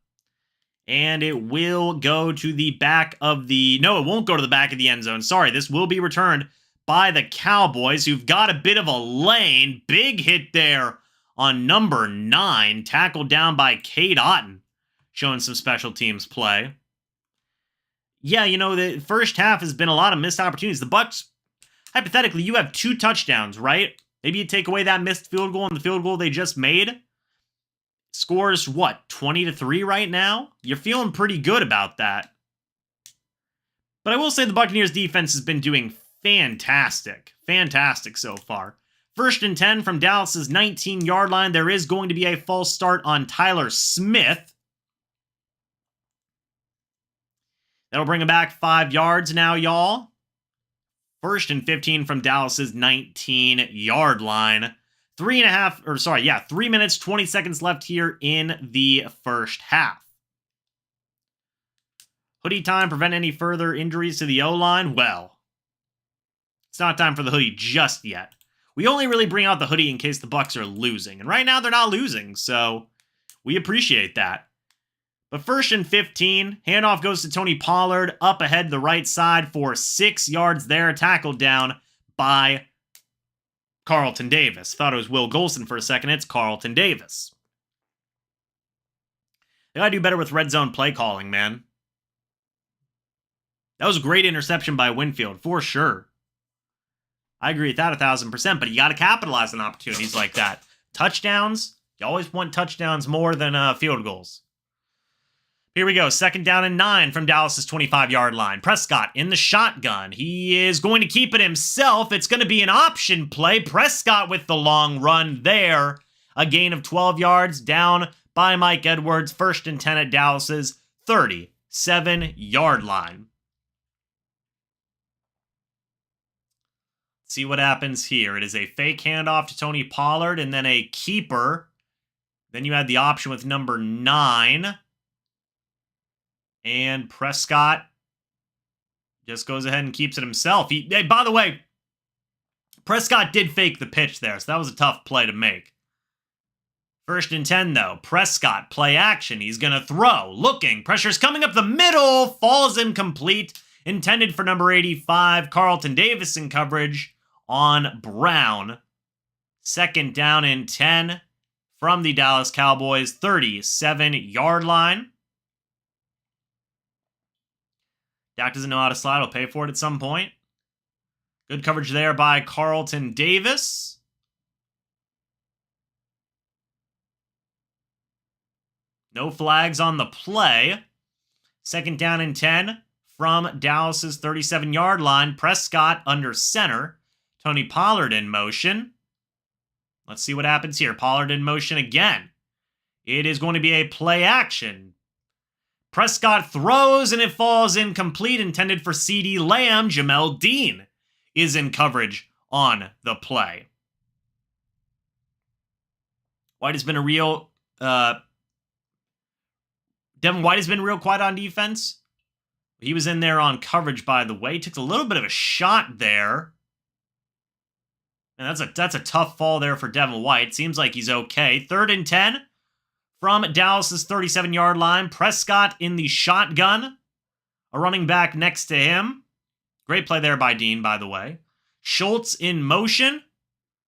And it will go to the back of the... No, it won't go to the back of the end zone. Sorry, this will be returned by the Cowboys, who've got a bit of a lane. Big hit there on number 9. Tackled down by Cade Otton. Showing some special teams play. Yeah, you know, the first half has been a lot of missed opportunities. The Bucs, hypothetically, you have 2 touchdowns, right? Maybe you take away that missed field goal and the field goal they just made. Scores, what, 20-3 right now? You're feeling pretty good about that. But I will say the Buccaneers defense has been doing fantastic. Fantastic so far. 1st and 10 from Dallas's 19-yard line. There is going to be a false start on Tyler Smith. That'll bring him back 5 yards now, y'all. 1st and 15 from Dallas's 19-yard line. 3 minutes, 20 seconds left here in the first half. Hoodie time, prevent any further injuries to the O-line? Well, it's not time for the hoodie just yet. We only really bring out the hoodie in case the Bucs are losing. And right now they're not losing, so we appreciate that. But 1st and 15, handoff goes to Tony Pollard, up ahead the right side for 6 yards there, tackled down by Carlton Davis. Thought it was Will Golson for a second. It's Carlton Davis. They gotta do better with red zone play calling, man. That was a great interception by Winfield, for sure. I agree with that 1,000%, but you gotta capitalize on opportunities like that. Touchdowns, you always want touchdowns more than field goals. Here we go. 2nd down and 9 from Dallas's 25-yard line. Prescott in the shotgun. He is going to keep it himself. It's going to be an option play. Prescott with the long run there. A gain of 12 yards down by Mike Edwards. 1st and 10 at Dallas's 37-yard line. See what happens here. It is a fake handoff to Tony Pollard and then a keeper. Then you had the option with number 9. And Prescott just goes ahead and keeps it himself. Hey, by the way, Prescott did fake the pitch there, so that was a tough play to make. 1st and 10, though. Prescott, play action. He's going to throw. Looking. Pressure's coming up the middle. Falls incomplete. Intended for number 85. Carlton Davis in coverage on Brown. 2nd down and 10 from the Dallas Cowboys 37-yard line. Dak doesn't know how to slide. He'll pay for it at some point. Good coverage there by Carlton Davis. No flags on the play. 2nd down and 10 from Dallas's 37-yard line. Prescott under center. Tony Pollard in motion. Let's see what happens here. Pollard in motion again. It is going to be a play action. Prescott throws and it falls incomplete. Intended for CeeDee Lamb. Jamel Dean is in coverage on the play. White has been a real... Devin White has been real quiet on defense. He was in there on coverage, by the way. Took a little bit of a shot there. And that's a tough fall there for Devin White. Seems like he's okay. 3rd and 10 from Dallas's 37-yard line. Prescott in the shotgun. A running back next to him. Great play there by Dean, by the way. Schultz in motion.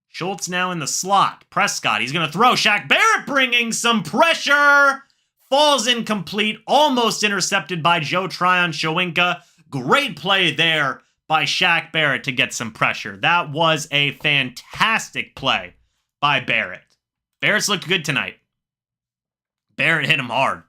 Schultz now in the slot. Prescott, he's going to throw. Shaq Barrett bringing some pressure. Falls incomplete. Almost intercepted by Joe Tryon-Shoyinka. Great play there by Shaq Barrett to get some pressure. That was a fantastic play by Barrett. Barrett's looked good tonight. Barrett hit him hard.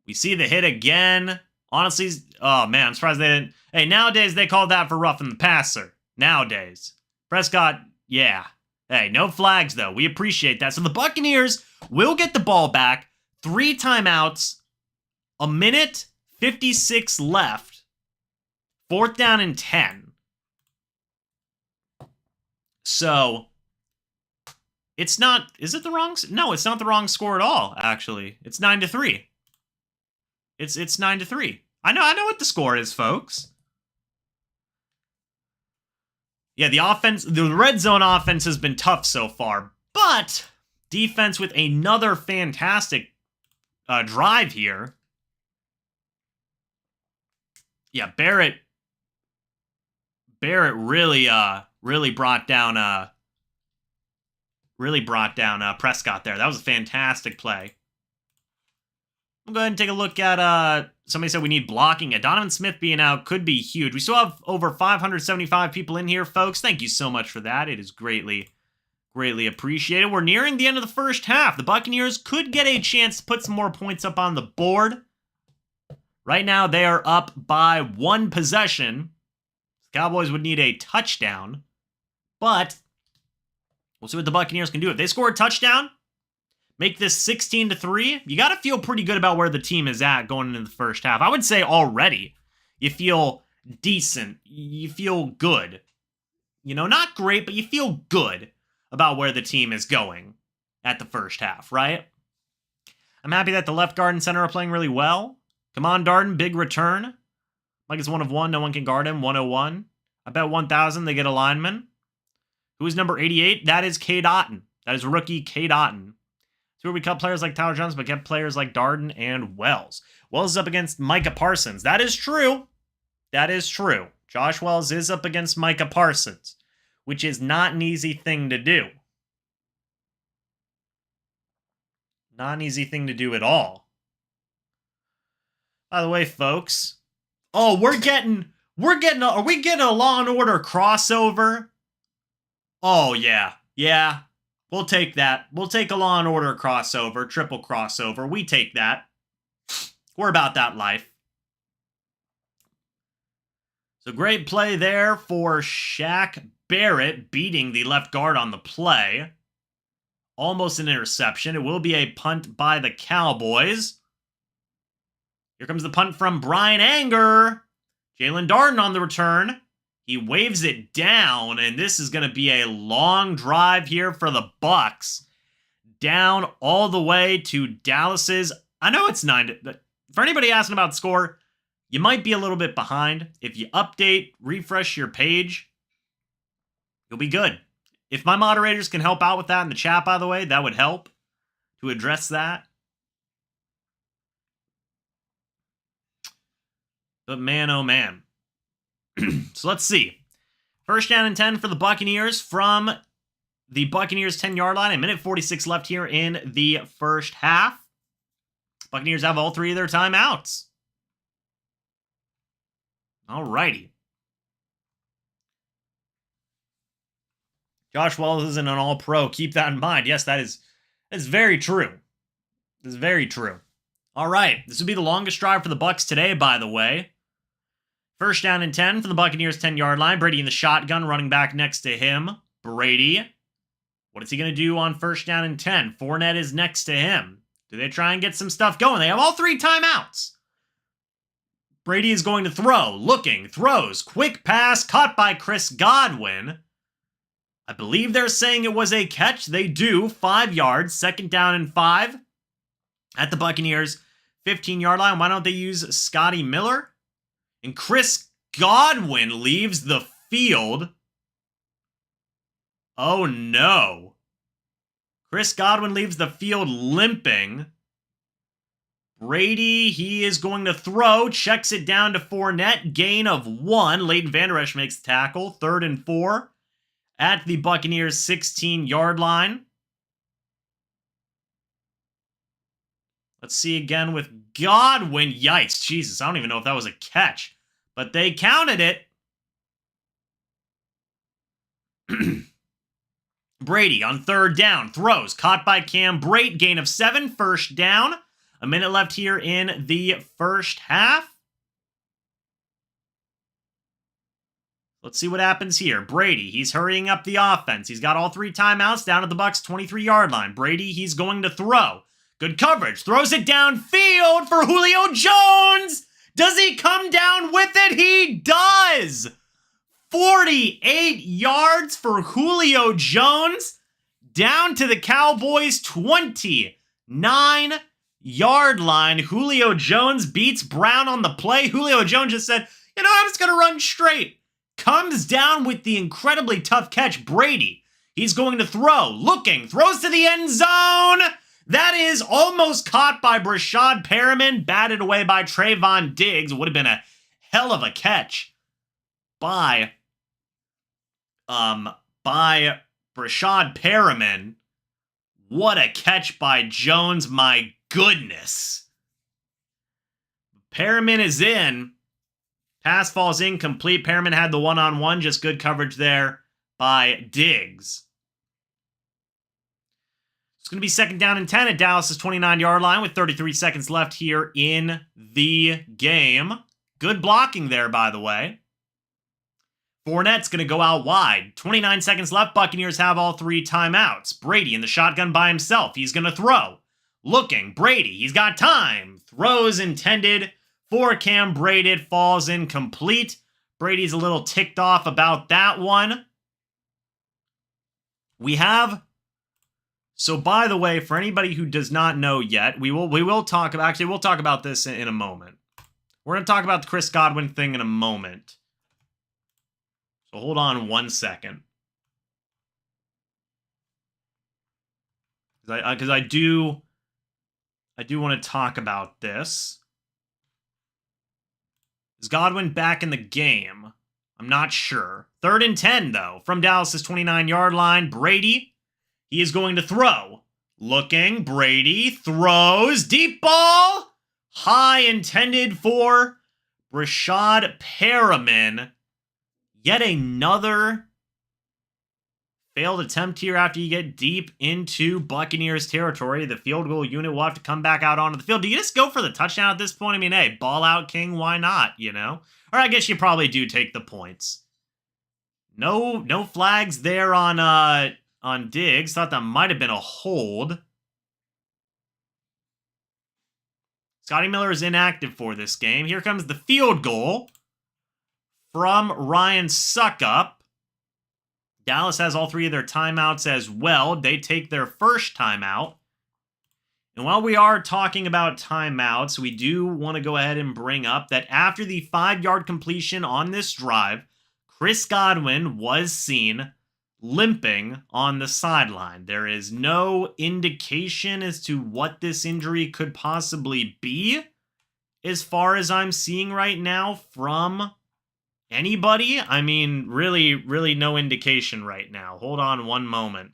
We see the hit again. Honestly, oh man, I'm surprised they didn't. Hey, nowadays they call that for roughing the passer. Nowadays. Prescott, yeah. Hey, no flags though. We appreciate that. So the Buccaneers will get the ball back. 3 timeouts. 1:56 left. 4th down and 10. So, it's not, is it the wrong, no, it's not the wrong score at all, actually. It's 9-3. It's 9-3. I know what the score is, folks. Yeah, the red zone offense has been tough so far, but defense with another fantastic drive here. Yeah, Barrett really brought down Prescott there. That was a fantastic play. I'll go ahead and take a look at somebody said we need blocking. Donovan Smith being out could be huge. We still have over 575 people in here, folks. Thank you so much for that. It is greatly appreciated. We're nearing the end of the first half. The Buccaneers could get a chance to put some more points up on the board. Right now, they are up by 1 possession. The Cowboys would need a touchdown, but we'll see what the Buccaneers can do. If they score a touchdown, make this 16-3, you got to feel pretty good about where the team is at going into the first half. I would say already you feel decent. You feel good. You know, not great, but you feel good about where the team is going at the first half, right? I'm happy that the left guard and center are playing really well. Come on, Darden, big return. Mike is 1 of 1, no one can guard him, 101. I bet 1,000 they get a lineman. Who is number 88? That is Cade Otton. That is rookie Cade Otton. So we cut players like Tyler Johnson, but kept players like Darden and Wells. Wells is up against Micah Parsons. That is true. That is true. Josh Wells is up against Micah Parsons, which is not an easy thing to do. Not an easy thing to do at all. By the way, folks. Oh, are we getting a Law and Order crossover? Oh, yeah. Yeah. We'll take that. We'll take a Law and Order crossover, triple crossover. We take that. We're about that life. So great play there for Shaq Barrett, beating the left guard on the play. Almost an interception. It will be a punt by the Cowboys. Here comes the punt from Brian Anger. Jalen Darden on the return. He waves it down, and this is going to be a long drive here for the Bucs. Down all the way to Dallas's. I know it's 9. For anybody asking about the score, you might be a little bit behind. If you update, refresh your page, you'll be good. If my moderators can help out with that in the chat, by the way, that would help to address that. But man, oh man. So let's see. First down and 10 for the Buccaneers from the Buccaneers 10-yard line. A minute 46 left here in the first half. Buccaneers have all 3 of their timeouts. Alrighty. Josh Wells isn't an all-pro. Keep that in mind. Yes, that is very true. This is very true. All right. This would be the longest drive for the Bucs today, by the way. First down and 10 from the Buccaneers 10-yard line. Brady in the shotgun, running back next to him. Brady. What is he going to do on first down and 10? Fournette is next to him. Do they try and get some stuff going? They have all 3 timeouts. Brady is going to throw. Looking. Throws. Quick pass. Caught by Chris Godwin. I believe they're saying it was a catch. They do. 5 yards. Second down and 5 at the Buccaneers 15-yard line. Why don't they use Scotty Miller? And Chris Godwin leaves the field. Oh no. Chris Godwin leaves the field limping. Brady, he is going to throw. Checks it down to Fournette. Gain of 1. Leighton Vander Esch makes the tackle. 3rd and 4 at the Buccaneers 16-yard line. Let's see again with Godwin. Yikes. Jesus, I don't even know if that was a catch. But they counted it. Brady on 3rd down. Throws. Caught by Cam Brate. Gain of 7. First down. A minute left here in the first half. Let's see what happens here. Brady, he's hurrying up the offense. He's got all 3 timeouts down at the Bucs 23-yard line. Brady, he's going to throw. Good coverage. Throws it downfield for Julio Jones. Does he come down with it? He does. 48 yards for Julio Jones. Down to the Cowboys 29-yard line. Julio Jones beats Brown on the play. Julio Jones just said, you know, I'm just going to run straight. Comes down with the incredibly tough catch. Brady, he's going to throw. Looking. Throws to the end zone. That is almost caught by Brashad Perriman, batted away by Trayvon Diggs. Would have been a hell of a catch by Brashad Perriman. What a catch by Jones, my goodness. Perriman is in. Pass falls incomplete. Perriman had the one-on-one, just good coverage there by Diggs. It's going to be second down and 10 at Dallas' 29-yard line with 33 seconds left here in the game. Good blocking there, by the way. Fournette's going to go out wide. 29 seconds left. Buccaneers have all 3 timeouts. Brady in the shotgun by himself. He's going to throw. Looking. Brady. He's got time. Throws intended for Cam Brate. It falls incomplete. Brady's a little ticked off about that one. We have... So, by the way, for anybody who does not know yet, we will talk about... Actually, we'll talk about this in a moment. We're going to talk about the Chris Godwin thing in a moment. So, hold on 1 second. Because I do want to talk about this. Is Godwin back in the game? I'm not sure. 3rd and 10, though, from Dallas' 29-yard line. Brady... He is going to throw. Looking. Brady throws. Deep ball. High intended for Brashad Perriman. Yet another failed attempt here after you get deep into Buccaneers territory. The field goal unit will have to come back out onto the field. Do you just go for the touchdown at this point? I mean, hey, ball out, king. Why not, you know? Or I guess you probably do take the points. No flags there on Diggs. Thought that might have been a hold. Scotty Miller is inactive for this game. Here comes the field goal from Ryan Suckup. Dallas has all 3 of their timeouts as well. They take their first timeout. And while we are talking about timeouts, we do want to go ahead and bring up that after the 5-yard completion on this drive, Chris Godwin was seen limping on the sideline. There is no indication as to what this injury could possibly be, as far as I'm seeing right now from anybody. I mean, really no indication right now. Hold on one moment.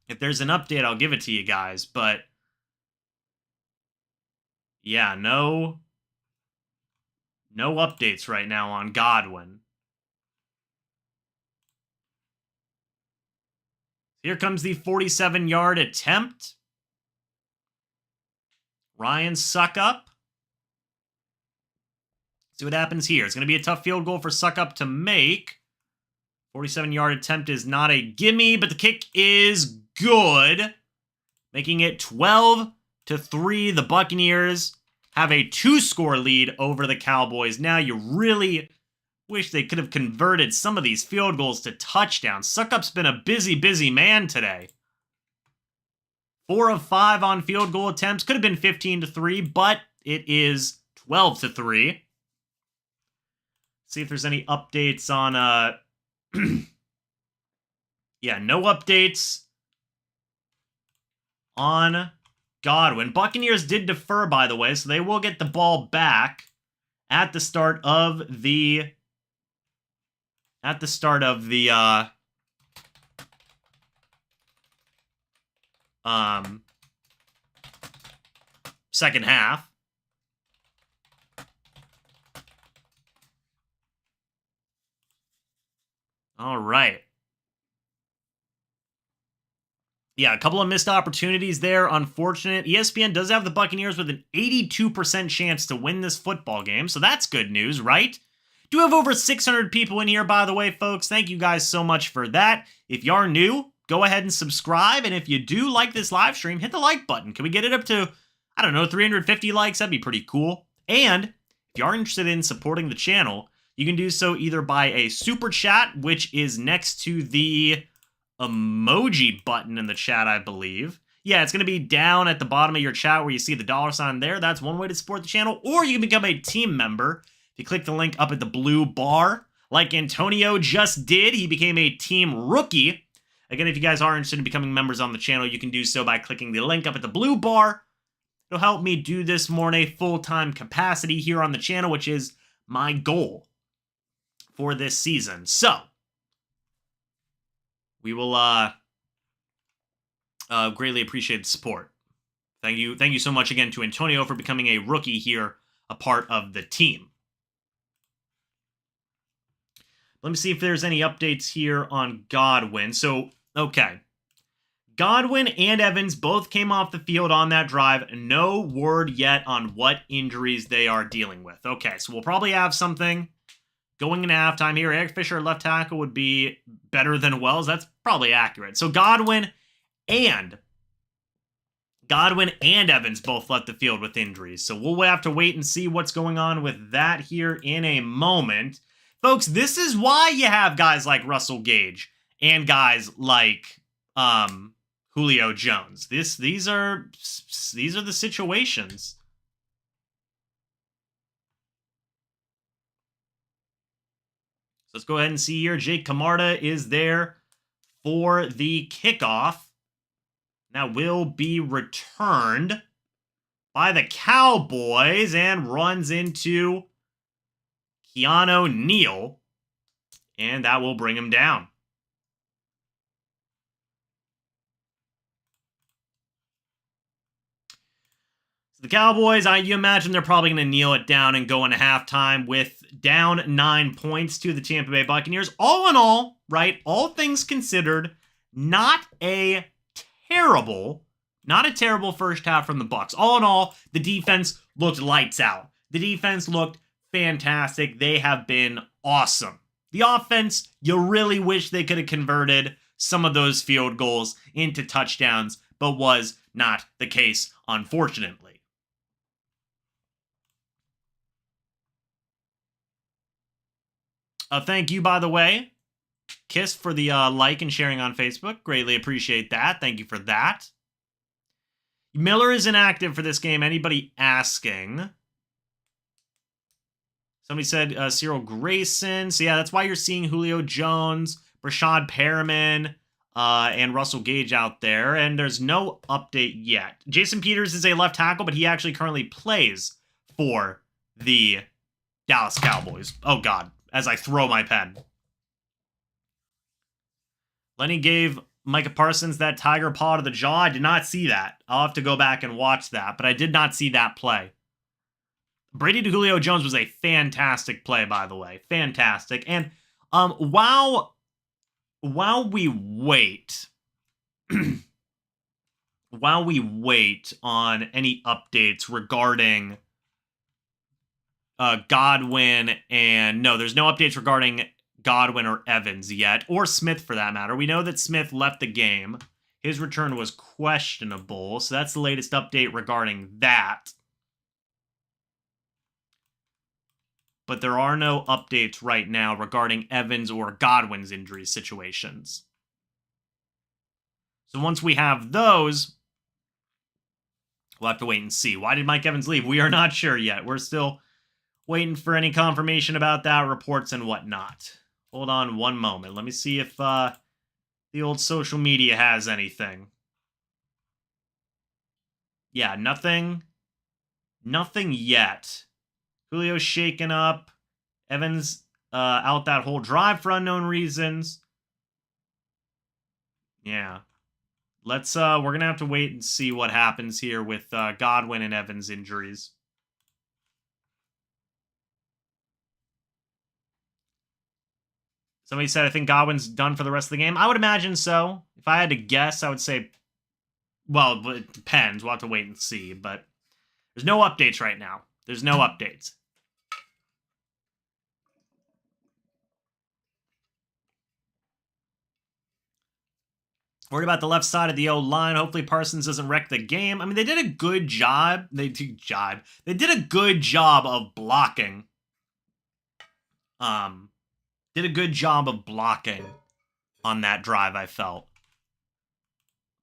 If there's an update, I'll give it to you guys, but yeah, no updates right now on Godwin. Here comes the 47-yard attempt. Ryan Suckup. See what happens here. It's going to be a tough field goal for Suckup to make. 47-yard attempt is not a gimme, but the kick is good, making it 12-3. The Buccaneers have a 2-score lead over the Cowboys. Now you really wish they could have converted some of these field goals to touchdowns. Suckup's been a busy man today. 4 of 5 on field goal attempts. Could have been 15-3, but it is 12-3. See if there's any updates on yeah, no updates on Godwin. Buccaneers did defer, by the way, so they will get the ball back at the start of the second half. All right. Yeah, a couple of missed opportunities there. Unfortunate. ESPN does have the Buccaneers with an 82% chance to win this football game, so that's good news, right? Do have over 600 people in here, by the way, folks. Thank you guys so much for that. If you are new, go ahead and subscribe, and if you do like this live stream, hit the like button. Can we get it up to, I don't know, 350 likes? That'd be pretty cool. And if you are interested in supporting the channel, you can do so either by a super chat, which is next to the emoji button in the chat, I believe. Yeah, it's going to be down at the bottom of your chat where you see the $sign there. That's one way to support the channel. Or you can become a team member. If you click the link up at the blue bar, like Antonio just did, he became a team rookie. Again, if you guys are interested in becoming members on the channel, you can do so by clicking the link up at the blue bar. It'll help me do this more in a full-time capacity here on the channel, which is my goal for this season. So, we will greatly appreciate the support. Thank you so much again to Antonio for becoming a rookie here, a part of the team. Let me see if there's any updates here on Godwin. So, okay. Godwin and Evans both came off the field on that drive. No word yet on what injuries they are dealing with. Okay, so we'll probably have something going into halftime here. Eric Fisher, left tackle, would be better than Wells. That's probably accurate. So Godwin and Evans both left the field with injuries. So we'll have to wait and see what's going on with that here in a moment. Folks, this is why you have guys like Russell Gage and guys like Julio Jones. These are the situations. So let's go ahead and see here. Jake Camarda is there for the kickoff. That will be returned by the Cowboys and runs into Keanu Neal, and that will bring him down. The Cowboys, you imagine they're probably going to kneel it down and go into halftime with down 9 points to the Tampa Bay Buccaneers. All in all, right, all things considered, not a terrible first half from the Bucs. All in all, the defense looked lights out. The defense looked fantastic. They have been awesome. The offense, you really wish they could have converted some of those field goals into touchdowns, but was not the case, unfortunately. Thank you, by the way, Kiss, for the like and sharing on Facebook. Greatly appreciate that. Thank you for that. Miller is inactive for this game. Anybody asking? Somebody said Cyril Grayson. So, yeah, that's why you're seeing Julio Jones, Brashad Perriman, and Russell Gage out there. And there's no update yet. Jason Peters is a left tackle, but he actually currently plays for the Dallas Cowboys. Oh, God. As I throw my pen. Lenny gave Micah Parsons that tiger paw to the jaw. I did not see that. I'll have to go back and watch that, but I did not see that play. Brady to Julio Jones was a fantastic play, by the way. Fantastic. And while we wait, while we wait on any updates regarding Godwin and... No, there's no updates regarding Godwin or Evans yet, or Smith for that matter. We know that Smith left the game. His return was questionable, so that's the latest update regarding that. But there are no updates right now regarding Evans or Godwin's injury situations. So once we have those, we'll have to wait and see. Why did Mike Evans leave? We are not sure yet. We're still waiting for any confirmation about that, reports and whatnot. Hold on one moment. Let me see if the old social media has anything. Yeah, nothing yet. Julio's shaken up. Evans out that whole drive for unknown reasons. Yeah. Let's we're going to have to wait and see what happens here with Godwin and Evans injuries. Somebody said, I think Godwin's done for the rest of the game. I would imagine so. If I had to guess, I would say, well, it depends. We'll have to wait and see. But there's no updates right now. There's no updates. Worried about the left side of the O-line. Hopefully Parsons doesn't wreck the game. I mean, they did a good job. They did a good job of blocking. Did a good job of blocking on that drive, I felt.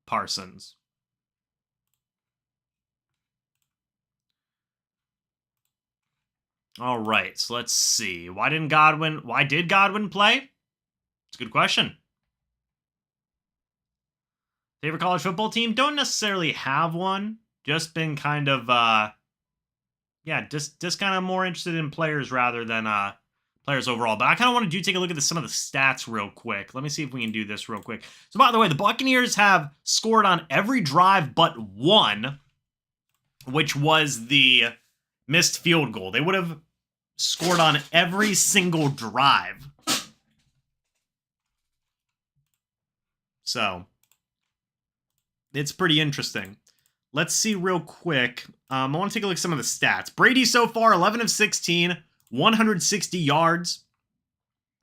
Parsons. All right, so let's see. Why did Godwin play? It's a good question. Favorite college football team? Don't necessarily have one. Just been kind of, just kind of more interested in players rather than, players overall. But I kind of want to take a look at some of the stats real quick. Let me see if we can do this real quick. So, by the way, the Buccaneers have scored on every drive but one, which was the missed field goal. They would have scored on every single drive. So, it's pretty interesting. Let's see real quick. I want to take a look at some of the stats. Brady so far, 11 of 16, 160 yards,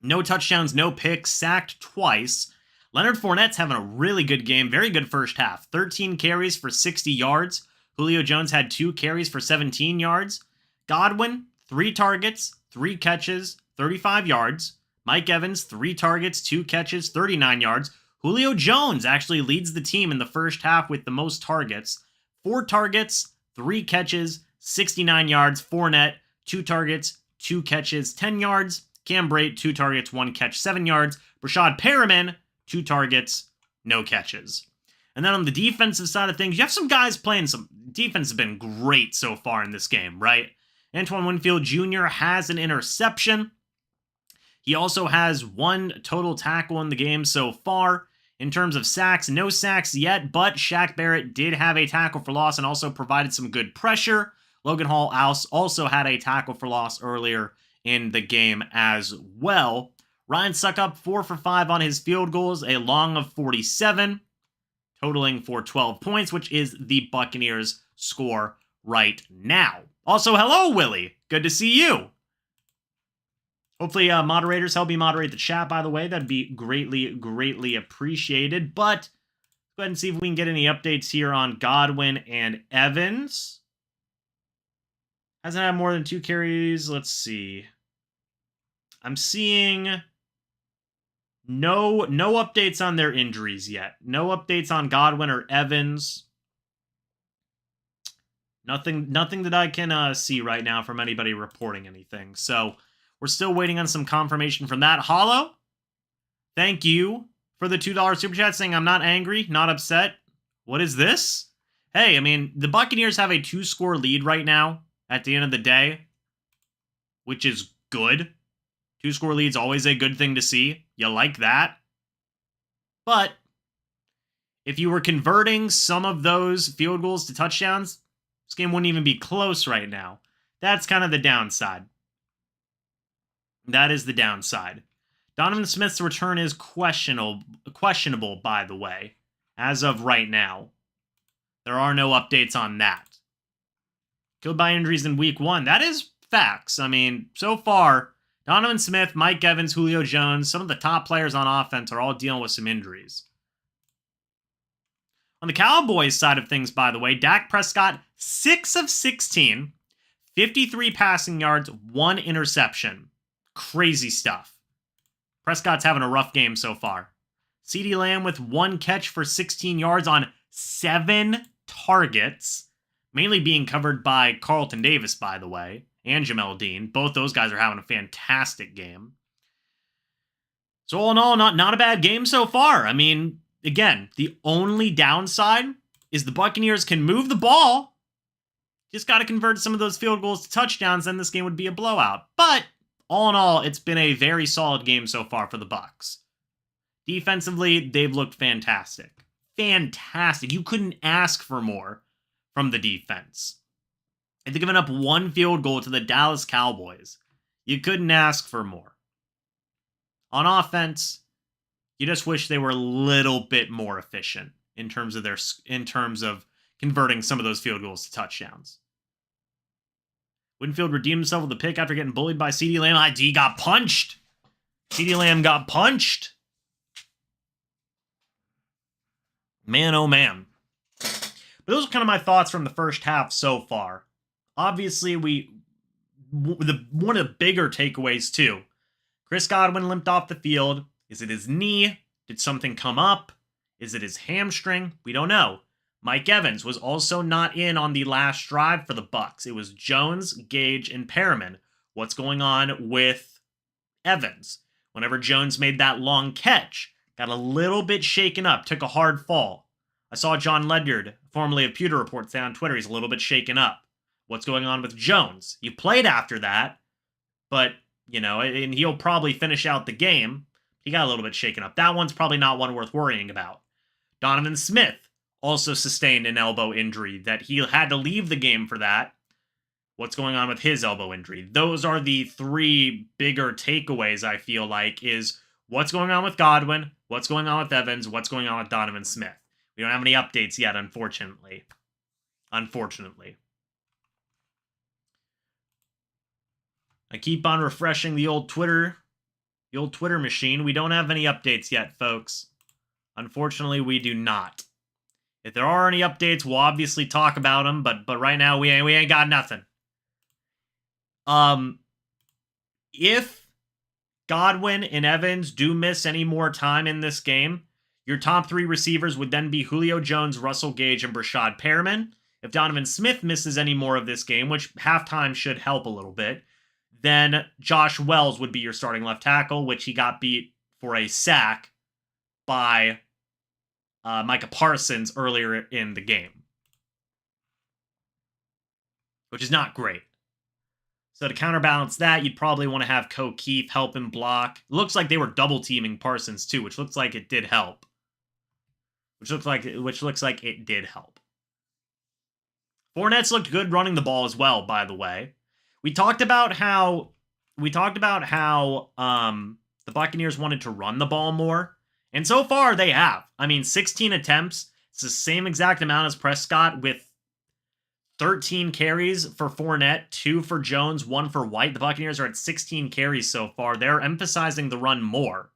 no touchdowns, no picks, sacked twice. Leonard Fournette's having a really good game, very good first half. 13 carries for 60 yards. Julio Jones had 2 carries for 17 yards. Godwin, 3 targets, 3 catches, 35 yards. Mike Evans, 3 targets, 2 catches, 39 yards. Julio Jones actually leads the team in the first half with the most targets. 4 targets, 3 catches, 69 yards. Fournette, 2 targets, 2 catches, 10 yards. Cam Brate, 2 targets, 1 catch, 7 yards. Brashad Perriman, 2 targets, no catches. And then on the defensive side of things, you have some guys playing some... Defense has been great so far in this game, right? Antoine Winfield Jr. has an interception. He also has 1 total tackle in the game so far. In terms of sacks, no sacks yet, but Shaq Barrett did have a tackle for loss and also provided some good pressure. Logan Hall also had a tackle for loss earlier in the game as well. Ryan Suckup 4 for 5 on his field goals, a long of 47, totaling for 12 points, which is the Buccaneers' score right now. Also, hello, Willie. Good to see you. Hopefully, moderators help me moderate the chat, by the way. That'd be greatly, greatly appreciated. But let's go ahead and see if we can get any updates here on Godwin and Evans. Hasn't had more than 2 carries. Let's see. I'm seeing no updates on their injuries yet. No updates on Godwin or Evans. Nothing that I can see right now from anybody reporting anything. So we're still waiting on some confirmation from that. Hollow, thank you for the $2 super chat saying I'm not angry, not upset. What is this? Hey, I mean, the Buccaneers have a 2-score lead right now at the end of the day, which is good. 2-score lead's always a good thing to see. You like that. But if you were converting some of those field goals to touchdowns, this game wouldn't even be close right now. That's kind of the downside. That is the downside. Donovan Smith's return is questionable, by the way, as of right now. There are no updates on that. Killed by injuries in week 1. That is facts. I mean, so far, Donovan Smith, Mike Evans, Julio Jones, some of the top players on offense are all dealing with some injuries. On the Cowboys side of things, by the way, Dak Prescott, 6 of 16, 53 passing yards, 1 interception. Crazy stuff. Prescott's having a rough game so far. CeeDee Lamb with 1 catch for 16 yards on 7 targets, mainly being covered by Carlton Davis, by the way, and Jamel Dean. Both those guys are having a fantastic game. So all in all, not a bad game so far. I mean, again, the only downside is the Buccaneers can move the ball. Just got to convert some of those field goals to touchdowns, then this game would be a blowout. But all in all, it's been a very solid game so far for the Bucs. Defensively, they've looked fantastic. Fantastic. You couldn't ask for more from the defense. They've given up 1 field goal to the Dallas Cowboys. You couldn't ask for more. On offense, you just wish they were a little bit more efficient in terms of converting some of those field goals to touchdowns. Winfield redeemed himself with a pick after getting bullied by CeeDee Lamb. He got punched. CeeDee Lamb got punched. Man, oh man. But those are kind of my thoughts from the first half so far. Obviously, one of the bigger takeaways too. Chris Godwin limped off the field. Is it his knee? Did something come up? Is it his hamstring? We don't know. Mike Evans was also not in on the last drive for the Bucs. It was Jones, Gage, and Perriman. What's going on with Evans? Whenever Jones made that long catch, got a little bit shaken up, took a hard fall. I saw John Ledyard, formerly of Pewter Report, say on Twitter he's a little bit shaken up. What's going on with Jones? He played after that, but, and he'll probably finish out the game. He got a little bit shaken up. That one's probably not one worth worrying about. Donovan Smith also sustained an elbow injury that he had to leave the game for that. What's going on with his elbow injury? Those are the 3 bigger takeaways, I feel like, is what's going on with Godwin, what's going on with Evans, what's going on with Donovan Smith. We don't have any updates yet, unfortunately. I keep on refreshing the old Twitter machine. We don't have any updates yet, folks. Unfortunately, we do not. If there are any updates, we'll obviously talk about them, but right now we ain't got nothing. If Godwin and Evans do miss any more time in this game, your top 3 receivers would then be Julio Jones, Russell Gage, and Brashad Perriman. If Donovan Smith misses any more of this game, which halftime should help a little bit, then Josh Wells would be your starting left tackle, which he got beat for a sack by Micah Parsons earlier in the game, which is not great. So to counterbalance that, you'd probably want to have Keith help him block. It looks like they were double teaming Parsons too, which looks like it did help. which looks like it did help. Fournette's looked good running the ball as well, by the way. We talked about how the Buccaneers wanted to run the ball more, and so far they have. I mean, 16 attempts. It's the same exact amount as Prescott with 13 carries for Fournette, 2 for Jones, 1 for White. The Buccaneers are at 16 carries so far. They're emphasizing the run more.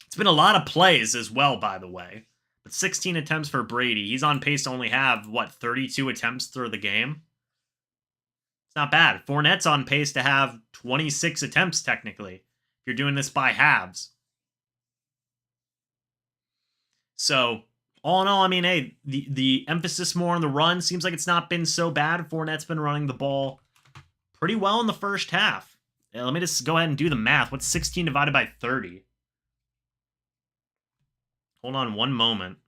It's been a lot of plays as well, by the way. But 16 attempts for Brady. He's on pace to only have, 32 attempts through the game? It's not bad. Fournette's on pace to have 26 attempts, technically, if you're doing this by halves. So, all in all, I mean, hey, the emphasis more on the run seems like it's not been so bad. Fournette's been running the ball pretty well in the first half. Let me just go ahead and do the math. What's 16 divided by 30? Hold on one moment.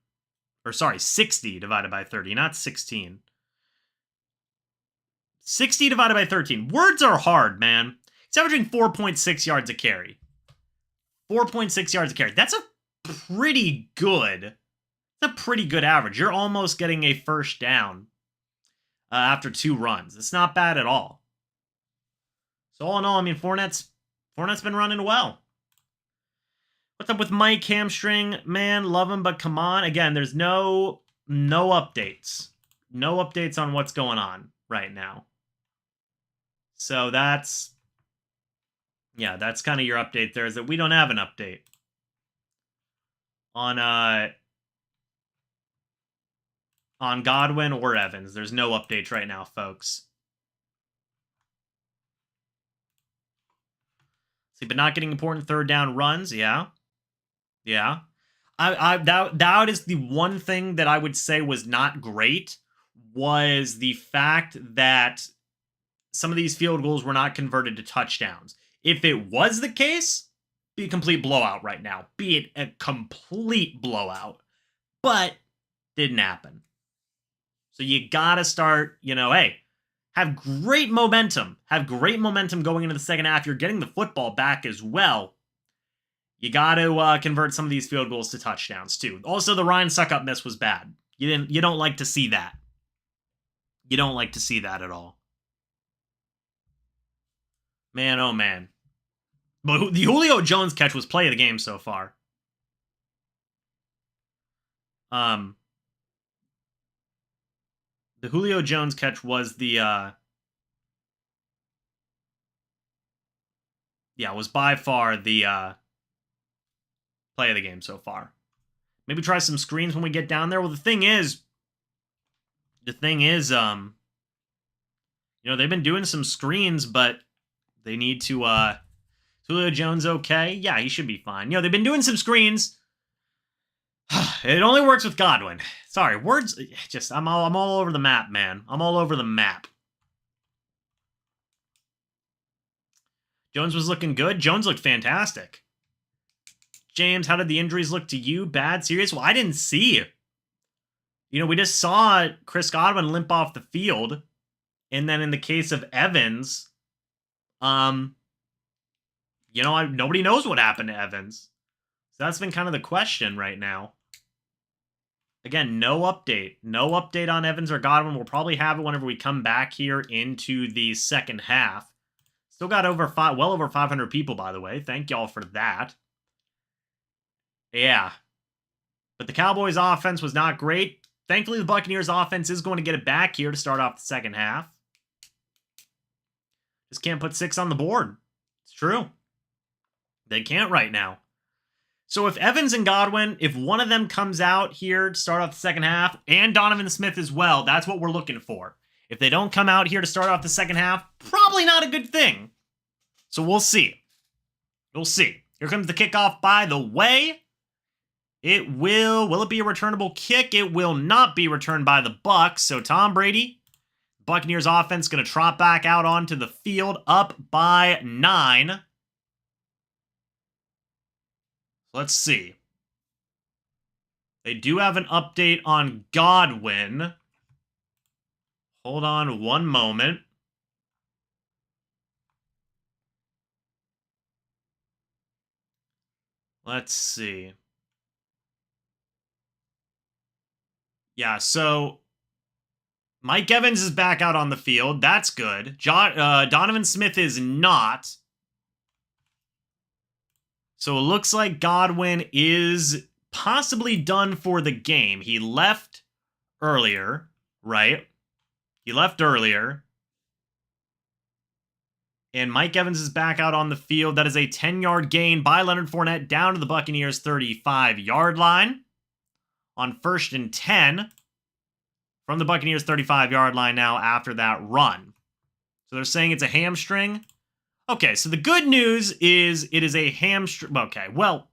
Or sorry, 60 divided by 30, not 16. 60 divided by 13. Words are hard, man. It's averaging 4.6 yards a carry. 4.6 yards a carry. That's a pretty good average. You're almost getting a first down after 2 runs. It's not bad at all. So all in all, I mean, Fournette's been running well. What's up with Mike hamstring? Man, love him, but come on. Again, there's no updates. No updates on what's going on right now. So that's kind of your update there, is that we don't have an update on Godwin or Evans. There's no updates right now, folks. See, but not getting important third down runs, yeah. Yeah. That is the one thing that I would say was not great, was the fact that some of these field goals were not converted to touchdowns. If it was the case, be a complete blowout right now. Be it a complete blowout. But didn't happen. So you gotta start, hey, have great momentum. Have great momentum going into the second half. You're getting the football back as well. You got to convert some of these field goals to touchdowns, too. Also, the Ryan Suckup miss was bad. You don't like to see that. You don't like to see that at all. Man, oh man. But the Julio Jones catch was play of the game so far. The Julio Jones catch was was by far the play of the game so far. Maybe try some screens when we get down there. Well, the thing is, they've been doing some screens, but they need to, Julio Jones okay? Yeah, he should be fine. They've been doing some screens. It only works with Godwin. Sorry, words, I'm all over the map, man. I'm all over the map. Jones was looking good. Jones looked fantastic. James, how did the injuries look to you? Bad? Serious? Well, I didn't see. We just saw Chris Godwin limp off the field. And then in the case of Evans, nobody knows what happened to Evans. So that's been kind of the question right now. Again, no update. No update on Evans or Godwin. We'll probably have it whenever we come back here into the second half. Still got well over 500 people, by the way. Thank y'all for that. Yeah. But the Cowboys' offense was not great. Thankfully, the Buccaneers' offense is going to get it back here to start off the second half. Just can't put 6 on the board. It's true. They can't right now. So if Evans and Godwin, if one of them comes out here to start off the second half, and Donovan Smith as well, that's what we're looking for. If they don't come out here to start off the second half, probably not a good thing. So we'll see. We'll see. Here comes the kickoff, by the way. Will it be a returnable kick? It will not be returned by the Bucs. So Tom Brady, Buccaneers offense, going to trot back out onto the field, up by 9. Let's see. They do have an update on Godwin. Hold on one moment. Let's see. Yeah, so Mike Evans is back out on the field. That's good. Donovan Smith is not. So it looks like Godwin is possibly done for the game. He left earlier, right? He left earlier. And Mike Evans is back out on the field. That is a 10-yard gain by Leonard Fournette down to the Buccaneers' 35-yard line on 1st and 10 from the Buccaneers' 35-yard line now after that run. So they're saying it's a hamstring. Okay, so the good news is it is a hamstring. Okay, well,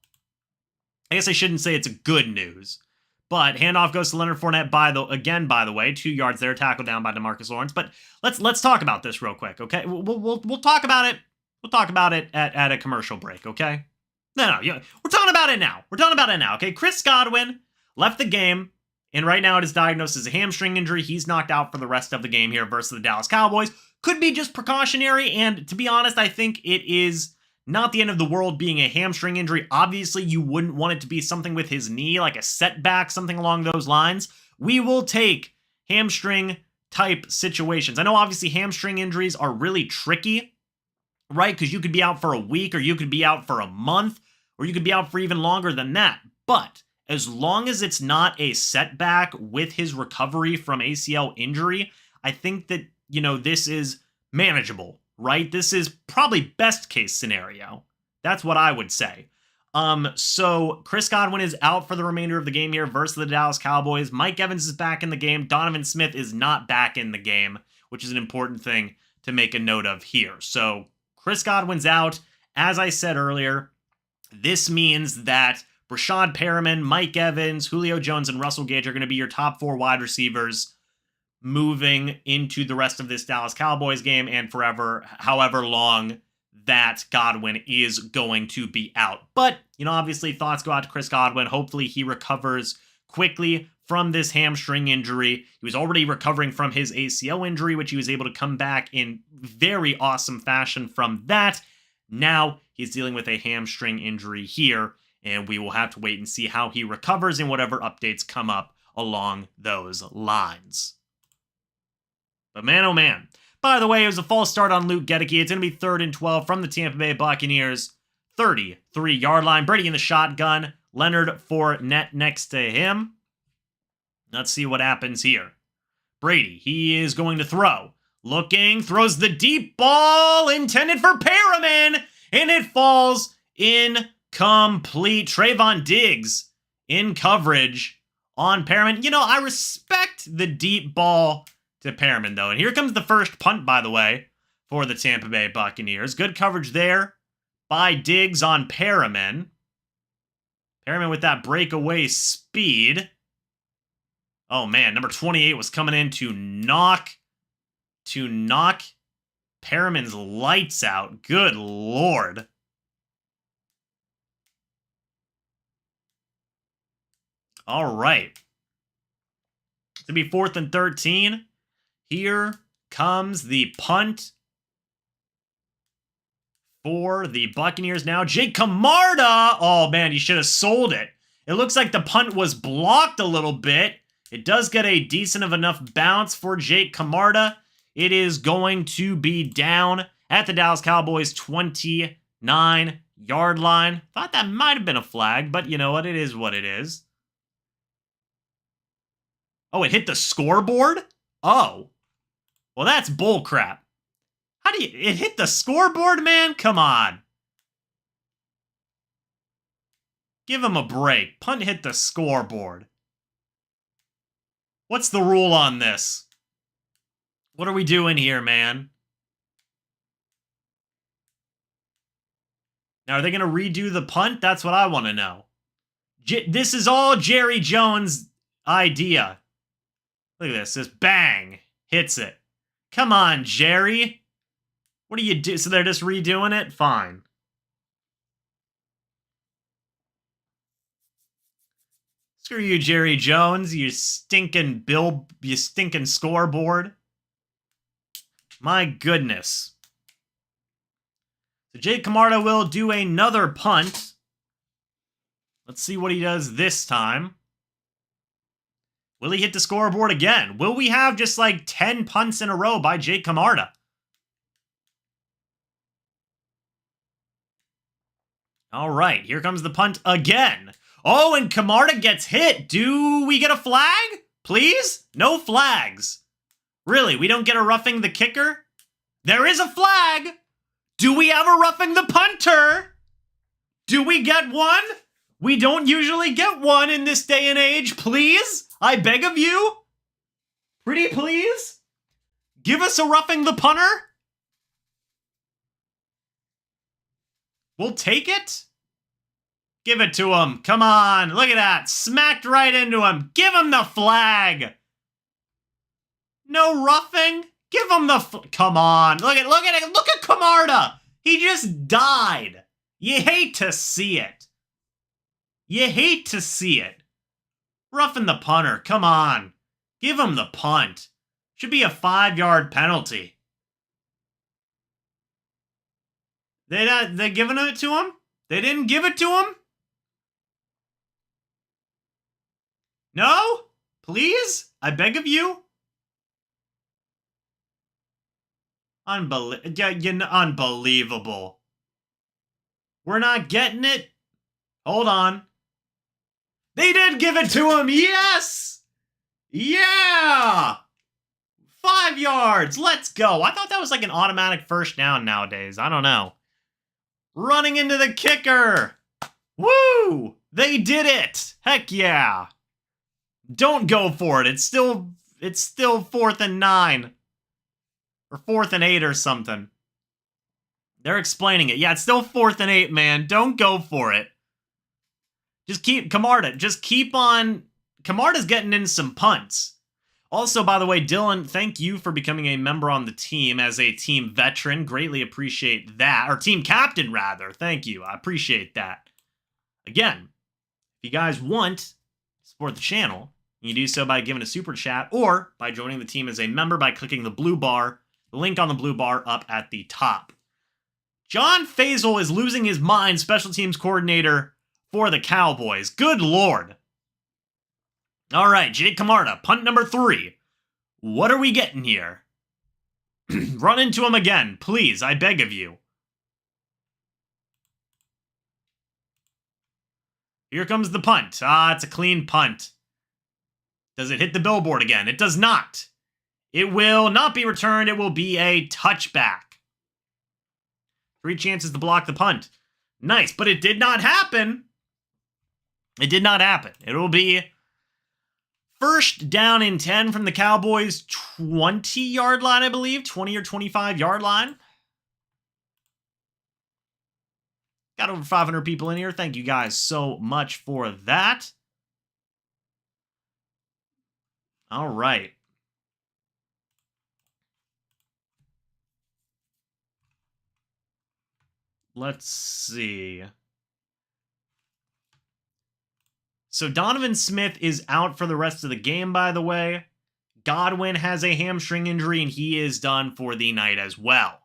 I guess I shouldn't say it's a good news. But handoff goes to Leonard Fournette by the way, 2 yards there, tackled down by DeMarcus Lawrence. But let's talk about this real quick, okay? We'll talk about it. We'll talk about it at a commercial break, okay? No, we're talking about it now. We're talking about it now, okay? Chris Godwin left the game, and right now it is diagnosed as a hamstring injury. He's knocked out for the rest of the game here versus the Dallas Cowboys. Could be just precautionary, and to be honest, I think it is not the end of the world being a hamstring injury. Obviously, you wouldn't want it to be something with his knee, like a setback, something along those lines. We will take hamstring type situations. I know obviously hamstring injuries are really tricky, right? Because you could be out for a week, or you could be out for a month, or you could be out for even longer than that. But as long as it's not a setback with his recovery from ACL injury, I think that, this is manageable. Right? This is probably best case scenario. That's what I would say. So Chris Godwin is out for the remainder of the game here versus the Dallas Cowboys. Mike Evans is back in the game. Donovan Smith is not back in the game, which is an important thing to make a note of here. So Chris Godwin's out. As I said earlier, this means that Brashad Perriman, Mike Evans, Julio Jones, and Russell Gage are going to be your top 4 wide receivers moving into the rest of this Dallas Cowboys game and forever, however long that Godwin is going to be out. But, obviously thoughts go out to Chris Godwin. Hopefully he recovers quickly from this hamstring injury. He was already recovering from his ACL injury, which he was able to come back in very awesome fashion from that. Now he's dealing with a hamstring injury here, and we will have to wait and see how he recovers and whatever updates come up along those lines. But man, oh man. By the way, it was a false start on Luke Gedeke. It's going to be 3rd and 12 from the Tampa Bay Buccaneers. 33-yard line. Brady in the shotgun. Leonard Fournette next to him. Let's see what happens here. Brady, he is going to throw. Looking, throws the deep ball intended for Perriman. And it falls incomplete. Trayvon Diggs in coverage on Perriman. I respect the deep ball to Perriman, though. And here comes the first punt, by the way, for the Tampa Bay Buccaneers. Good coverage there by Diggs on Perriman. Perriman with that breakaway speed. Oh, man. Number 28 was coming in to knock Perriman's lights out. Good Lord. All right. It's going to be 4th and 13. Here comes the punt for the Buccaneers now. Jake Camarda. Oh, man, you should have sold it. It looks like the punt was blocked a little bit. It does get a decent of enough bounce for Jake Camarda. It is going to be down at the Dallas Cowboys 29-yard line. Thought that might have been a flag, but you know what? It is what it is. Oh, it hit the scoreboard? Oh. Well, that's bullcrap. It hit the scoreboard, man? Come on. Give him a break. Punt hit the scoreboard. What's the rule on this? What are we doing here, man? Now, are they going to redo the punt? That's what I want to know. This is all Jerry Jones' idea. Look at this. Just bang. Hits it. Come on, Jerry. What do you do? So they're just redoing it? Fine. Screw you, Jerry Jones. You stinking scoreboard. My goodness. So Jake Camarda will do another punt. Let's see what he does this time. Will he hit the scoreboard again? Will we have just like 10 punts in a row by Jake Camarda? All right, here comes the punt again. Oh, and Camarda gets hit. Do we get a flag? Please? No flags. Really, we don't get a roughing the kicker? There is a flag. Do we have a roughing the punter? Do we get one? We don't usually get one in this day and age. Please? I beg of you? Pretty please? Give us a roughing the punter? We'll take it. Give it to him. Come on. Look at that. Smacked right into him. Give him the flag. No roughing. Give him the come on. Look at it. Look at Camarda. He just died. You hate to see it. You hate to see it. Roughing the punter. Come on. Give him the punt. Should be a 5-yard penalty. They giving it to him? They didn't give it to him? No? Please? I beg of you? Unbelievable. We're not getting it? Hold on. They did give it to him. Yes! Yeah! 5 yards. Let's go. I thought that was like an automatic first down nowadays. I don't know. Running into the kicker. Woo! They did it. Heck yeah. Don't go for it. It's still 4th and 9. Or 4th and 8 or something. They're explaining it. Yeah, it's still 4th and 8, man. Don't go for it. Just keep on. Camarda's getting in some punts. Also, by the way, Dylan, thank you for becoming a member on the team as a team veteran. Greatly appreciate that. Or team captain, rather. Thank you. I appreciate that. Again, if you guys want to support the channel, you do so by giving a super chat or by joining the team as a member by clicking the blue bar, the link on the blue bar up at the top. John Faisal is losing his mind, special teams coordinator for the Cowboys. Good Lord. All right, Jake Camarda, punt number 3. What are we getting here? Run into him again, please, I beg of you. Here comes the punt. It's a clean punt. Does it hit the billboard again? It does not. It will not be returned. It will be a touchback. 3 chances to block the punt. Nice, but it did not happen. It did not happen. It will be first down and 10 from the Cowboys' 20-yard line, I believe. 20 or 25-yard line. Got over 500 people in here. Thank you guys so much for that. All right. Let's see. So Donovan Smith is out for the rest of the game, by the way. Godwin has a hamstring injury, and he is done for the night as well.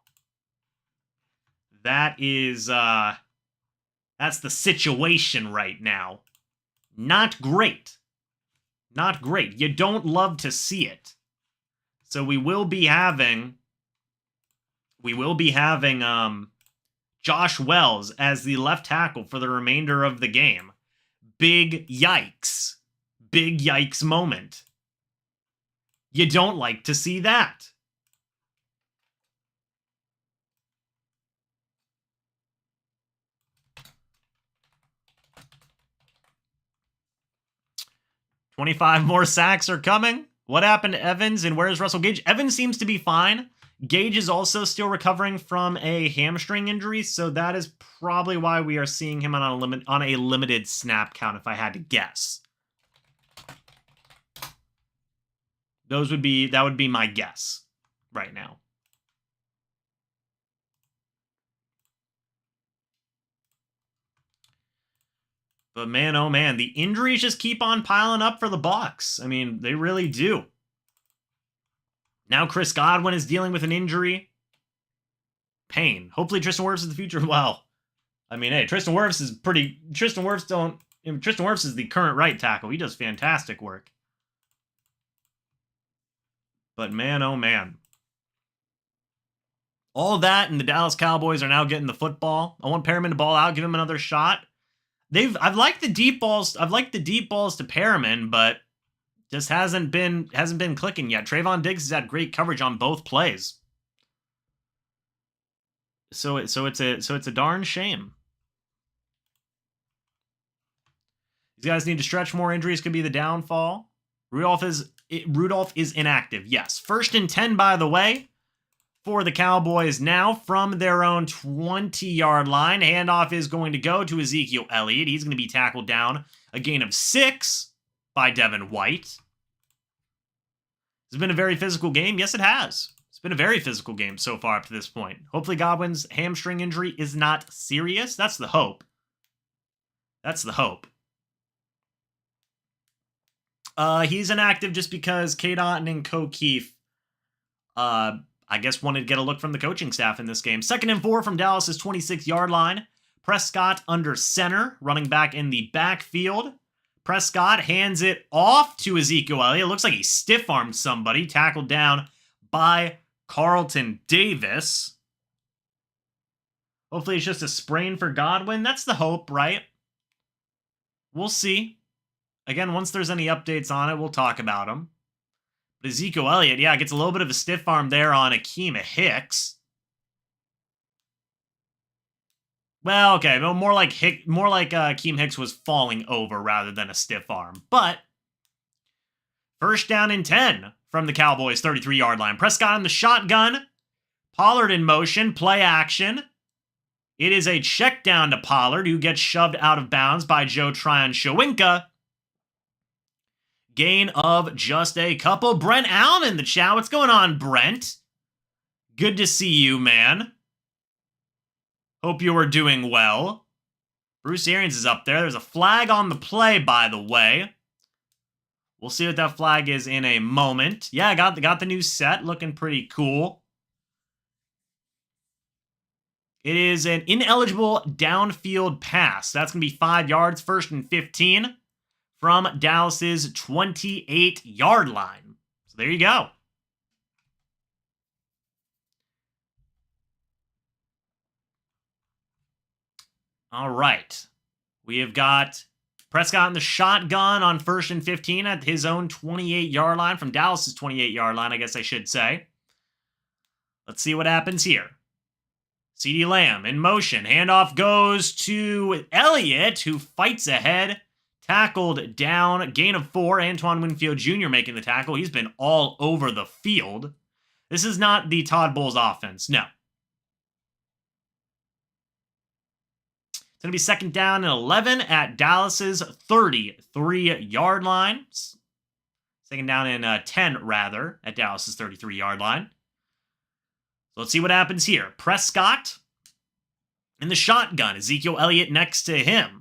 That is, that's the situation right now. Not great. Not great. You don't love to see it. So we will be having Josh Wells as the left tackle for the remainder of the game. Big yikes. Big yikes moment. You don't like to see that. $25 more sacks are coming. What happened to Evans and where's Russell Gage? Evans seems to be fine. Gage is also still recovering from a hamstring injury, so that is probably why we are seeing him on a limited snap count, if I had to guess. That would be my guess right now. But man, oh man, the injuries just keep on piling up for the Bucs. I mean, they really do. Now Chris Godwin is dealing with an injury. Pain. Hopefully Tristan Wirfs is the future. Well, I mean, hey, Tristan Wirfs is the current right tackle. He does fantastic work. But man, oh man. All that, and the Dallas Cowboys are now getting the football. I want Perriman to ball out, give him another shot. I've liked the deep balls. I've liked the deep balls to Perriman, but just hasn't been clicking yet. Trayvon Diggs has had great coverage on both plays. So it's a darn shame. These guys need to stretch more. Injuries could be the downfall. Rudolph is inactive. Yes. 1st and 10, by the way, for the Cowboys now from their own 20-yard line. Handoff is going to go to Ezekiel Elliott. He's going to be tackled down. A gain of 6 by Devin White. It's been a very physical game. Yes, it has. It's been a very physical game so far up to this point. Hopefully Godwin's hamstring injury is not serious. That's the hope. That's the hope. He's inactive just because K. Dotton and Co. Keefe, I guess, wanted to get a look from the coaching staff in this game. 2nd and 4 from Dallas's 26-yard line. Prescott under center, running back in the backfield. Prescott hands it off to Ezekiel Elliott. It looks like he stiff-armed somebody, tackled down by Carlton Davis. Hopefully it's just a sprain for Godwin. That's the hope, right? We'll see. Again, once there's any updates on it, we'll talk about them. But Ezekiel Elliott, yeah, gets a little bit of a stiff arm there on Akeem Hicks. Well, okay, more like Akeem Hicks was falling over rather than a stiff arm. But 1st down and 10 from the Cowboys' 33-yard line. Prescott in the shotgun. Pollard in motion. Play action. It is a check down to Pollard, who gets shoved out of bounds by Joe Tryon-Shoyinka. Gain of just a couple. Brent Allen in the chat. What's going on, Brent? Good to see you, man. Hope you are doing well. Bruce Arians is up there. There's a flag on the play, by the way. We'll see what that flag is in a moment. Yeah, I got the new set. Looking pretty cool. It is an ineligible downfield pass. That's going to be 5 yards, 1st and 15. From Dallas's 28-yard line. So there you go. All right. We have got Prescott in the shotgun on 1st and 15 at his own 28-yard line, from Dallas's 28-yard line, I guess I should say. Let's see what happens here. CeeDee Lamb in motion. Handoff goes to Elliott, who fights ahead. Tackled down, gain of 4. Antoine Winfield Jr. making the tackle. He's been all over the field. This is not the Todd Bowles offense, no. It's going to be 2nd down and 11 at Dallas's 33-yard line. 2nd down and 10, rather, at Dallas's 33-yard line. So let's see what happens here. Prescott in the shotgun. Ezekiel Elliott next to him.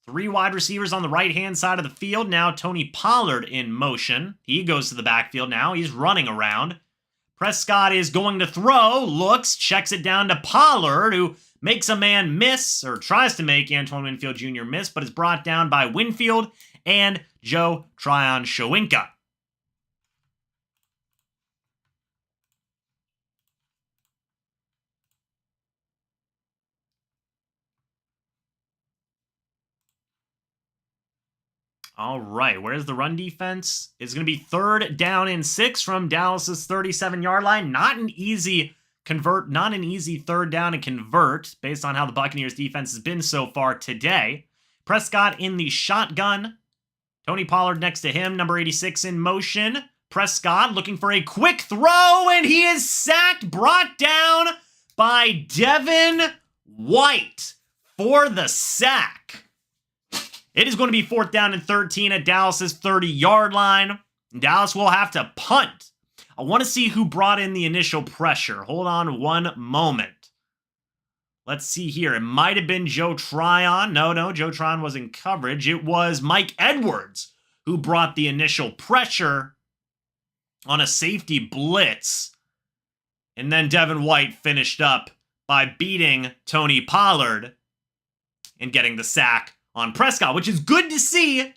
3 wide receivers on the right-hand side of the field. Now Tony Pollard in motion. He goes to the backfield now. He's running around. Prescott is going to throw. Looks, checks it down to Pollard, who makes a man miss, or tries to make Antoine Winfield Jr. miss, but is brought down by Winfield and Joe Tryon-Shoyinka. All right, where's the run defense? It's going to be 3rd down and 6 from Dallas's 37-yard line. Not an easy 3rd down and convert based on how the Buccaneers defense has been so far today. Prescott in the shotgun. Tony Pollard next to him, number 86 in motion. Prescott looking for a quick throw, and he is sacked, brought down by Devin White for the sack. It is going to be 4th down and 13 at Dallas's 30-yard line. Dallas will have to punt. I want to see who brought in the initial pressure. Hold on one moment. Let's see here. It might have been Joe Tryon. No, Joe Tryon was in coverage. It was Mike Edwards who brought the initial pressure on a safety blitz. And then Devin White finished up by beating Tony Pollard and getting the sack on Prescott, which is good to see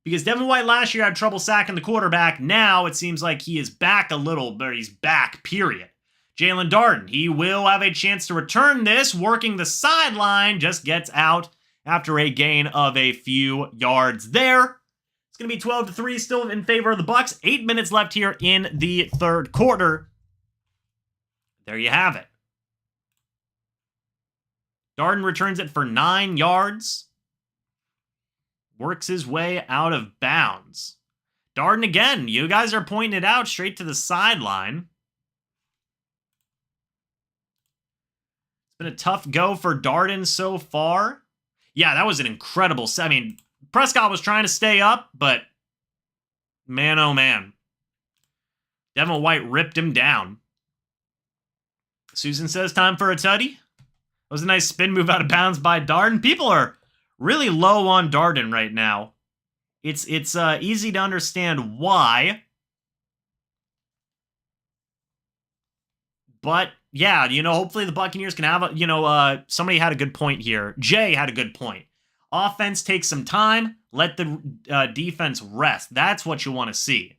Because Devin White last year had trouble sacking the quarterback. Now it seems like he is back a little, but he's back, period. Jalen Darden, he will have a chance to return this, working the sideline, just gets out after a gain of a few yards there. It's going to be 12-3 still in favor of the Bucs. 8 minutes left here in the third quarter. There you have it. Darden returns it for 9 yards. Works his way out of bounds. Darden again. You guys are pointing it out straight to the sideline. It's been a tough go for Darden so far. Yeah, that was an incredible... I mean, Prescott was trying to stay up, but man, oh man. Devin White ripped him down. Susan says time for a tutty. That was a nice spin move out of bounds by Darden. People are really low on Darden right now. It's easy to understand why. But yeah, hopefully the Buccaneers can have somebody had a good point here. Jay had a good point. Offense takes some time. Let the defense rest. That's what you want to see.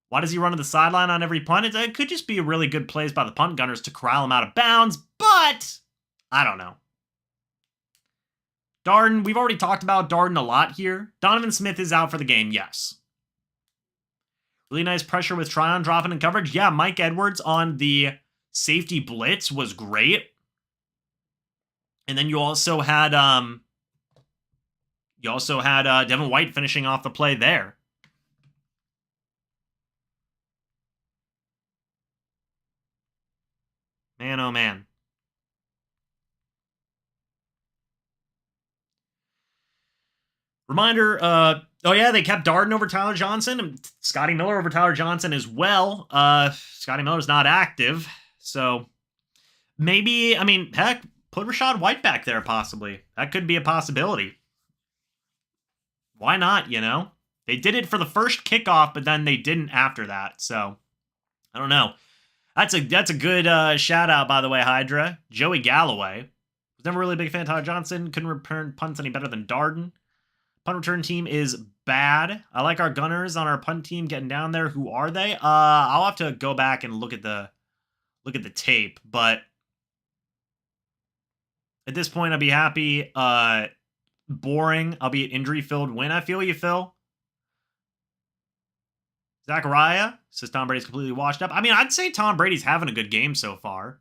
Why does he run to the sideline on every punt? It could just be really good plays by the punt gunners to corral him out of bounds, but I don't know. Darden, we've already talked about Darden a lot here. Donovan Smith is out for the game, yes. Really nice pressure with Tryon dropping in coverage. Yeah, Mike Edwards on the safety blitz was great. And then you also had Devin White finishing off the play there. Man, oh man. Reminder, oh yeah, they kept Darden over Tyler Johnson and Scotty Miller over Tyler Johnson as well. Scotty Miller's not active, so maybe, I mean, heck, put Rachaad White back there possibly. That could be a possibility. Why not, They did it for the first kickoff, but then they didn't after that, so I don't know. That's a good shout out, by the way, Hydra. Joey Galloway. Was never really a big fan of Tyler Johnson. Couldn't return punts any better than Darden. Punt return team is bad. I like our gunners on our punt team getting down there. Who are they? I'll have to go back and look at the tape, but at this point I'd be happy. Boring, albeit injury-filled win. I feel you, Phil. Zachariah says Tom Brady's completely washed up. I mean, I'd say Tom Brady's having a good game so far.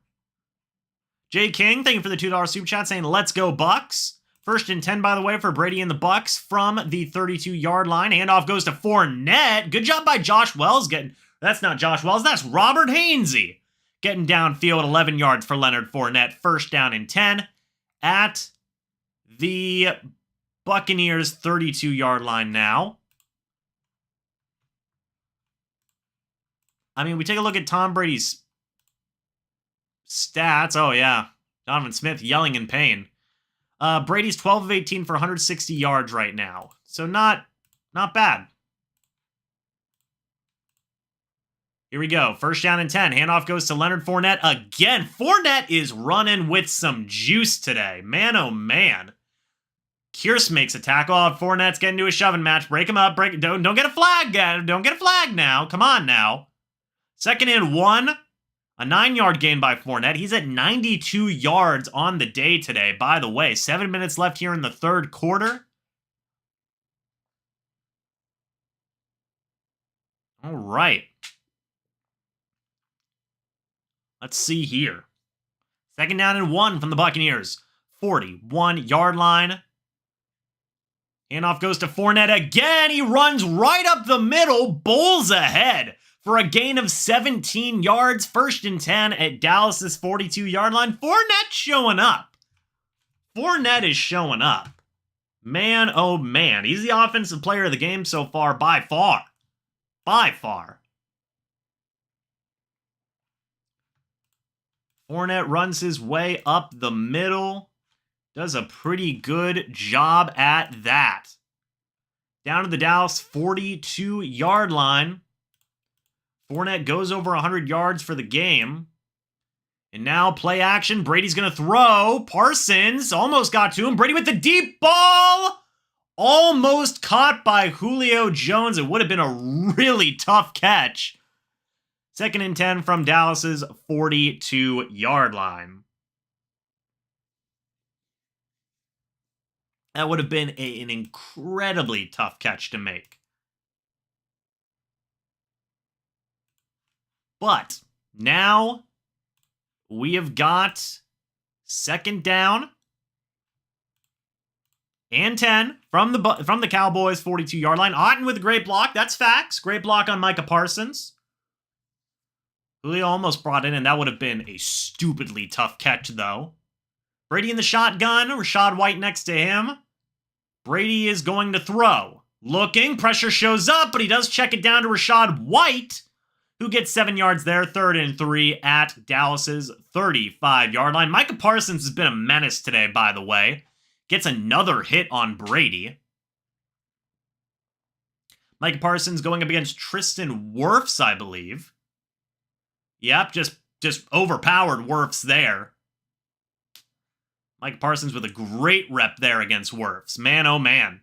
Jay King, thank you for the $2 super chat saying, let's go Bucs. 1st and 10, by the way, for Brady and the Bucs from the 32-yard line. Handoff goes to Fournette. Good job by Josh Wells getting... That's not Josh Wells, that's Robert Hainsey. Getting downfield 11 yards for Leonard Fournette. 1st down and 10 at the Buccaneers 32-yard line now. I mean, we take a look at Tom Brady's stats. Oh, yeah. Donovan Smith yelling in pain. Brady's 12 of 18 for 160 yards right now. So not bad. Here we go. 1st down and 10. Handoff goes to Leonard Fournette again. Fournette is running with some juice today. Man, oh, man. Kearse makes a tackle. Fournette's getting to a shoving match. Break him up. Don't get a flag, guys. Don't get a flag now. Come on now. 2nd and 1. A 9-yard gain by Fournette. He's at 92 yards on the day today. By the way, 7 minutes left here in the third quarter. All right. Let's see here. 2nd down and 1 from the Buccaneers. 41-yard line. Handoff goes to Fournette again. He runs right up the middle, bowls ahead for a gain of 17 yards. 1st and 10 at Dallas's 42-yard line. Fournette showing up. Fournette is showing up. Man, oh man. He's the offensive player of the game so far by far. By far. Fournette runs his way up the middle. Does a pretty good job at that. Down to the Dallas 42-yard line. Fournette goes over 100 yards for the game. And now play action. Brady's going to throw. Parsons almost got to him. Brady with the deep ball. Almost caught by Julio Jones. It would have been a really tough catch. 2nd and 10 from Dallas's 42-yard line. That would have been an incredibly tough catch to make. But now we have got 2nd down and 10 from the Cowboys 42-yard line. Otton with a great block. That's facts. Great block on Micah Parsons. Julio almost brought in, and that would have been a stupidly tough catch, though. Brady in the shotgun. Rachaad White next to him. Brady is going to throw. Looking. Pressure shows up, but he does check it down to Rachaad White, who gets 7 yards there. 3rd and 3 at Dallas's 35-yard line. Micah Parsons has been a menace today, by the way. Gets another hit on Brady. Micah Parsons going up against Tristan Wirfs, I believe. Yep, just overpowered Wirfs there. Micah Parsons with a great rep there against Wirfs. Man, oh man.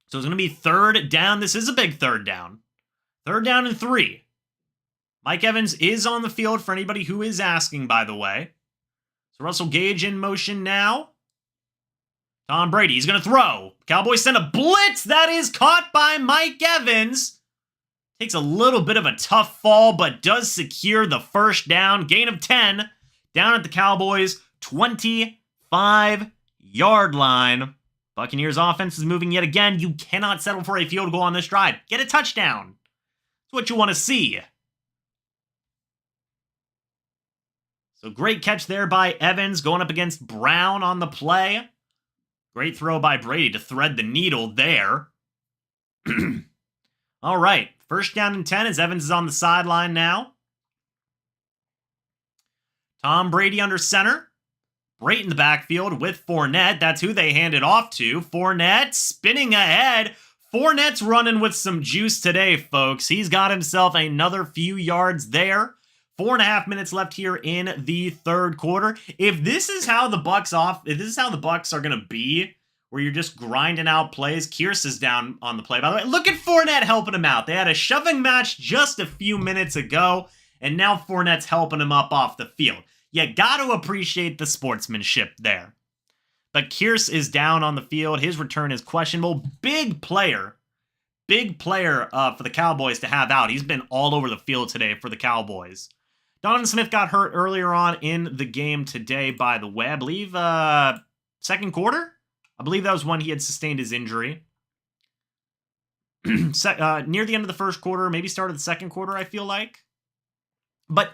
So it's going to be 3rd down. This is a big 3rd down. 3rd down and 3. Mike Evans is on the field for anybody who is asking, by the way. So Russell Gage in motion now. Tom Brady, he's going to throw. Cowboys send a blitz. That is caught by Mike Evans. Takes a little bit of a tough fall, but does secure the 1st down. Gain of 10 down at the Cowboys' 25-yard line. Buccaneers offense is moving yet again. You cannot settle for a field goal on this drive. Get a touchdown. That's what you want to see. So great catch there by Evans going up against Brown on the play. Great throw by Brady to thread the needle there. All right. 1st down and 10 as Evans is on the sideline now. Tom Brady under center. Right in the backfield with Fournette. That's who they hand it off to. Fournette spinning ahead. Fournette's running with some juice today, folks. He's got himself another few yards there. 4.5 minutes left here in the 3rd quarter. If this is how the Bucs are going to be, where you're just grinding out plays, Kearse is down on the play. By the way, look at Fournette helping him out. They had a shoving match just a few minutes ago, and now Fournette's helping him up off the field. You got to appreciate the sportsmanship there. But Kearse is down on the field. His return is questionable. Big player for the Cowboys to have out. He's been all over the field today for the Cowboys. Donovan Smith got hurt earlier on in the game today, by the way. I believe 2nd quarter? I believe that was when he had sustained his injury. Near the end of the 1st quarter, maybe start of the 2nd quarter, I feel like. But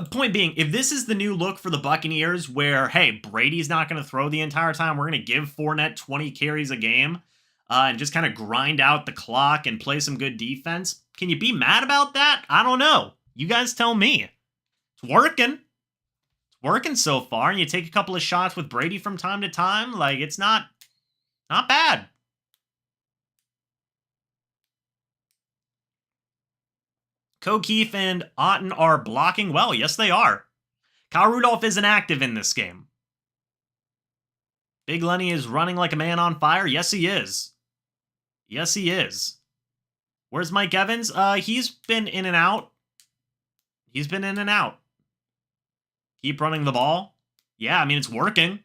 point being, if this is the new look for the Buccaneers where, hey, Brady's not going to throw the entire time, we're going to give Fournette 20 carries a game and just kind of grind out the clock and play some good defense, can you be mad about that? I don't know. You guys tell me. It's working. It's working so far, and you take a couple of shots with Brady from time to time. Like, it's not bad. O'Keefe and Otton are blocking well. Yes, they are. Kyle Rudolph is inactive in this game. Big Lenny is running like a man on fire. Yes, he is. Yes, he is. Where's Mike Evans? He's been in and out. He's been in and out. Keep running the ball. Yeah, I mean, it's working.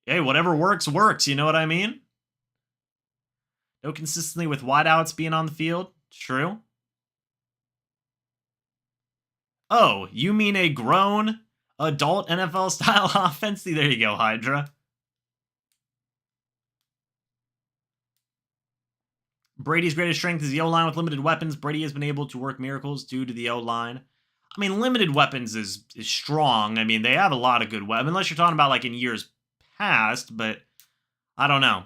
Hey, whatever works, works. You know what I mean? No consistency with wideouts being on the field. True. Oh, you mean a grown, adult NFL-style offense? There you go, Hydra. Brady's greatest strength is the O-line with limited weapons. Brady has been able to work miracles due to the O-line. I mean, limited weapons is strong. I mean, they have a lot of good weapons, unless you're talking about like in years past, but I don't know.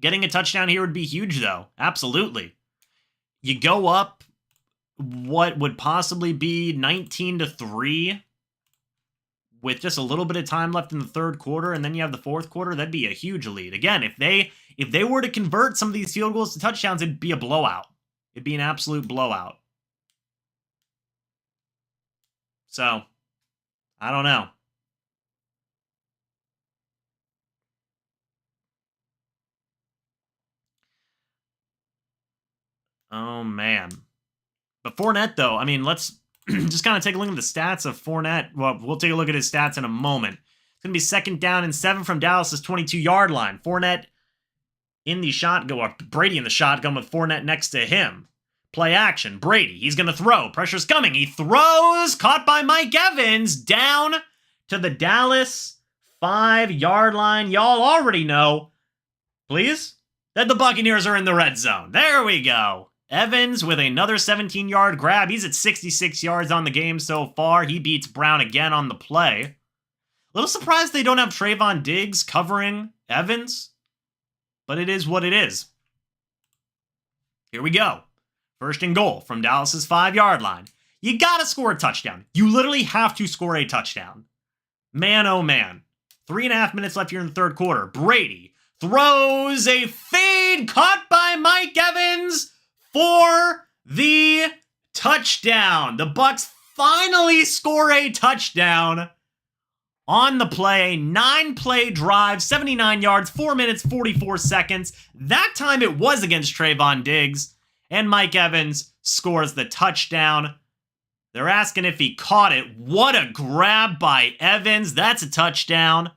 Getting a touchdown here would be huge, though. Absolutely. You go up what would possibly be 19-3 with just a little bit of time left in the 3rd quarter, and then you have the 4th quarter. That'd be a huge lead. Again, if they were to convert some of these field goals to touchdowns, it'd be a blowout. It'd be an absolute blowout. So, I don't know. Oh, man. But Fournette, though, I mean, let's just kind of take a look at the stats of Fournette. Well, we'll take a look at his stats in a moment. It's going to be 2nd down and 7 from Dallas's 22-yard line. Fournette in the shotgun, or Brady in the shotgun with Fournette next to him. Play action. Brady, he's going to throw. Pressure's coming. He throws. Caught by Mike Evans. Down to the Dallas 5-yard line. Y'all already know, please, that the Buccaneers are in the red zone. There we go. Evans with another 17-yard grab. He's at 66 yards on the game so far. He beats Brown again on the play. A little surprised they don't have Trayvon Diggs covering Evans, but it is what it is. Here we go. 1st and goal from Dallas's 5-yard line. You gotta score a touchdown. You literally have to score a touchdown. Man, oh man. 3.5 minutes left here in the 3rd quarter. Brady throws a fade caught by Mike Evans for the touchdown. The Bucs finally score a touchdown on the play. 9-play drive, 79 yards, 4 minutes, 44 seconds. That time it was against Trayvon Diggs, and Mike Evans scores the touchdown. They're asking if he caught it. What a grab by Evans. That's a touchdown.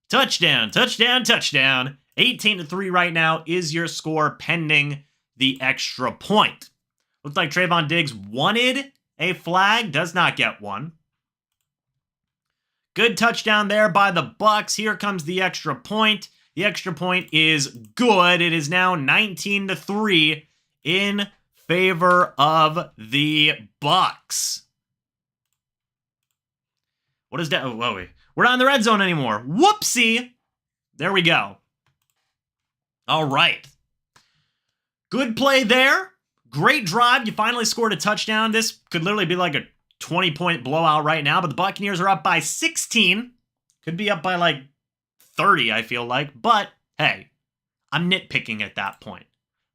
Touchdown, touchdown, touchdown. 18-3 right now is your score pending the extra point. Looks like Trayvon Diggs wanted a flag. Does not get one. Good touchdown there by the Bucs. Here comes the extra point. The extra point is good. It is now 19-3 in favor of the Bucs. What is that? Oh, wait. We're not in the red zone anymore. Whoopsie. There we go. All right. Good play there. Great drive. You finally scored a touchdown. This could literally be like a 20-point blowout right now, but the Buccaneers are up by 16. Could be up by like 30, I feel like. But, hey, I'm nitpicking at that point.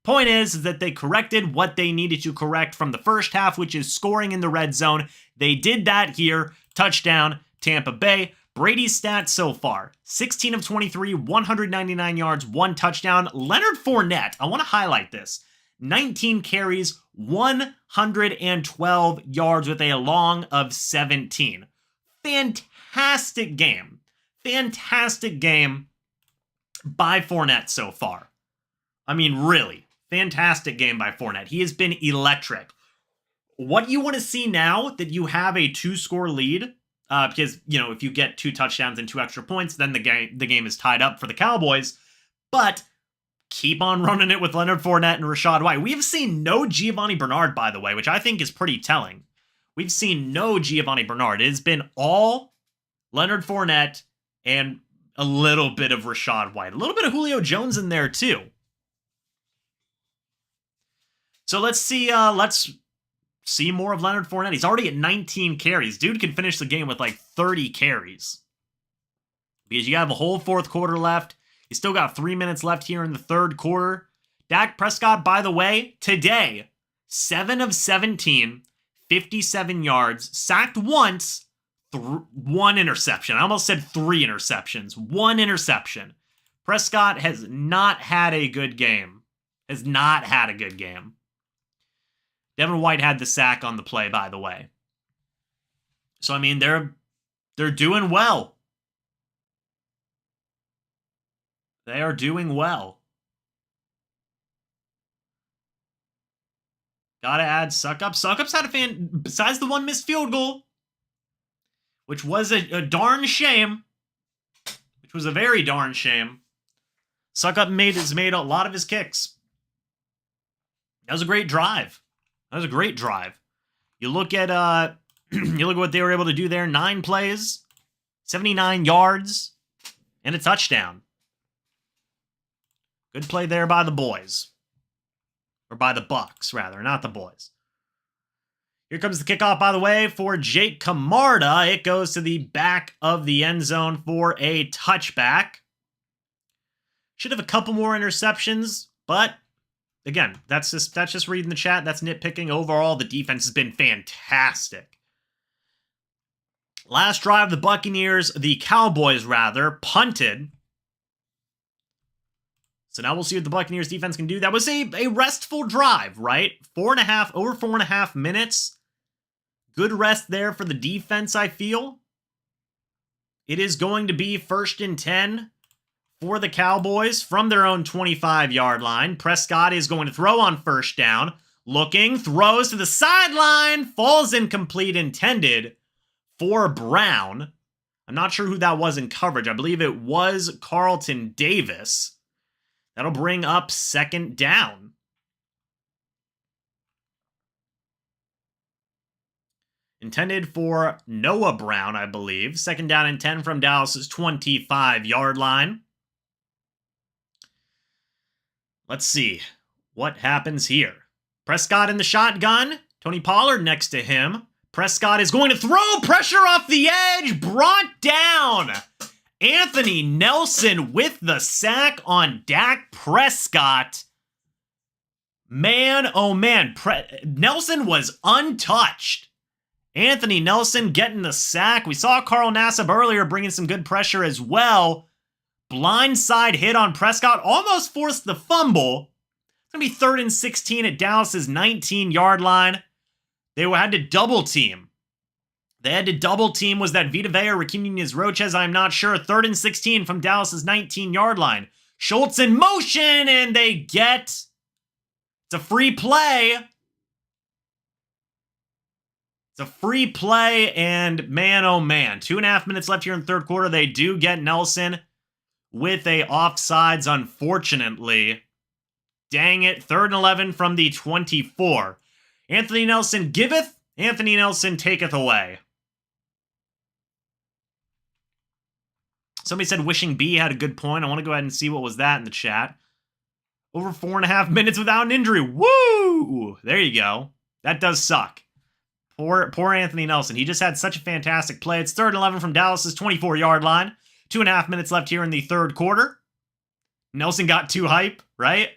Point is that they corrected what they needed to correct from the first half, which is scoring in the red zone. They did that here. Touchdown, Tampa Bay. Brady's stats so far: 16 of 23, 199 yards, 1 touchdown. Leonard Fournette, I want to highlight this. 19 carries, 112 yards with a long of 17. Fantastic game. Fantastic game by Fournette so far. I mean, really. Fantastic game by Fournette. He has been electric. What you want to see now that you have a 2-score lead, because, you know, if you get 2 touchdowns and 2 extra points, then the game is tied up for the Cowboys. But keep on running it with Leonard Fournette and Rachaad White. We have seen no Giovanni Bernard, by the way, which I think is pretty telling. We've seen no Giovanni Bernard. It has been all Leonard Fournette and a little bit of Rachaad White. A little bit of Julio Jones in there, too. So let's see more of Leonard Fournette. He's already at 19 carries. Dude could finish the game with like 30 carries. Because you have a whole 4th quarter left. You still got 3 minutes left here in the 3rd quarter. Dak Prescott, by the way, today, 7 of 17, 57 yards, sacked once, 1 interception. I almost said 3 interceptions. 1 interception. Prescott has not had a good game. Has not had a good game. Devin White had the sack on the play, by the way. So, I mean, they're doing well. They are doing well. Gotta add Suckup. Suckup's had besides the 1 missed field goal, which was a darn shame, which was a very darn shame. Suckup has made a lot of his kicks. That was a great drive. That was a great drive. You look at what they were able to do there. 9 plays, 79 yards, and a touchdown. Good play there by the boys. Or by the Bucs, rather, not the boys. Here comes the kickoff, by the way, for Jake Camarda. It goes to the back of the end zone for a touchback. Should have a couple more interceptions, but again, that's just reading the chat. That's nitpicking. Overall, the defense has been fantastic. Last drive, the Cowboys punted. So now we'll see what the Buccaneers defense can do. That was a restful drive, right? Over 4.5 minutes. Good rest there for the defense, I feel. It is going to be 1st and 10 for the Cowboys from their own 25-yard line. Prescott is going to throw on 1st down. Looking, throws to the sideline, falls incomplete, intended for Brown. I'm not sure who that was in coverage. I believe it was Carlton Davis. That'll bring up 2nd down. Intended for Noah Brown, I believe. 2nd down and 10 from Dallas's 25-yard line. Let's see what happens here. Prescott in the shotgun. Tony Pollard next to him. Prescott is going to throw, pressure off the edge, brought down. Anthony Nelson with the sack on Dak Prescott. Man, oh man, Nelson was untouched. Anthony Nelson getting the sack. We saw Carl Nassib earlier bringing some good pressure as well. Blindside hit on Prescott, almost forced the fumble. It's going to be 3rd and 16 at Dallas's 19-yard line. They had to double team. Was that Vita Vea or Raheem Nunez-Roches? I'm not sure. 3rd and 16 from Dallas's 19-yard line. Schultz in motion, and they get... It's a free play. It's a free play, and man, oh man. 2.5 minutes left here in the 3rd quarter. They do get Nelson with a offsides, unfortunately. Dang it. 3rd and 11 from the 24. Anthony Nelson giveth, Anthony Nelson taketh away. Somebody said Wishing B had a good point. I want to go ahead and see what was that in the chat. Over 4.5 minutes without an injury. Woo! There you go. That does suck. Poor Anthony Nelson. He just had such a fantastic play. It's 3rd and 11 from Dallas's 24-yard line. 2.5 minutes left here in the 3rd quarter. Nelson got too hype, right?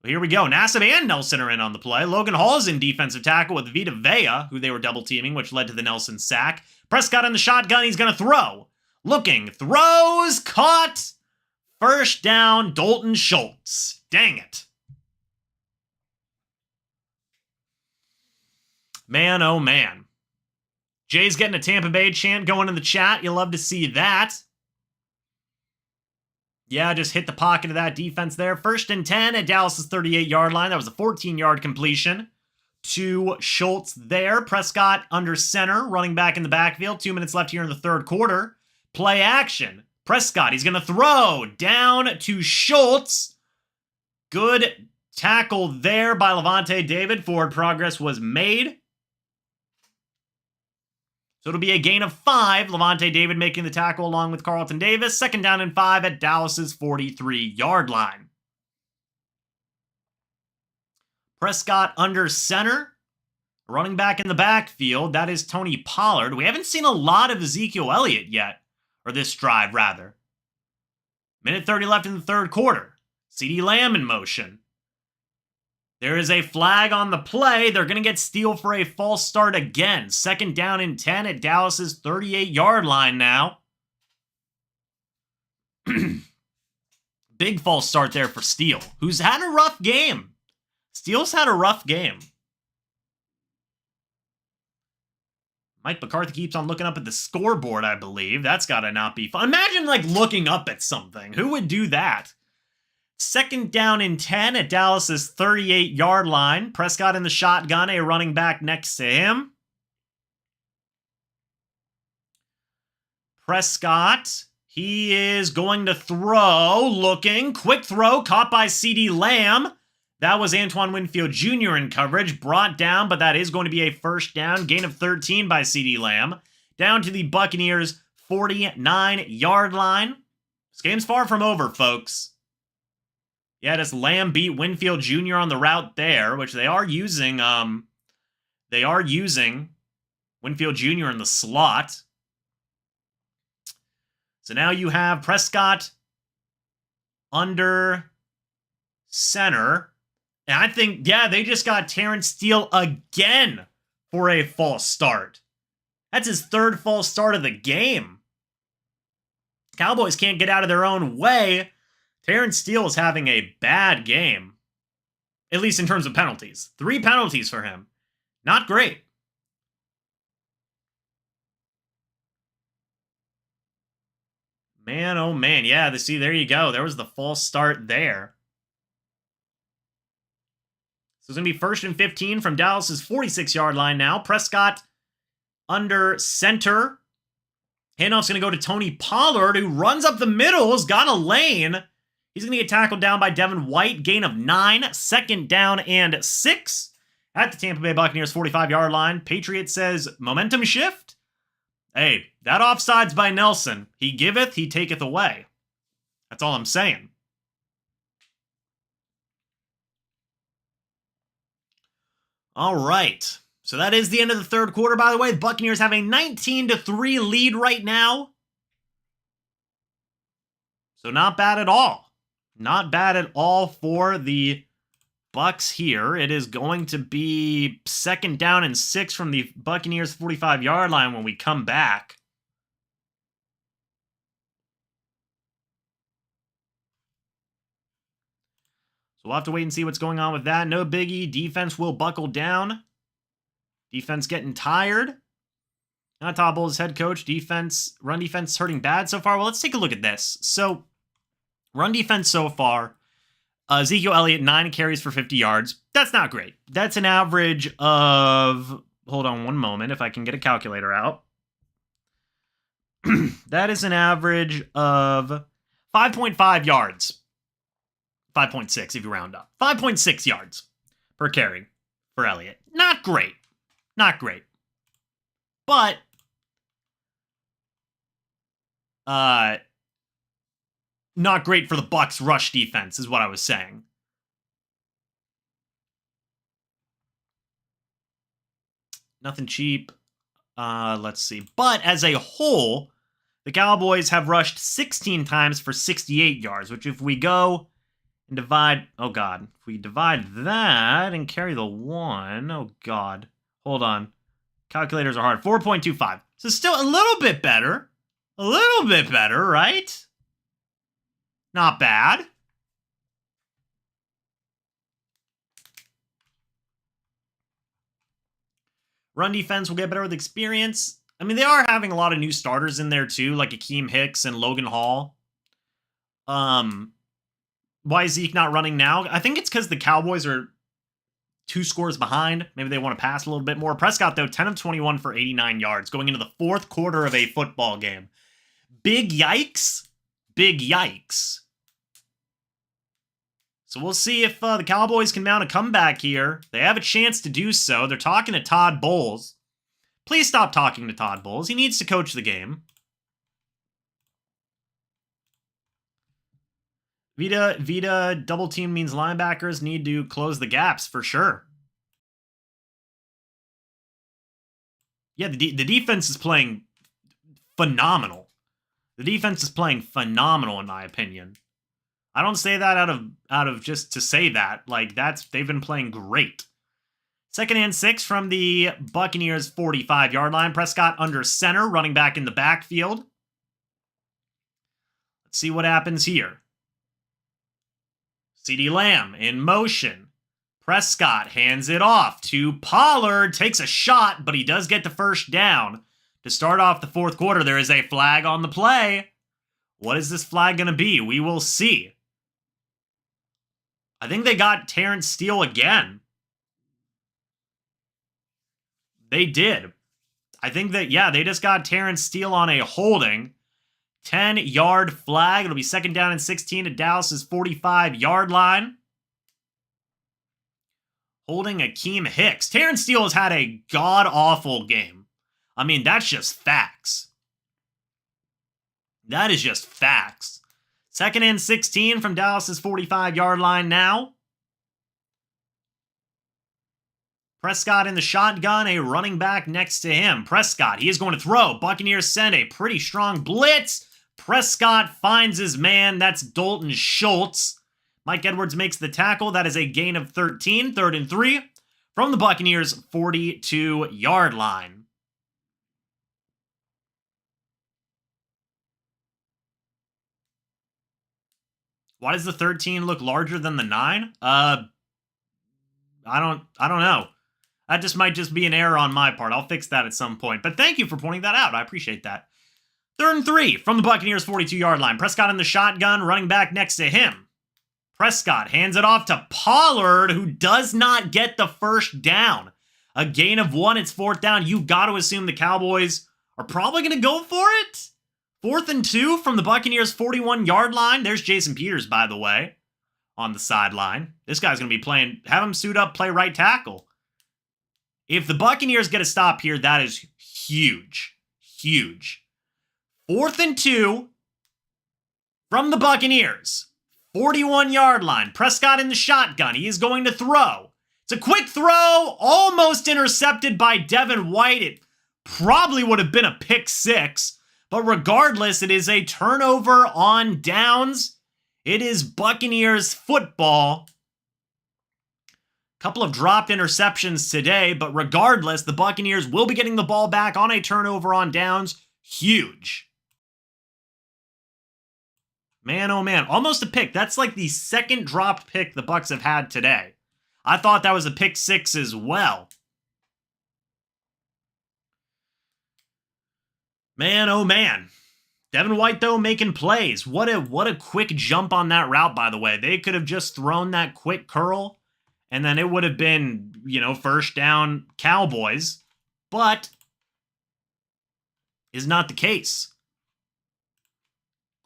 Well, here we go. Nassib and Nelson are in on the play. Logan Hall is in defensive tackle with Vita Vea, who they were double teaming, which led to the Nelson sack. Prescott in the shotgun. He's going to throw. Looking. Throws. Caught. 1st down. Dalton Schultz. Dang it. Man, oh man. Jay's getting a Tampa Bay chant going in the chat. You'll love to see that. Yeah, just hit the pocket of that defense there. 1st and 10 at Dallas's 38-yard line. That was a 14-yard completion to Schultz there. Prescott under center, running back in the backfield. 2 minutes left here in the 3rd quarter. Play action. Prescott, he's going to throw down to Schultz. Good tackle there by Levante David. Forward progress was made. So it'll be a gain of 5. Levante David making the tackle along with Carlton Davis. 2nd down and 5 at Dallas's 43-yard line. Prescott under center. Running back in the backfield, that is Tony Pollard. We haven't seen a lot of Ezekiel Elliott yet. Or this drive, rather. Minute 30 left in the 3rd quarter. CeeDee Lamb in motion. There is a flag on the play. They're going to get Steele for a false start again. 2nd down and 10 at Dallas's 38-yard line now. Big false start there for Steele, who's had a rough game. Steele's had a rough game. Mike McCarthy keeps on looking up at the scoreboard, I believe. That's got to not be fun. Imagine, looking up at something. Who would do that? 2nd down and 10 at Dallas's 38-yard line. Prescott in the shotgun, a running back next to him. Prescott, he is going to throw, looking, quick throw, caught by CeeDee Lamb. That was Antoine Winfield Jr. in coverage, brought down, but that is going to be a 1st down, gain of 13 by CeeDee Lamb. Down to the Buccaneers' 49-yard line. This game's far from over, folks. Yeah, just Lamb beat Winfield Jr. on the route there, which they are using. They are using Winfield Jr. in the slot. So now you have Prescott under center. And I think, yeah, they just got Terrence Steele again for a false start. That's his third false start of the game. Cowboys can't get out of their own way. Terrence Steele is having a bad game, at least in terms of penalties. 3 penalties for him. Not great. Man, oh man. Yeah, see, there you go. There was the false start there. So it's going to be 1st and 15 from Dallas's 46-yard line now. Prescott under center. Handoff's going to go to Tony Pollard, who runs up the middle, has got a lane. He's going to get tackled down by Devin White. Gain of 9, 2nd down and 6 at the Tampa Bay Buccaneers 45-yard line. Patriot says, momentum shift? Hey, that offside's by Nelson. He giveth, he taketh away. That's all I'm saying. All right. So that is the end of the third quarter, by the way. The Buccaneers have a 19-3 lead right now. So not bad at all. Not bad at all for the Bucs here. It is going to be 2nd down and 6 from the Buccaneers 45-yard line when we come back. So we'll have to wait and see what's going on with that. No biggie. Defense will buckle down. Defense getting tired. Not Todd Bowles, head coach. Defense, run defense hurting bad so far. Well, let's take a look at this. So, run defense so far. Ezekiel Elliott, 9 carries for 50 yards. That's not great. That's an average of... Hold on one moment if I can get a calculator out. That is an average of 5.5 yards. 5.6 if you round up. 5.6 yards per carry for Elliott. Not great. Not great. But not great for the Bucs rush defense is what I was saying. Nothing cheap. Let's see. But as a whole, the Cowboys have rushed 16 times for 68 yards, which if we go and divide... Oh, God. If we divide that and carry the 1... Oh, God. Hold on. Calculators are hard. 4.25. So still a little bit better. A little bit better, right? Not bad. Run defense will get better with experience. I mean, they are having a lot of new starters in there, too, like Akeem Hicks and Logan Hall. Why is Zeke not running now? I think it's because the Cowboys are 2 scores behind. Maybe they want to pass a little bit more. Prescott, though, 10 of 21 for 89 yards going into the 4th quarter of a football game. Big yikes. Big yikes. So we'll see if the Cowboys can mount a comeback here. They have a chance to do so. They're talking to Todd Bowles. Please stop talking to Todd Bowles. He needs to coach the game. Vita double team means linebackers need to close the gaps for sure. Yeah, the defense is playing phenomenal. The defense is playing phenomenal in my opinion. I don't say that out of just to say that. Like they've been playing great. 2nd and 6 from the Buccaneers 45-yard line. Prescott under center, running back in the backfield. Let's see what happens here. CeeDee Lamb in motion. Prescott hands it off to Pollard. Takes a shot, but he does get the 1st down. To start off the 4th quarter, there is a flag on the play. What is this flag going to be? We will see. I think they got Terrence Steele again. They did. I think that, yeah, they just got Terrence Steele on a holding. 10-yard flag. It'll be 2nd down and 16 at Dallas's 45-yard line. Holding Akeem Hicks. Terrence Steele has had a god-awful game. I mean, that's just facts. That is just facts. 2nd and 16 from Dallas's 45-yard line now. Prescott in the shotgun, a running back next to him. Prescott, he is going to throw. Buccaneers send a pretty strong blitz. Prescott finds his man. That's Dalton Schultz. Mike Edwards makes the tackle. That is a gain of 13, 3rd and 3 from the Buccaneers' 42-yard line. Why does the 13 look larger than the 9? I don't know. That just might just be an error on my part. I'll fix that at some point. But thank you for pointing that out. I appreciate that. 3rd and 3 from the Buccaneers' 42-yard line. Prescott in the shotgun, running back next to him. Prescott hands it off to Pollard, who does not get the first down. A gain of 1, it's 4th down. You got to assume the Cowboys are probably going to go for it. 4th and 2 from the Buccaneers' 41-yard line. There's Jason Peters, by the way, on the sideline. This guy's going to be playing, have him suit up, play right tackle. If the Buccaneers get a stop here, that is huge. Huge. 4th and 2 from the Buccaneers. 41-yard line. Prescott in the shotgun. He is going to throw. It's a quick throw, almost intercepted by Devin White. It probably would have been a pick 6, but regardless, it is a turnover on downs. It is Buccaneers football. Couple of dropped interceptions today, but regardless, the Buccaneers will be getting the ball back on a turnover on downs. Huge. Man, oh man, almost a pick. That's like the 2nd dropped pick the Bucs have had today. I thought that was a pick 6 as well. Man, oh man. Devin White, though, making plays. What a quick jump on that route, by the way. They could have just thrown that quick curl, and then it would have been, first down Cowboys. But is not the case.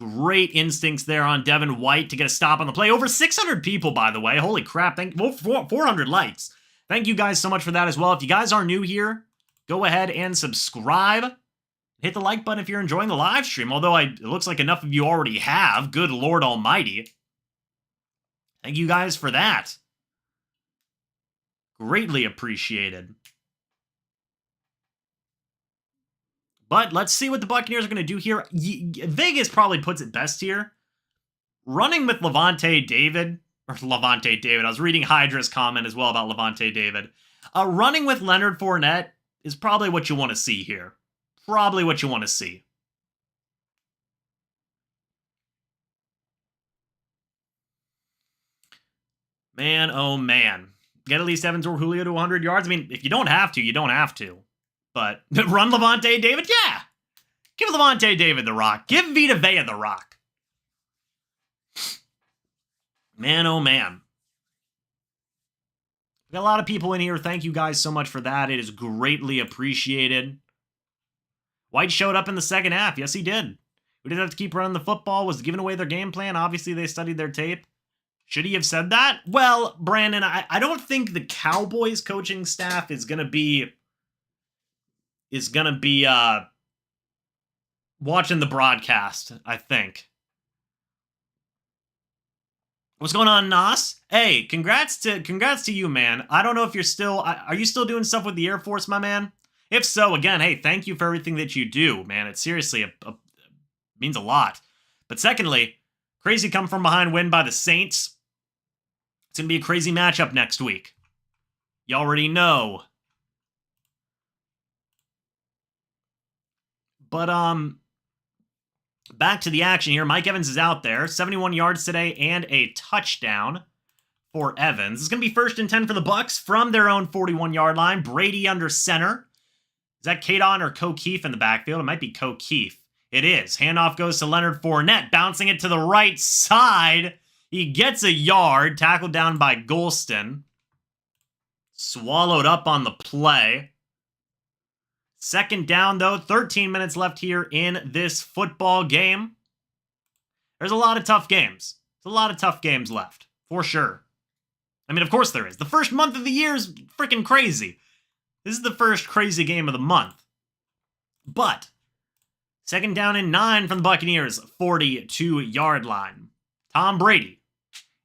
Great instincts there on Devin White to get a stop on the play. Over 600 people, by the way. Holy crap. 400 likes. Thank you guys so much for that as well. If you guys are new here, go ahead and subscribe. Hit the like button if you're enjoying the live stream, although it looks like enough of you already have. Good Lord Almighty. Thank you guys for that. Greatly appreciated. But let's see what the Buccaneers are going to do here. Vegas probably puts it best here. Running with Levante David. I was reading Hydra's comment as well about Levante David. Running with Leonard Fournette is probably what you want to see here. Probably what you want to see. Man, oh man. Get at least Evans or Julio to 100 yards. I mean, if you don't have to, you don't have to. But run Levante David? Yeah. Give Levante David the rock. Give Vita Vea the rock. Man, oh man. We got a lot of people in here. Thank you guys so much for that. It is greatly appreciated. White showed up in the second half. Yes, he did. We didn't have to keep running the football. Was giving away their game plan. Obviously, they studied their tape. Should he have said that? Well, Brandon, I don't think the Cowboys coaching staff is going to be watching the broadcast, I think. What's going on, Nas? Hey, congrats to you, man. I don't know if you're still, are you still doing stuff with the Air Force, my man? If so, again, hey, thank you for everything that you do, man. It seriously means a lot. But secondly, crazy come from behind win by the Saints. It's going to be a crazy matchup next week. You already know. But, back to the action here. Mike Evans is out there. 71 yards today and a touchdown for Evans. It's going to be 1st and 10 for the Bucs from their own 41-yard line. Brady under center. Is that Kadon or O'Keefe in the backfield? It might be O'Keefe. It is. Handoff goes to Leonard Fournette, bouncing it to the right side. He gets a yard, tackled down by Golston. Swallowed up on the play. 2nd down, though. 13 minutes left here in this football game. There's a lot of tough games. There's a lot of tough games left, for sure. I mean, of course there is. The first month of the year is freaking crazy. This is the first crazy game of the month. But 2nd down and 9 from the Buccaneers, 42-yard line. Tom Brady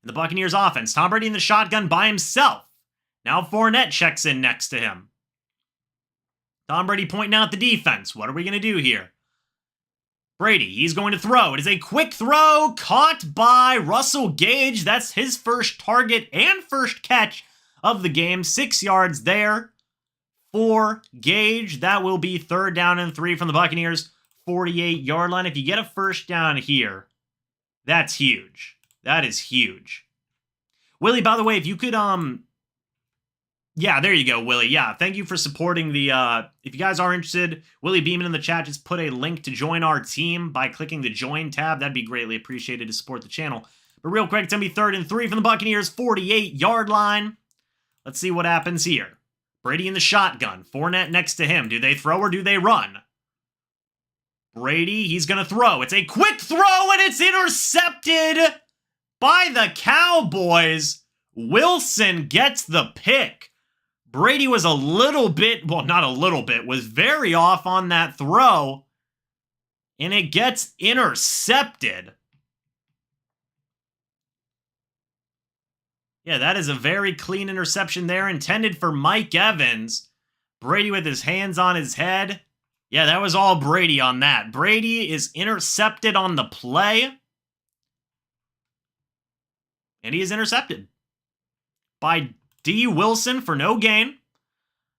in the Buccaneers offense. Tom Brady in the shotgun by himself. Now Fournette checks in next to him. Tom Brady pointing out the defense. What are we going to do here? Brady, he's going to throw. It is a quick throw caught by Russell Gage. That's his first target and first catch of the game. 6 yards there for Gage. That will be 3rd down and 3 from the Buccaneers. 48-yard line. If you get a first down here, that's huge. That is huge. Willie, by the way, if you could, yeah, there you go, Willie. Yeah, thank you for supporting the, if you guys are interested, Willie Beeman in the chat just put a link to join our team by clicking the join tab. That'd be greatly appreciated to support the channel. But real quick, it's going to be 3rd and 3 from the Buccaneers, 48-yard line. Let's see what happens here. Brady in the shotgun. Fournette next to him. Do they throw or do they run? Brady, he's going to throw. It's a quick throw, and it's intercepted by the Cowboys. Wilson gets the pick. Brady was a little bit, well, not a little bit, was very off on that throw, and it gets intercepted. Yeah, that is a very clean interception there, intended for Mike Evans. Brady with his hands on his head. Yeah, that was all Brady on that. Brady is intercepted on the play. And he is intercepted by D. Wilson for no gain.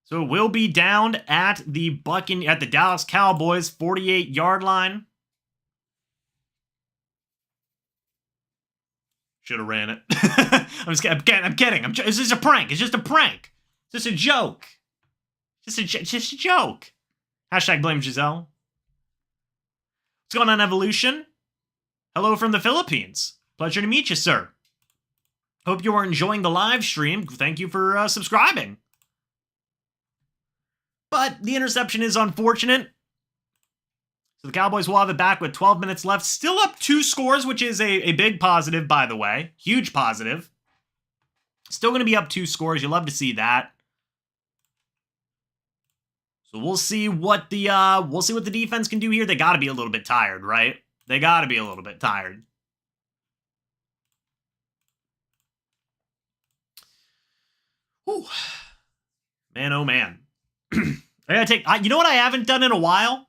So it will be down at the Dallas Cowboys 48-yard line. Should have ran it. I'm kidding. It's just a prank. It's just a prank. It's just a joke. Just a joke. Hashtag blame Giselle. What's going on, Evolution? Hello from the Philippines. Pleasure to meet you, sir. Hope you are enjoying the live stream. Thank you for subscribing. But the interception is unfortunate. So the Cowboys will have it back with 12 minutes left. Still up 2 scores, which is a big positive, by the way. Huge positive. Still going to be up 2 scores. You'll love to see that. So we'll see what the defense can do here. They got to be a little bit tired, right? They got to be a little bit tired. Whew. Man, oh man. I gotta take. You know what I haven't done in a while?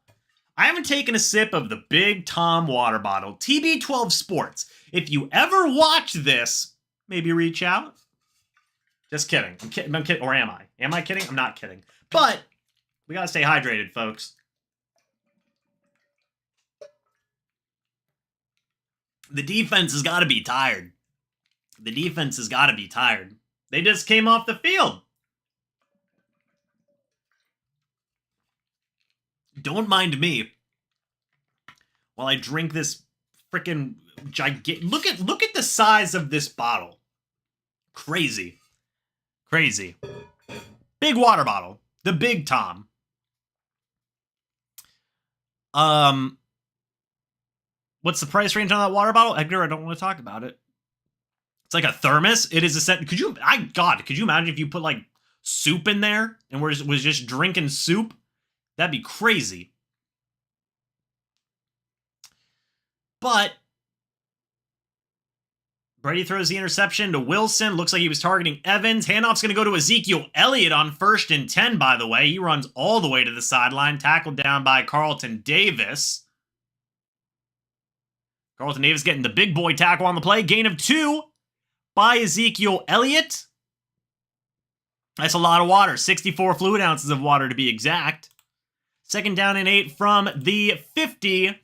I haven't taken a sip of the Big Tom water bottle. TB12 Sports. If you ever watch this, maybe reach out. Just kidding. I'm kidding. Or am I? Am I kidding? I'm not kidding. But we gotta stay hydrated, folks. The defense has got to be tired. The defense has got to be tired. They just came off the field. Don't mind me while I drink this freaking gigantic. Look at the size of this bottle. Crazy. Crazy. Big water bottle. The Big Tom. What's the price range on that water bottle? Edgar, I don't want to talk about it. It's like a thermos. It is a set. Could you imagine if you put like soup in there and was just drinking soup? That'd be crazy. But Brady throws the interception to Wilson. Looks like he was targeting Evans. Handoff's going to go to Ezekiel Elliott on 1st and 10, by the way. He runs all the way to the sideline. Tackled down by Carlton Davis. Carlton Davis getting the big boy tackle on the play. Gain of 2 by Ezekiel Elliott. That's a lot of water. 64 fluid ounces of water to be exact. 2nd down and 8 from the 50.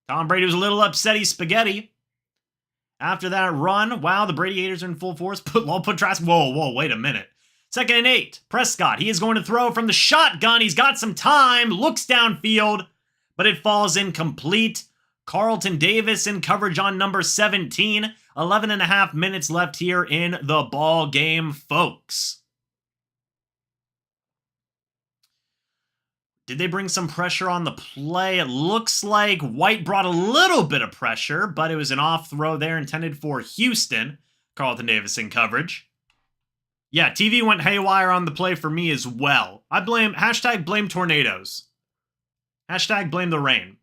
Tom Brady was a little upsetty spaghetti. After that run, wow, the Brady haters are in full force. Put Trask. Whoa, wait a minute. 2nd and 8. Prescott, he is going to throw from the shotgun. He's got some time. Looks downfield, but it falls incomplete. Carlton Davis in coverage on number 17. 11.5 minutes left here in the ball game, folks. Did they bring some pressure on the play? It looks like White brought a little bit of pressure, but it was an off throw there intended for Houston. Carlton Davis in coverage. Yeah, TV went haywire on the play for me as well. I blame, #blame tornadoes. #blame the rain.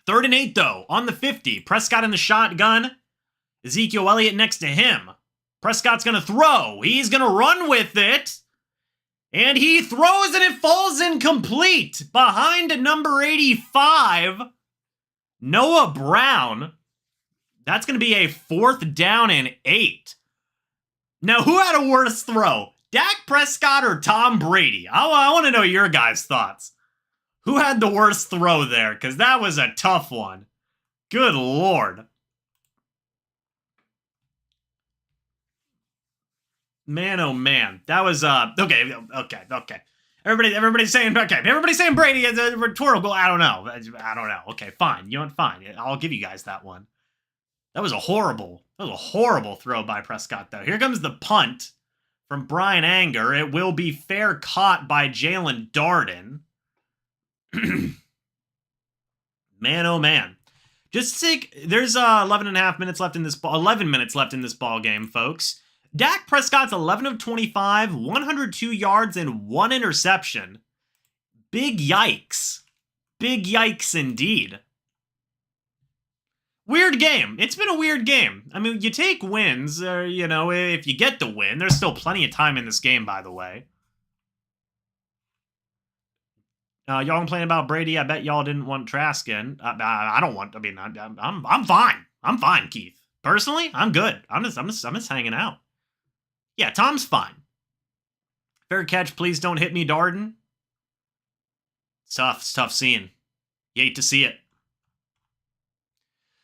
3rd and 8, though, on the 50. Prescott in the shotgun. Ezekiel Elliott next to him. Prescott's going to throw. He's going to run with it. And he throws and it falls incomplete. Behind number 85, Noah Brown. That's going to be a 4th down and 8. Now, who had a worse throw? Dak Prescott or Tom Brady? I want to know your guys' thoughts. Who had the worst throw there? Because that was a tough one. Good Lord. Man, oh man. That was, okay. Everybody's saying Brady is a rhetorical. I don't know. Okay, fine. You know what? Fine. I'll give you guys that one. That was a horrible throw by Prescott, though. Here comes the punt from Brian Anger. It will be fair caught by Jalen Darden. Man, oh man. Just think, there's 11 minutes left in this ball game, folks. Dak Prescott's 11 of 25, 102 yards, and 1 interception. Big yikes. Big yikes indeed. Weird game. It's been a weird game. I mean, you take wins, if you get the win. There's still plenty of time in this game, by the way. Y'all complaining about Brady. I bet y'all didn't want Trask in. I don't want. I mean, I'm fine. I'm fine, Keith. Personally, I'm good. I'm just hanging out. Yeah, Tom's fine. Fair catch. Please don't hit me, Darden. It's tough scene. You hate to see it.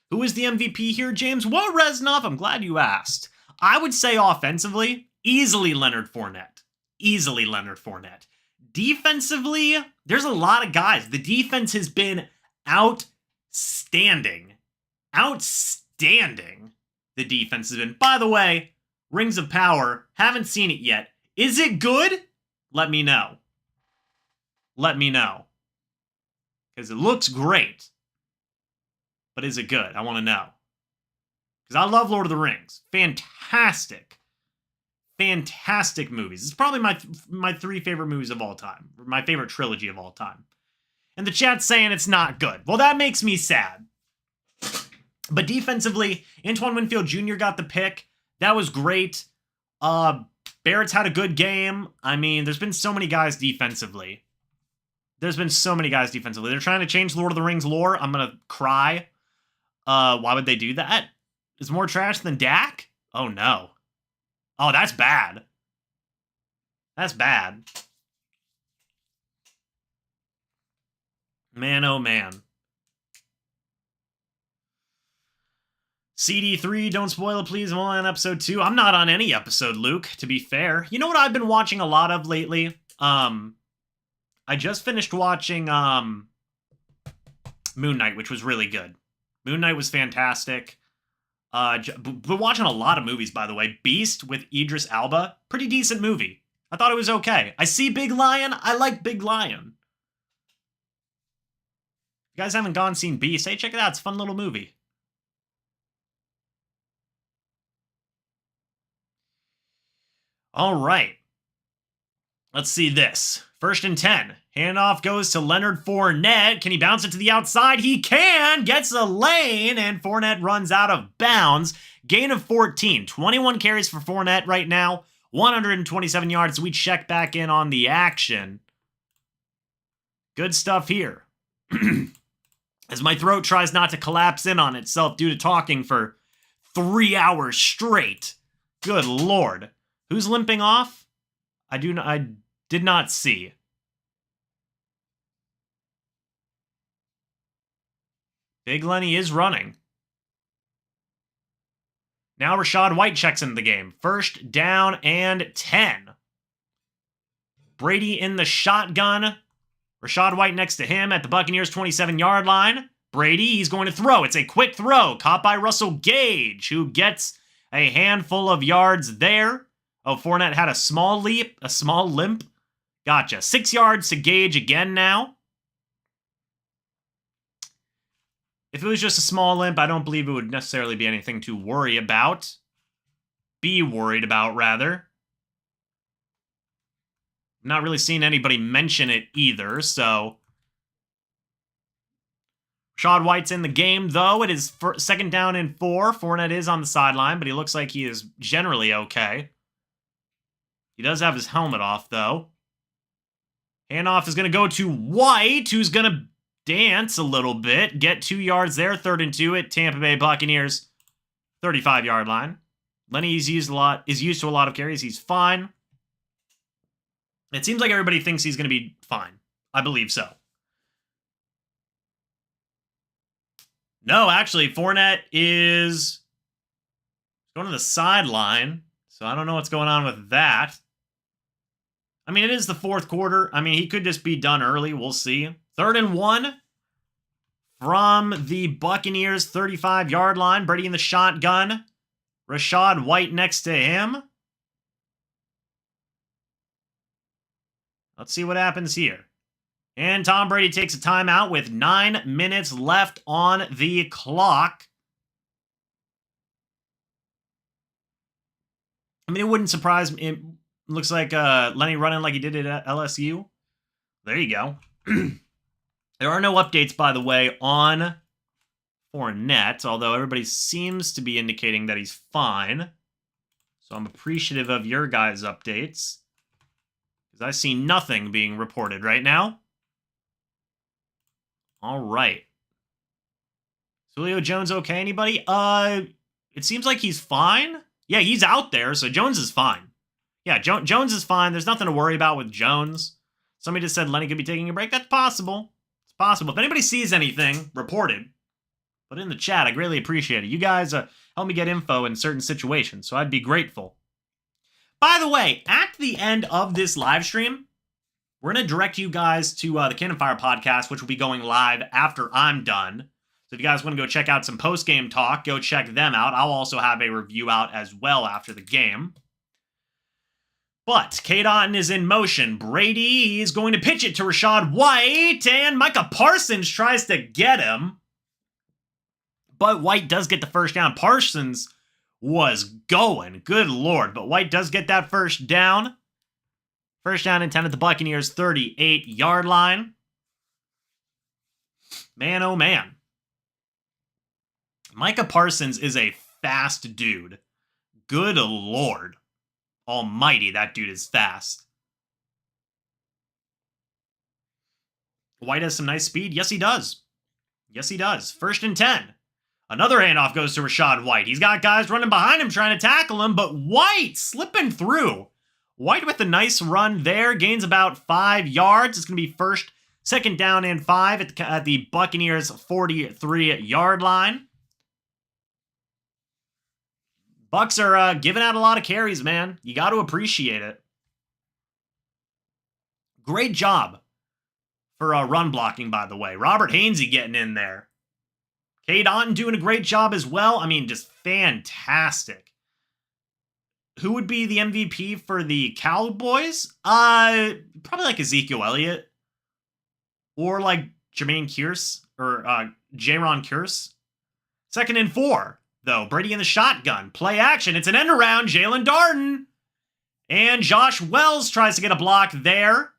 Who is the MVP here, James? Well, Reznov, I'm glad you asked. I would say offensively, easily Leonard Fournette. Easily Leonard Fournette. Defensively, there's a lot of guys. The defense has been outstanding. Outstanding. The defense has been. By the way, Rings of Power, haven't seen it yet. Is it good? Let me know. Let me know. Because it looks great. But is it good? I want to know. Because I love Lord of the Rings. Fantastic. Fantastic movies. It's probably my 3 favorite movies of all time. My favorite trilogy of all time. And the chat's saying it's not good. Well, that makes me sad. But defensively, Antoine Winfield Jr. got the pick. That was great. Barrett's had a good game. I mean, there's been so many guys defensively. They're trying to change Lord of the Rings lore. I'm going to cry. Why would they do that? Is more trash than Dak? Oh, no. Oh, that's bad. That's bad. Man, oh, man. CD3, don't spoil it, please. I'm only on episode 2. I'm not on any episode, Luke, to be fair. You know what I've been watching a lot of lately? I just finished watching Moon Knight, which was really good. Moon Knight was fantastic. Been watching a lot of movies, by the way. Beast with Idris Elba. Pretty decent movie. I thought it was okay. I see Big Lion. I like Big Lion. If you guys haven't gone and seen Beast, hey, check it out. It's a fun little movie. All right. Let's see this. 1st and 10. Handoff goes to Leonard Fournette. Can he bounce it to the outside? He can. Gets a lane, and Fournette runs out of bounds. Gain of 14. 21 carries for Fournette right now. 127 yards. We check back in on the action. Good stuff here. As my throat tries not to collapse in on itself due to talking for 3 hours straight. Good Lord. Who's limping off? I did not see. Big Lenny is running. Now Rachaad White checks into the game. 1st down and 10. Brady in the shotgun. Rachaad White next to him at the Buccaneers 27-yard line. Brady, he's going to throw. It's a quick throw. Caught by Russell Gage, who gets a handful of yards there. Oh, Fournette had a small limp. Gotcha. 6 yards to Gage again now. If it was just a small limp, I don't believe it would necessarily be anything to worry about. Be worried about, rather. I'm not really seeing anybody mention it either, so. Rachaad White's in the game, though. It is 2nd down and 4. Fournette is on the sideline, but he looks like he is generally okay. He does have his helmet off, though. Handoff is going to go to White, who's going to dance a little bit. Get 2 yards there. 3rd and 2 at Tampa Bay Buccaneers 35-yard line. Lenny is used to a lot of carries. He's fine. It seems like everybody thinks he's going to be fine. I believe so. No, actually, Fournette is going to the sideline, so I don't know what's going on with that. I mean, it is the fourth quarter. I mean, he could just be done early. We'll see. 3rd and 1 from the Buccaneers 35-yard line. Brady in the shotgun. Rachaad White next to him. Let's see what happens here. And Tom Brady takes a timeout with 9 minutes left on the clock. I mean, it wouldn't surprise me. It looks like Lenny running like he did at LSU. There you go. There are no updates, by the way, on Fournette, although everybody seems to be indicating that he's fine. So I'm appreciative of your guys' updates, because I see nothing being reported right now. All right. Julio Jones okay, anybody? It seems like he's fine. Yeah, he's out there, so Jones is fine. Yeah, Jones is fine. There's nothing to worry about with Jones. Somebody just said Lenny could be taking a break. That's possible. It's possible. If anybody sees anything reported, put it in the chat. I greatly appreciate it. You guys help me get info in certain situations, so I'd be grateful. By the way, at the end of this live stream, we're going to direct you guys to the Cannon Fire podcast, which will be going live after I'm done. So if you guys want to go check out some post-game talk, go check them out. I'll also have a review out as well after the game. But K-Dotton is in motion. Brady is going to pitch it to Rachaad White, and Micah Parsons tries to get him. But White does get the first down. Parsons was going. Good Lord. But White does get that first down. First down and 10 at the Buccaneers' 38-yard line. Man, oh man. Micah Parsons is a fast dude. Good Lord almighty, that dude is fast. White has some nice speed. Yes, he does. Yes, he does. 1st and 10. Another handoff goes to Rachaad White. He's got guys running behind him trying to tackle him, but White slipping through. White with a nice run there. Gains about 5 yards. It's going to be 2nd down and 5 at the Buccaneers' 43-yard line. Bucs are giving out a lot of carries, man. You got to appreciate it. Great job for run blocking, by the way. Robert Hainsey getting in there. K-Dotton doing a great job as well. I mean, just fantastic. Who would be the MVP for the Cowboys? Probably like Ezekiel Elliott. Or like Jermaine Kearse. Or Jaron Kearse. 2nd and 4. Though, Brady in the shotgun. Play action. It's an end around. Jalen Darden. And Josh Wells tries to get a block there.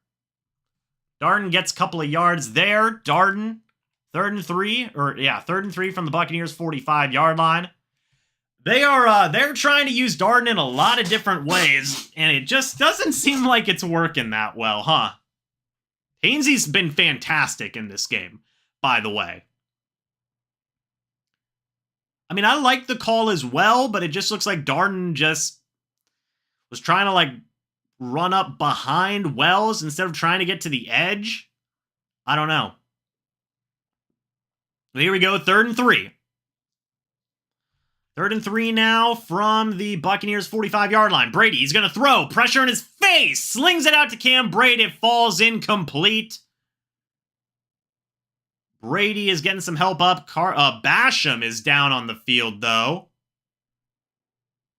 Darden gets a couple of yards there. Darden, 3rd and 3. 3rd and 3 from the Buccaneers' 45-yard line. They're trying to use Darden in a lot of different ways, and it just doesn't seem like it's working that well, huh? Hainsey's been fantastic in this game, by the way. I mean, I like the call as well, but it just looks like Darden just was trying to, like, run up behind Wells instead of trying to get to the edge. I don't know. But here we go, 3rd and 3. 3rd and 3 now from the Buccaneers' 45-yard line. Brady, he's going to throw. Pressure in his face. Slings it out to Cam Brate. It falls incomplete. Brady is getting some help up. Basham is down on the field, though.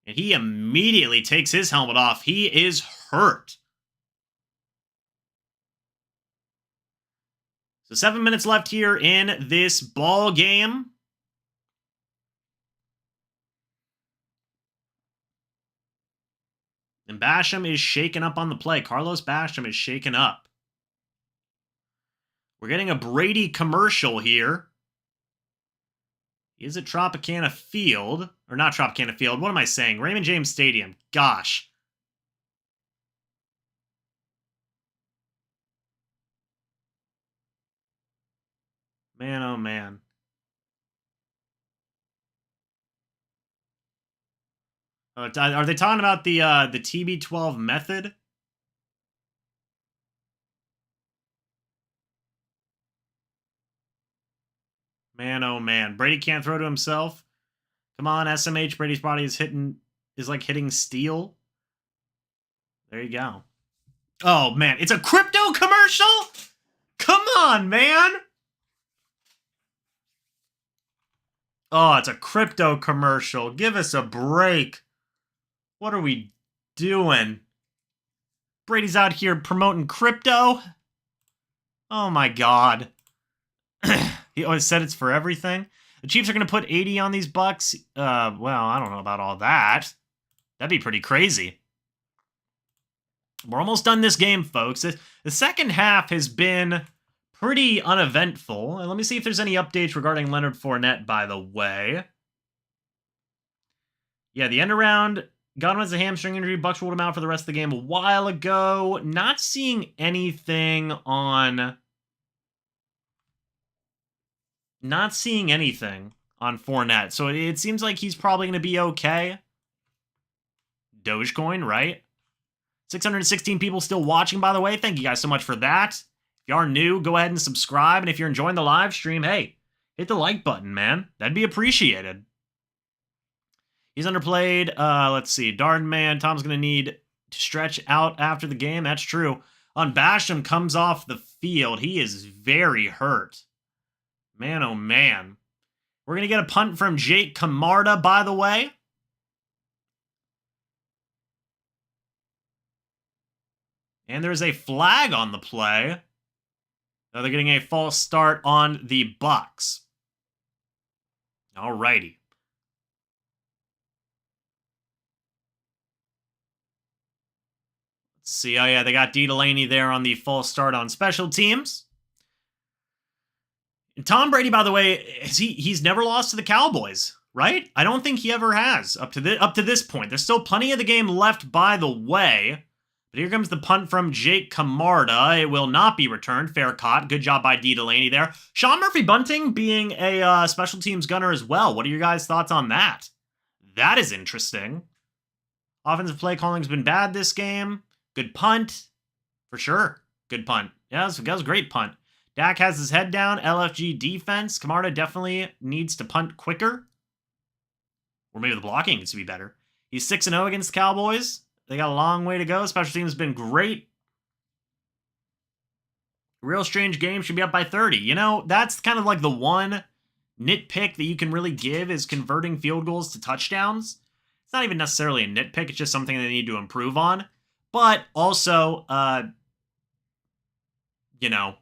And he immediately takes his helmet off. He is hurt. So 7 minutes left here in this ball game. And Basham is shaken up on the play. Carlos Basham is shaken up. We're getting a Brady commercial here. Is it Tropicana Field? Or not Tropicana Field. What am I saying? Raymond James Stadium. Gosh. Man, oh man. Are they talking about the TB12 method? Man, oh man. Brady can't throw to himself. Come on, SMH. Brady's body is like hitting steel. There you go. Oh man, it's a crypto commercial? Come on, man. Oh, it's a crypto commercial. Give us a break. What are we doing? Brady's out here promoting crypto. Oh my God. He always said it's for everything. The Chiefs are going to put 80 on these Bucs. Well, I don't know about all that. That'd be pretty crazy. We're almost done this game, folks. The second half has been pretty uneventful. And let me see if there's any updates regarding Leonard Fournette, by the way. Yeah, the end around got him as a hamstring injury. Bucs ruled him out for the rest of the game a while ago. Not seeing anything on... Not seeing anything on Fournette. So it seems like he's probably going to be okay. Dogecoin, right? 616 people still watching, by the way. Thank you guys so much for that. If you are new, go ahead and subscribe. And if you're enjoying the live stream, hey, hit the like button, man. That'd be appreciated. He's underplayed. Let's see. Darden Tom's going to need to stretch out after the game. That's true. Basham comes off the field. He is very hurt. Man, oh man. We're going to get a punt from Jake Camarda, by the way. And there's a flag on the play. Now they're getting a false start on the Bucs. Alrighty. Let's see. Oh, yeah, they got D. Delaney there on the false start on special teams. And Tom Brady, by the way, he's never lost to the Cowboys, right? I don't think he ever has up to this point. There's still plenty of the game left, by the way. But here comes the punt from Jake Camarda. It will not be returned. Fair caught. Good job by D. Delaney there. Sean Murphy-Bunting being a special teams gunner as well. What are your guys' thoughts on that? That is interesting. Offensive play calling's been bad this game. Good punt. For sure. Good punt. Yeah, that was a great punt. Dak has his head down. LFG defense. Camarda definitely needs to punt quicker. Or maybe the blocking needs to be better. He's 6-0 against the Cowboys. They got a long way to go. Special teams has been great. Real strange game. Should be up by 30. You know, that's kind of like the one nitpick that you can really give is converting field goals to touchdowns. It's not even necessarily a nitpick. It's just something they need to improve on. But also, you know,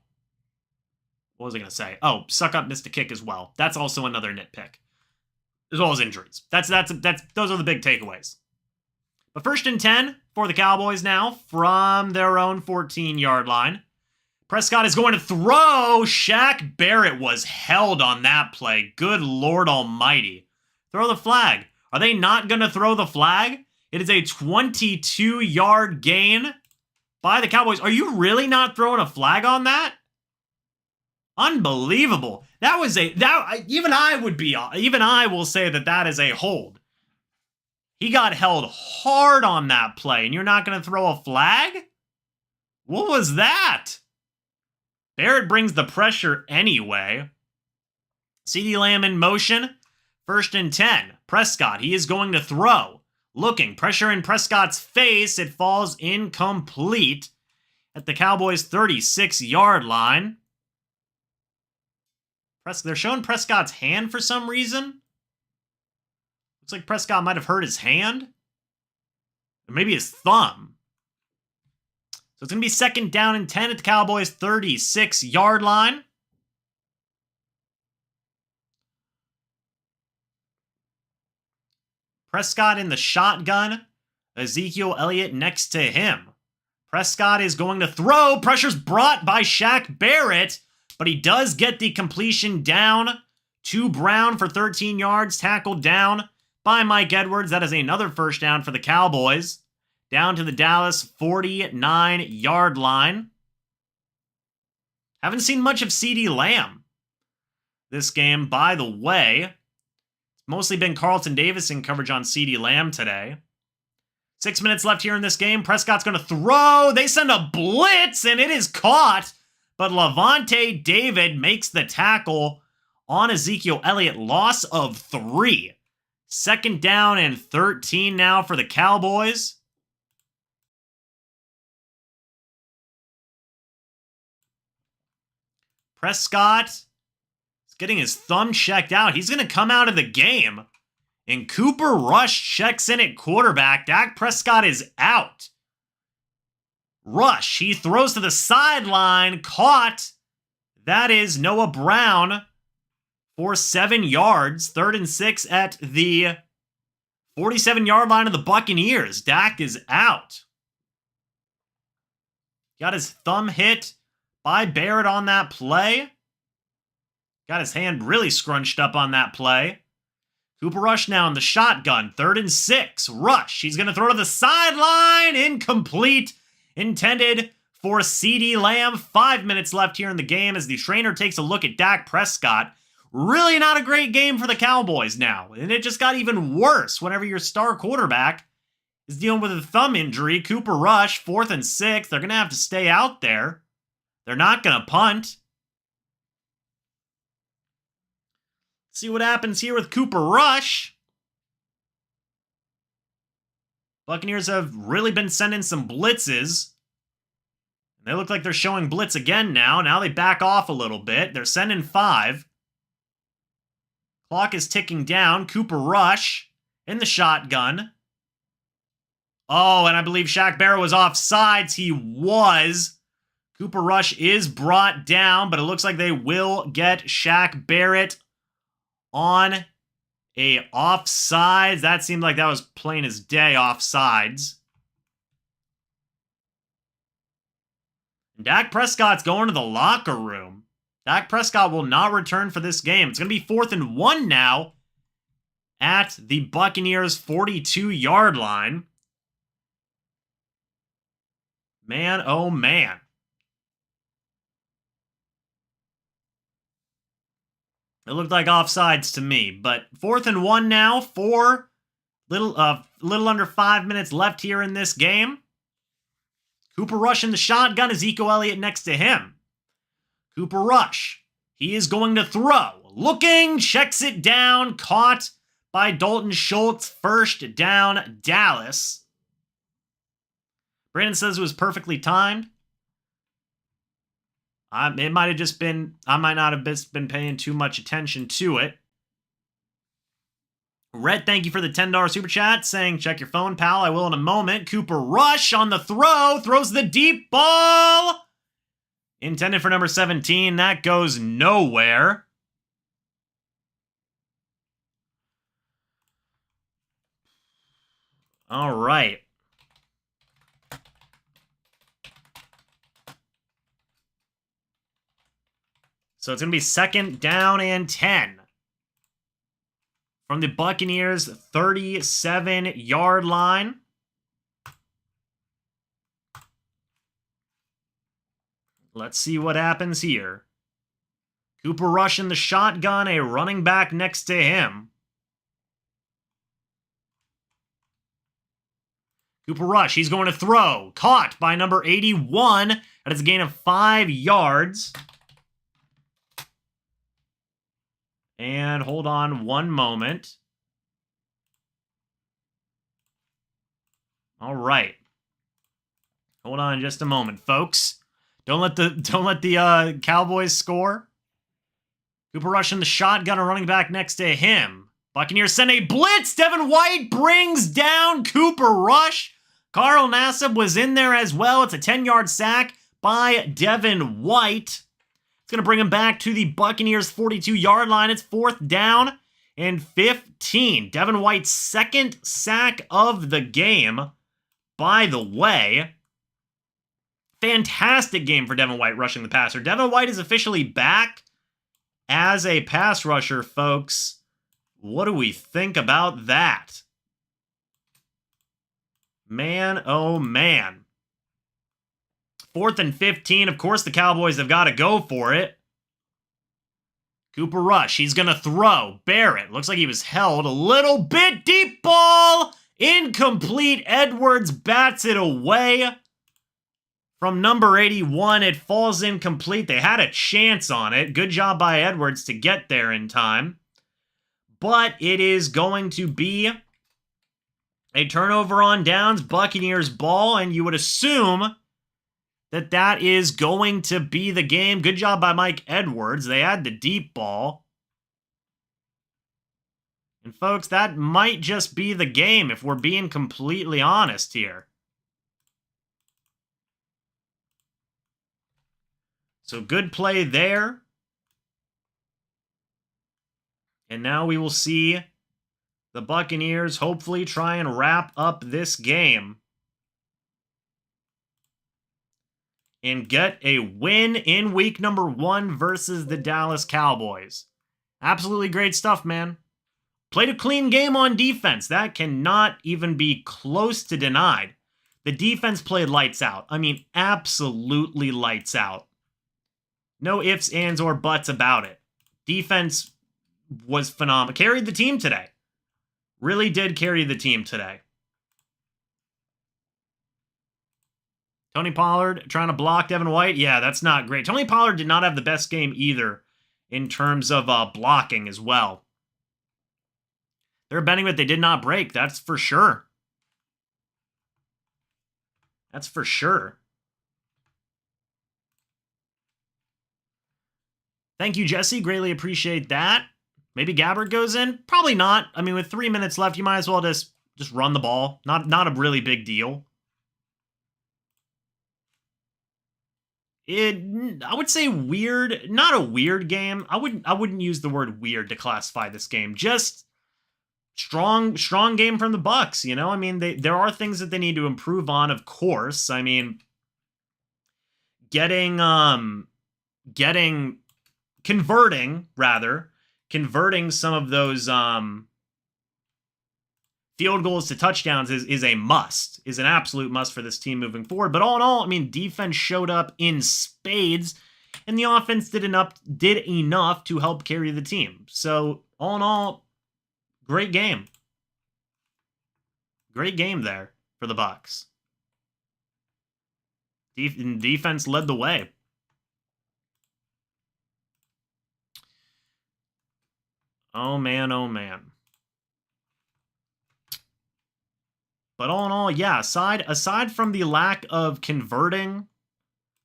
what was I going to say? Oh, Suck Up missed a kick as well. That's also another nitpick. As well as injuries. Those are the big takeaways. But 1st and 10 for the Cowboys now from their own 14-yard line. Prescott is going to throw. Shaq Barrett was held on that play. Good Lord almighty. Throw the flag. Are they not going to throw the flag? It is a 22-yard gain by the Cowboys. Are you really not throwing a flag on that? Unbelievable. Even I will say that is a hold. He got held hard on that play, and you're not going to throw a flag? What was that? Barrett brings the pressure anyway. CeeDee Lamb in motion. 1st and 10. Prescott, he is going to throw. Looking, pressure in Prescott's face. It falls incomplete at the Cowboys' 36-yard line. They're showing Prescott's hand for some reason. Looks like Prescott might have hurt his hand. Or maybe his thumb. So it's going to be 2nd down and 10 at the Cowboys' 36-yard line. Prescott in the shotgun. Ezekiel Elliott next to him. Prescott is going to throw. Pressure's brought by Shaq Barrett. But he does get the completion down to Brown for 13 yards. Tackled down by Mike Edwards. That is another 1st down for the Cowboys. Down to the Dallas 49-yard line. Haven't seen much of CeeDee Lamb this game, by the way. It's mostly been Carlton Davis in coverage on CeeDee Lamb today. 6 minutes left here in this game. Prescott's going to throw. They send a blitz, and it is caught. But Lavonte David makes the tackle on Ezekiel Elliott. Loss of 3. 2nd down and 13 now for the Cowboys. Prescott is getting his thumb checked out. He's going to come out of the game. And Cooper Rush checks in at quarterback. Dak Prescott is out. Rush, he throws to the sideline. Caught. That is Noah Brown for 7 yards. 3rd and 6 at the 47-yard line of the Buccaneers. Dak is out. Got his thumb hit by Barrett on that play. Got his hand really scrunched up on that play. Cooper Rush now in the shotgun. 3rd and 6. Rush. He's going to throw to the sideline. Incomplete. Intended for CeeDee Lamb. 5 minutes left here in the game as the trainer takes a look at Dak Prescott. Really not a great game for the Cowboys now. And it just got even worse whenever your star quarterback is dealing with a thumb injury. Cooper Rush, 4th and 6. They're going to have to stay out there. They're not going to punt. See what happens here with Cooper Rush. Buccaneers have really been sending some blitzes. They look like they're showing blitz again now. Now they back off a little bit. They're sending 5. Clock is ticking down. Cooper Rush in the shotgun. Oh, and I believe Shaq Barrett was offsides. He was. Cooper Rush is brought down, but it looks like they will get Shaq Barrett on a offsides. That seemed like that was plain as day offsides. And Dak Prescott's going to the locker room. Dak Prescott will not return for this game. It's going to be 4th and 1 now at the Buccaneers' 42-yard line. Man, oh man. It looked like offsides to me, but 4th and 1 now. Little under 5 minutes left here in this game. Cooper Rush in the shotgun. Ezekiel Elliott next to him. Cooper Rush. He is going to throw. Looking, checks it down. Caught by Dalton Schultz. 1st down, Dallas. Brandon says it was perfectly timed. It might have just been, I might not have been paying too much attention to it. Red, thank you for the $10 super chat, saying, check your phone, pal. I will in a moment. Cooper Rush on the throw. Throws the deep ball. Intended for number 17. That goes nowhere. All right. So it's going to be 2nd down and 10 from the Buccaneers' 37-yard line. Let's see what happens here. Cooper Rush in the shotgun, a running back next to him. Cooper Rush, he's going to throw. Caught by number 81. That is a gain of 5 yards. And hold on one moment. All right. Hold on just a moment, folks. Don't let the Cowboys score. Cooper Rush in the shotgun, a running back next to him. Buccaneers send a blitz. Devin White brings down Cooper Rush. Carl Nassib was in there as well. It's a 10-yard sack by Devin White. It's going to bring him back to the Buccaneers' 42-yard line. It's 4th down and 15. Devin White's 2nd sack of the game, by the way. Fantastic game for Devin White rushing the passer. Devin White is officially back as a pass rusher, folks. What do we think about that? Man, oh man. 4th and 15. Of course, the Cowboys have got to go for it. Cooper Rush, he's going to throw. Barrett, looks like he was held a little bit. Deep ball, incomplete. Edwards bats it away From number 81, it falls incomplete. They had a chance on it. Good job by Edwards to get there in time. But it is going to be a turnover on downs, Buccaneers ball, and you would assume that that is going to be the game. Good job by Mike Edwards. They had the deep ball. And folks, that might just be the game if we're being completely honest here. So good play there. And now we will see the Buccaneers hopefully try and wrap up this game and get a win in week number 1 versus the Dallas Cowboys. Absolutely great stuff, man. Played a clean game on defense. That cannot even be close to denied. The defense played lights out. I mean, absolutely lights out. No ifs, ands, or buts about it. Defense was phenomenal. Carried the team today. Really did carry the team today. Tony Pollard trying to block Devin White. Yeah, that's not great. Tony Pollard did not have the best game either in terms of blocking as well. They're betting that they did not break. That's for sure. That's for sure. Thank you, Jesse. Greatly appreciate that. Maybe Gabbard goes in? Probably not. I mean, with 3 minutes left, you might as well just run the ball. Not a really big deal. I would say weird. Not a weird game. I wouldn't use the word weird to classify this game. Just strong game from the Bucs. You know, I mean, there are things that they need to improve on, of course. I mean, converting some of those field goals to touchdowns is a must, is an absolute must for this team moving forward. But all in all, I mean, defense showed up in spades, and the offense did enough to help carry the team. So all in all, great game. Great game there for the Bucs. Defense led the way. Oh, man, oh, man. But all in all, yeah, aside from the lack of converting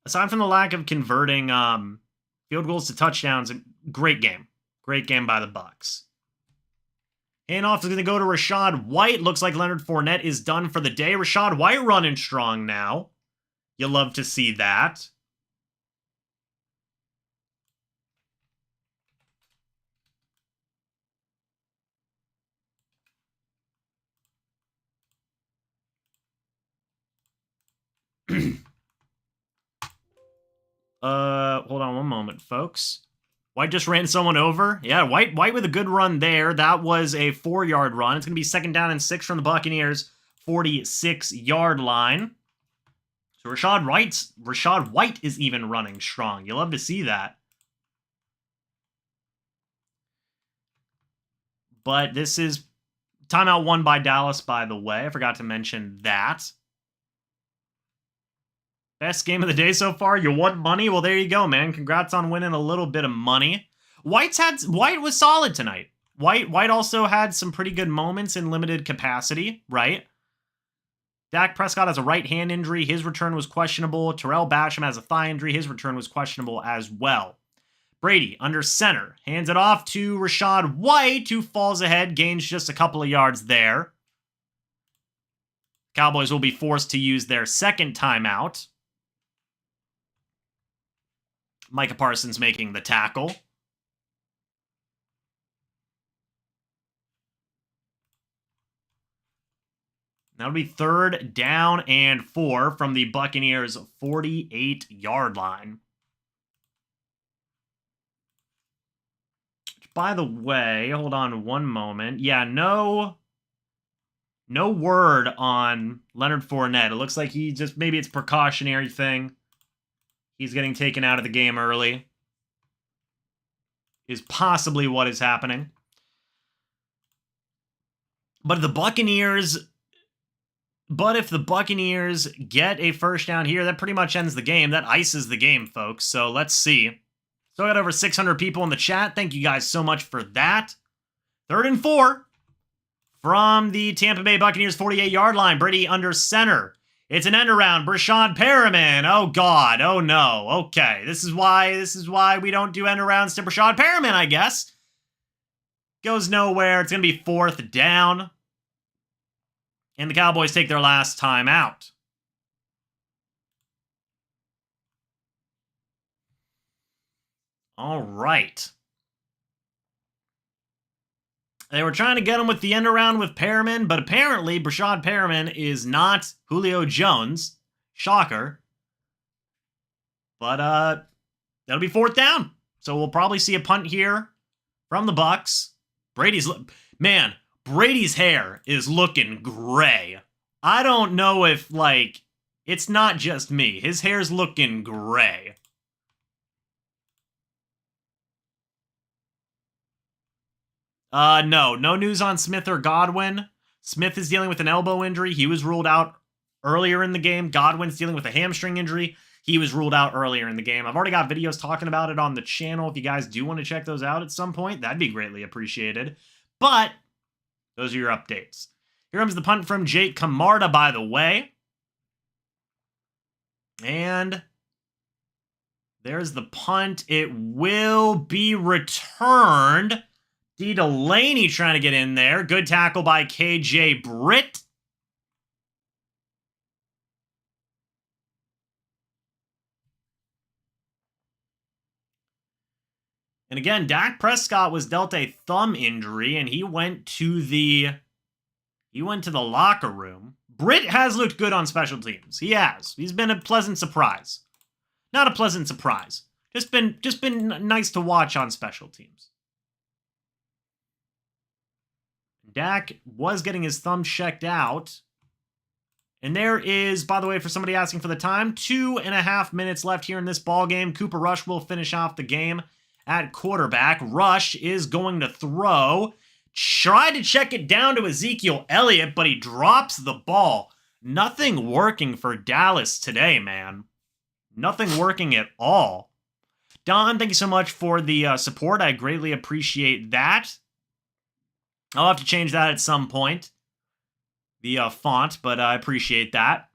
field goals to touchdowns, great game. Great game by the Bucs. Handoff is going to go to Rachaad White. Looks like Leonard Fournette is done for the day. Rachaad White running strong now. You love to see that. Hold on one moment, folks. White just ran someone over. Yeah, White with a good run there. That was a 4-yard run. It's going to be 2nd down and 6 from the Buccaneers' 46-yard line. So Rachaad White is even running strong. You love to see that. But this is timeout won by Dallas, by the way. I forgot to mention that. Best game of the day so far? You won money? Well, there you go, man. Congrats on winning a little bit of money. White was solid tonight. White also had some pretty good moments in limited capacity, right? Dak Prescott has a right hand injury. His return was questionable. Terrell Basham has a thigh injury. His return was questionable as well. Brady, under center, hands it off to Rachaad White, who falls ahead, gains just a couple of yards there. Cowboys will be forced to use their second timeout. Micah Parsons making the tackle. That'll be 3rd down and 4 from the Buccaneers' 48-yard line. Which, by the way, hold on one moment. Yeah, no word on Leonard Fournette. It looks like maybe it's a precautionary thing. He's getting taken out of the game early. Is possibly what is happening. But the Buccaneers But if the Buccaneers get a first down here, that pretty much ends the game. That ices the game, folks. So let's see. Still got over 600 people in the chat. Thank you guys so much for that. 3rd and 4 from the Tampa Bay Buccaneers 48-yard line. Brady under center. It's an end around. Brashad Perriman. Oh, God. Oh, no. Okay. This is why we don't do end arounds to Brashad Perriman, I guess. Goes nowhere. It's going to be 4th down. And the Cowboys take their last time out. All right. They were trying to get him with the end around with Perriman, but apparently Brashad Perriman is not Julio Jones. Shocker. But that'll be 4th down. So we'll probably see a punt here from the Bucs. Brady's hair is looking gray. I don't know if, it's not just me. His hair's looking gray. No news on Smith or Godwin. Smith is dealing with an elbow injury. He was ruled out earlier in the game. Godwin's dealing with a hamstring injury. He was ruled out earlier in the game. I've already got videos talking about it on the channel. If you guys do want to check those out at some point, that'd be greatly appreciated. But those are your updates. Here comes the punt from Jake Camarda, by the way. And there's the punt. It will be returned. D. Delaney trying to get in there. Good tackle by KJ Britt. And again, Dak Prescott was dealt a thumb injury, and he went to the locker room. Britt has looked good on special teams. He has. He's been a pleasant surprise. Not a pleasant surprise. Just been nice to watch on special teams. Dak was getting his thumb checked out. And there is, by the way, for somebody asking for the time, 2.5 minutes left here in this ball game. Cooper Rush will finish off the game at quarterback. Rush is going to throw. Tried to check it down to Ezekiel Elliott, but he drops the ball. Nothing working for Dallas today, man. Nothing working at all. Don, thank you so much for the support. I greatly appreciate that. I'll have to change that at some point. The font, but I appreciate that.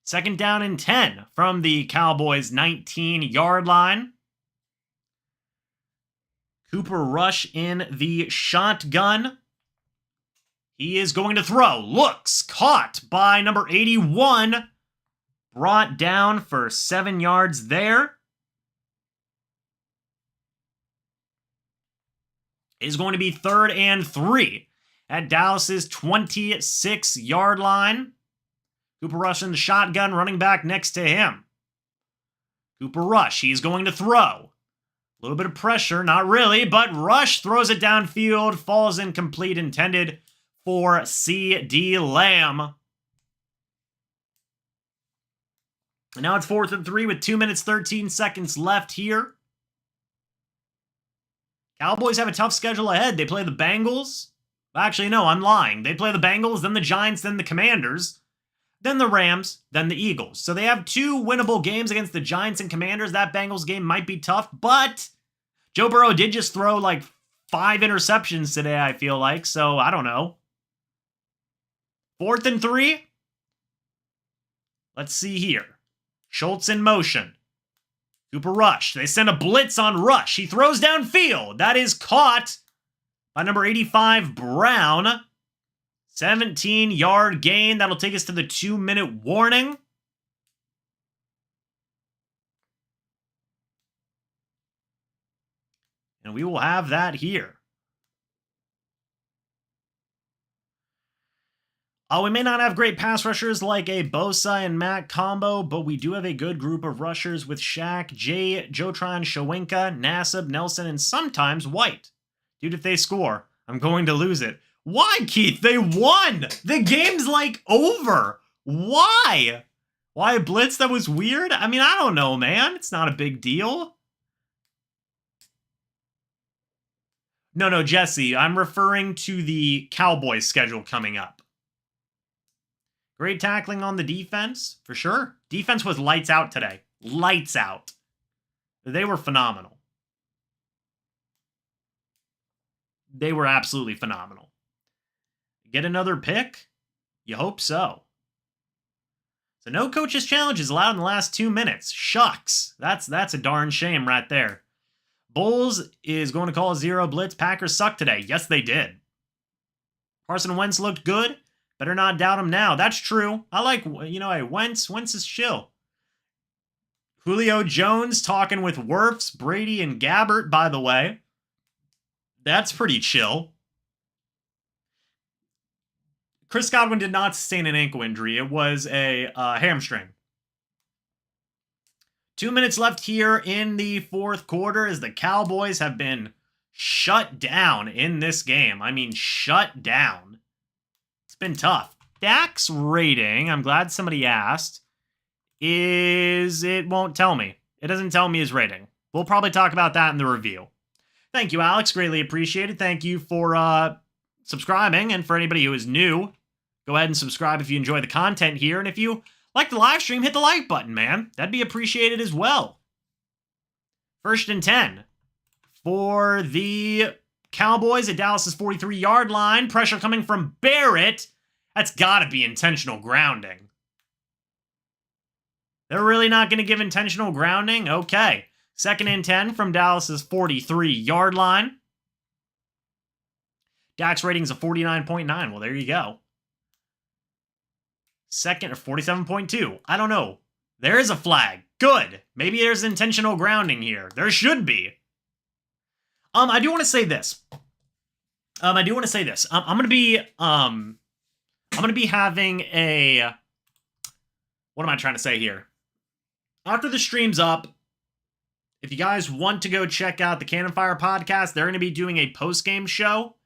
2nd down and 10 from the Cowboys' 19-yard line. Cooper Rush in the shotgun. He is going to throw. Looks caught by number 81. Brought down for 7 yards there. Is going to be 3rd and 3 at Dallas's 26-yard line. Cooper Rush in the shotgun, running back next to him. Cooper Rush, he's going to throw. A little bit of pressure, not really, but Rush throws it downfield, falls incomplete, intended for C.D. Lamb. And now it's 4th and 3 with 2 minutes, 13 seconds left here. Cowboys have a tough schedule ahead. They play the Bengals. Actually, no, I'm lying. They play the Bengals, then the Giants, then the Commanders, then the Rams, then the Eagles. So they have 2 winnable games against the Giants and Commanders. That Bengals game might be tough, but Joe Burrow did just throw 5 interceptions today, I feel like. So I don't know. 4th and 3. Let's see here. Schultz in motion. Cooper Rush. They send a blitz on Rush. He throws downfield. That is caught by number 85, Brown. 17-yard gain. That'll take us to the 2-minute warning. And we will have that here. We may not have great pass rushers like a Bosa and Matt combo, but we do have a good group of rushers with Shaq, Jay, Jotron, Shawinka, Nassib, Nelson, and sometimes White. Dude, if they score, I'm going to lose it. Why, Keith? They won! The game's over. Why? Why a blitz? That was weird? I mean, I don't know, man. It's not a big deal. No, Jesse. I'm referring to the Cowboys schedule coming up. Great tackling on the defense, for sure. Defense was lights out today. Lights out. They were phenomenal. They were absolutely phenomenal. Get another pick? You hope so. So no coach's challenges allowed in the last 2 minutes. Shucks. That's a darn shame right there. Bulls is going to call a 0 blitz. Packers suck today. Yes, they did. Carson Wentz looked good. Better not doubt him now. That's true. I like, hey, Wentz is chill. Julio Jones talking with Wirfs, Brady, and Gabbert, by the way. That's pretty chill. Chris Godwin did not sustain an ankle injury. It was a hamstring. 2 minutes left here in the fourth quarter as the Cowboys have been shut down in this game. I mean, shut down. It's been tough. Dak's rating, I'm glad somebody asked, it won't tell me. It doesn't tell me his rating. We'll probably talk about that in the review. Thank you, Alex. Greatly appreciated. Thank you for subscribing. And for anybody who is new, go ahead and subscribe if you enjoy the content here. And if you like the live stream, hit the like button, man. That'd be appreciated as well. 1st and 10 for the Cowboys at Dallas's 43-yard line. Pressure coming from Barrett. That's got to be intentional grounding. They're really not going to give intentional grounding? Okay. 2nd and 10 from Dallas's 43-yard line. Dak's rating is a 49.9. Well, there you go. Second, or 47.2. I don't know. There is a flag. Good. Maybe there's intentional grounding here. There should be. I do want to say this. I'm going to be having a, what am I trying to say here? After the stream's up, if you guys want to go check out the Cannon Fire podcast, they're going to be doing a post-game show.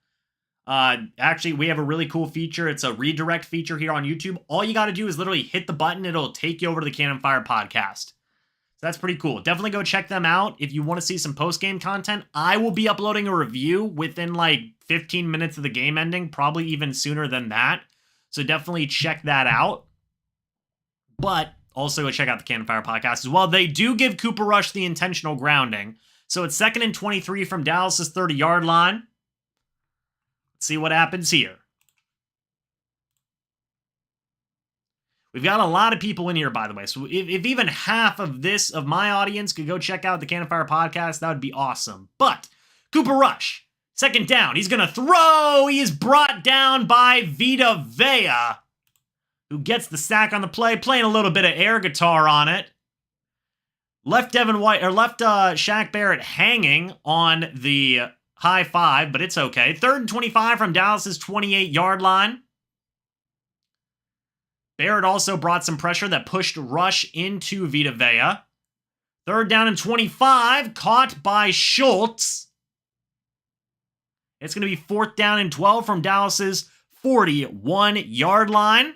Actually, we have a really cool feature. It's a redirect feature here on YouTube. All you got to do is literally hit the button. It'll take you over to the Cannon Fire podcast. So that's pretty cool. Definitely go check them out if you want to see some post-game content. I will be uploading a review within like 15 minutes of the game ending, probably even sooner than that. So definitely check that out. But also go check out the Cannon Fire podcast as well. They do give Cooper Rush the intentional grounding. So it's 2nd and 23 from Dallas's 30-yard line. Let's see what happens here. We've got a lot of people in here, by the way. So if even half of my audience could go check out the Cannon Fire podcast, that would be awesome. But Cooper Rush, 2nd down. He's going to throw. He is brought down by Vita Vea, who gets the sack on the play, playing a little bit of air guitar on it. Left Shaq Barrett hanging on the high 5, but it's okay. 3rd and 25 from Dallas's 28-yard line. Barrett also brought some pressure that pushed Rush into Vita Vea. 3rd down and 25, caught by Schultz. It's going to be 4th down and 12 from Dallas's 41-yard line.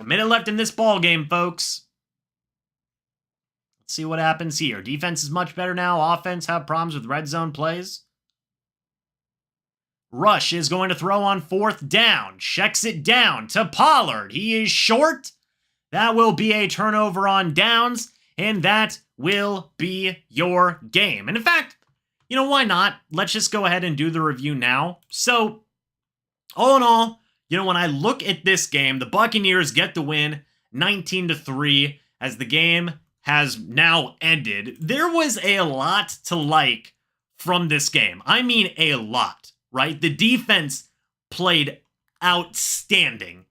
A minute left in this ball game, folks. Let's see what happens here. Defense is much better now. Offense have problems with red zone plays. Rush is going to throw on 4th down. Checks it down to Pollard. He is short. That will be a turnover on downs, and that will be your game. And in fact, why not? Let's just go ahead and do the review now. So, all in all, when I look at this game, the Buccaneers get the win 19-3 as the game has now ended. There was a lot to like from this game. I mean, a lot, right? The defense played outstanding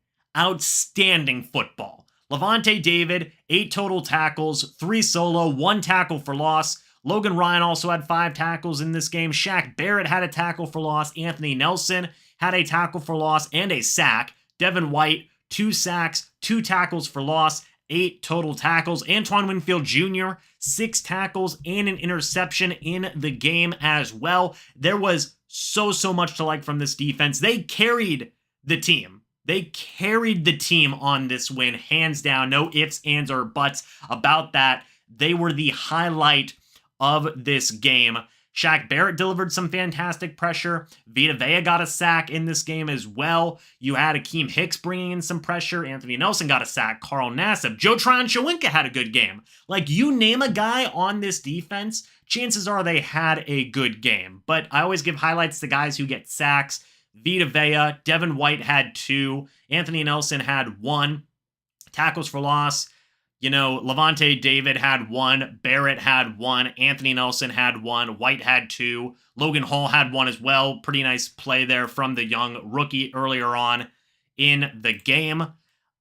football. Levante David, 8 total tackles, 3 solo, 1 tackle for loss. Logan Ryan also had 5 tackles in this game. Shaq Barrett had a tackle for loss. Anthony Nelson had a tackle for loss and a sack. Devin White, 2 sacks, 2 tackles for loss, 8 total tackles. Antoine Winfield Jr., 6 tackles and an interception in the game as well. There was so much to like from this defense. They carried the team. They carried the team on this win, hands down. No ifs, ands, or buts about that. They were the highlight of this game. Shaq Barrett delivered some fantastic pressure. Vita Vea got a sack in this game as well. You had Akeem Hicks bringing in some pressure. Anthony Nelson got a sack. Carl Nassib. Joe Tryon-Shoyinka had a good game. Like, you name a guy on this defense, chances are they had a good game. But I always give highlights to guys who get sacks. Vita Vea, Devin White had 2. Anthony Nelson had 1. Tackles for loss, Levante David had 1, Barrett had 1, Anthony Nelson had 1, White had 2, Logan Hall had 1 as well. Pretty nice play there from the young rookie earlier on in the game.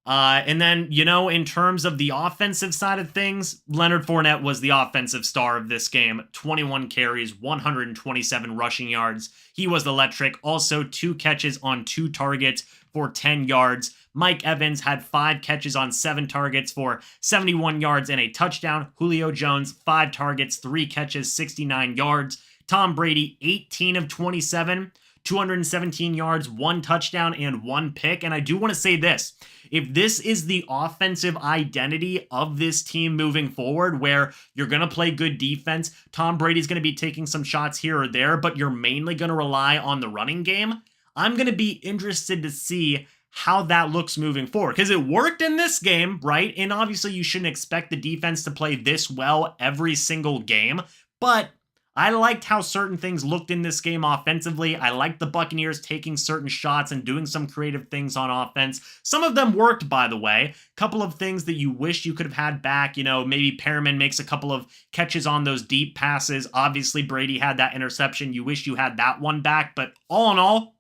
And then, in terms of the offensive side of things, Leonard Fournette was the offensive star of this game. 21 carries, 127 rushing yards. He was electric. Also, 2 catches on 2 targets for 10 yards. Mike Evans had 5 catches on 7 targets for 71 yards and a touchdown. Julio Jones, 5 targets, 3 catches, 69 yards. Tom Brady, 18 of 27, 217 yards, 1 touchdown, and 1 pick. And I do want to say this. If this is the offensive identity of this team moving forward, where you're going to play good defense, Tom Brady's going to be taking some shots here or there, but you're mainly going to rely on the running game, I'm going to be interested to see how that looks moving forward, because it worked in this game, right? And obviously you shouldn't expect the defense to play this well every single game, but I liked how certain things looked in this game offensively. I liked the Buccaneers taking certain shots and doing some creative things on offense. Some of them worked, by the way. A couple of things that you wish you could have had back. Maybe Perriman makes a couple of catches on those deep passes. Obviously, Brady had that interception. You wish you had that one back. But all in all,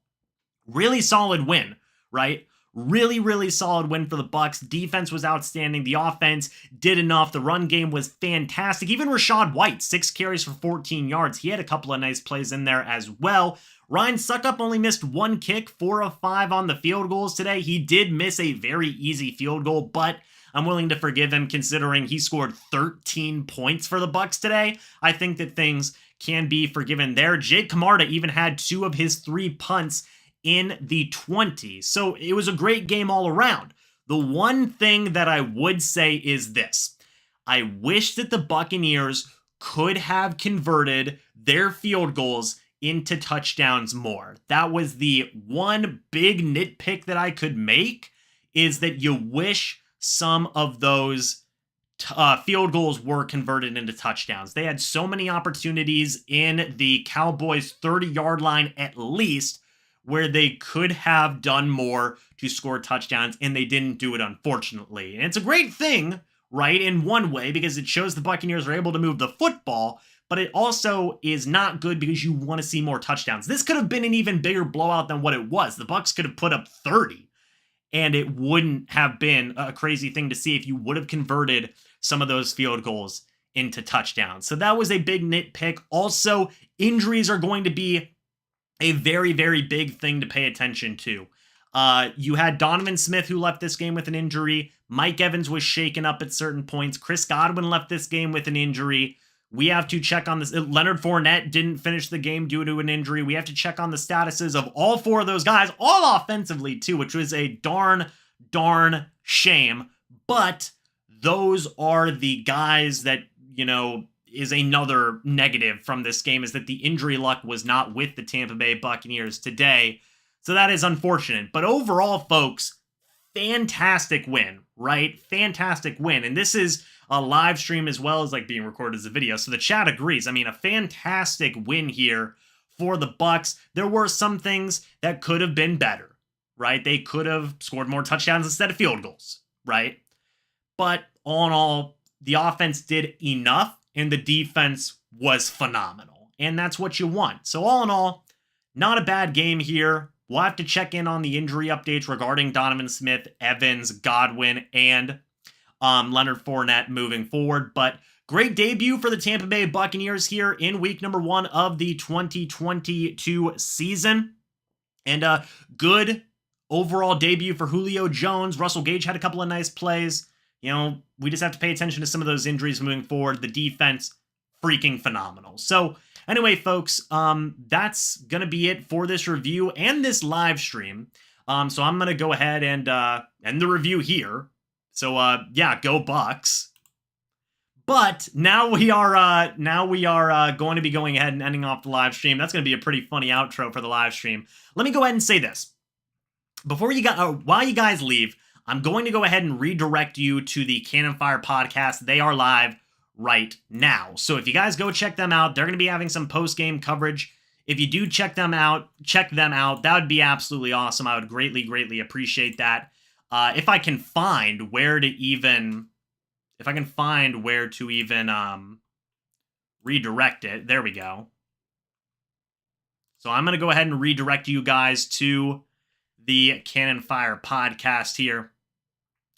really solid win, right? Really, really solid win for the Bucs. Defense was outstanding. The offense did enough. The run game was fantastic. Even Rachaad White, 6 carries for 14 yards. He had a couple of nice plays in there as well. Ryan Suckup only missed 1 kick, 4 of 5 on the field goals today. He did miss a very easy field goal, but I'm willing to forgive him considering he scored 13 points for the Bucs today. I think that things can be forgiven there. Jake Camarda even had 2 of his 3 punts in the 20s. So it was a great game all around. The one thing that I would say is this. I wish that the Buccaneers could have converted their field goals into touchdowns more. That was the one big nitpick that I could make, is that you wish some of those field goals were converted into touchdowns. They had so many opportunities in the Cowboys' 30-yard line at least, where they could have done more to score touchdowns, and they didn't do it, unfortunately. And it's a great thing, right, in one way, because it shows the Buccaneers are able to move the football, but it also is not good because you want to see more touchdowns. This could have been an even bigger blowout than what it was. The Bucs could have put up 30, and it wouldn't have been a crazy thing to see if you would have converted some of those field goals into touchdowns. So that was a big nitpick. Also, injuries are going to be a very, very big thing to pay attention to. You had Donovan Smith, who left this game with an injury. Mike Evans was shaken up at certain points. Chris Godwin left this game with an injury. We have to check on this. Leonard Fournette didn't finish the game due to an injury. We have to check on the statuses of all 4 of those guys, all offensively too, which was a darn shame. But those are the guys that, is another negative from this game, is that the injury luck was not with the Tampa Bay Buccaneers today. So that is unfortunate. But overall, folks, fantastic win, right? Fantastic win. And this is a live stream as well as being recorded as a video. So the chat agrees. I mean, a fantastic win here for the Bucs. There were some things that could have been better, right? They could have scored more touchdowns instead of field goals, right? But all in all, the offense did enough, and the defense was phenomenal. And that's what you want. So all in all, not a bad game here. We'll have to check in on the injury updates regarding Donovan Smith, Evans, Godwin, and Leonard Fournette moving forward. But great debut for the Tampa Bay Buccaneers here in week number 1 of the 2022 season. And a good overall debut for Julio Jones. Russell Gage had a couple of nice plays. We just have to pay attention to some of those injuries moving forward. The defense, freaking phenomenal. So anyway, folks, that's going to be it for this review and this live stream. So I'm going to go ahead and end the review here. So, yeah, go Bucs. But now we are going to be going ahead and ending off the live stream. That's going to be a pretty funny outro for the live stream. Let me go ahead and say this. While you guys leave, I'm going to go ahead and redirect you to the Cannon Fire podcast. They are live right now. So if you guys go check them out, they're going to be having some post-game coverage. If you do check them out, that would be absolutely awesome. I would greatly, greatly appreciate that. If I can find where to even redirect it. There we go. So I'm going to go ahead and redirect you guys to the Cannon Fire podcast here.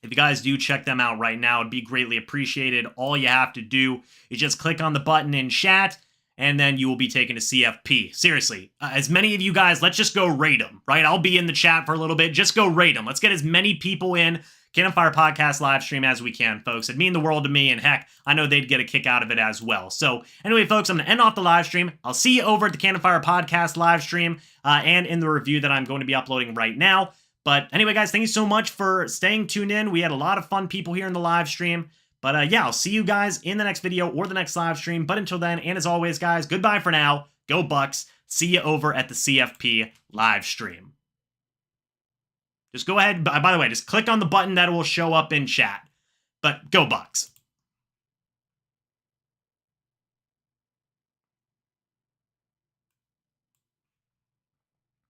If you guys do check them out right now, it'd be greatly appreciated. All you have to do is just click on the button in chat, and then you will be taken to CFP. Seriously, as many of you guys, let's just go rate them, right? I'll be in the chat for a little bit. Just go rate them. Let's get as many people in Cannon Fire podcast live stream as we can, folks. It'd mean the world to me, and heck, I know they'd get a kick out of it as well. So anyway, folks, I'm going to end off the live stream. I'll see you over at the Cannon Fire podcast live stream and in the review that I'm going to be uploading right now. But anyway, guys, thank you so much for staying tuned in. We had a lot of fun people here in the live stream. But yeah, I'll see you guys in the next video or the next live stream. But until then, and as always, guys, goodbye for now. Go Bucs. See you over at the CFP live stream. Just go ahead. By the way, just click on the button that will show up in chat. But go Bucs.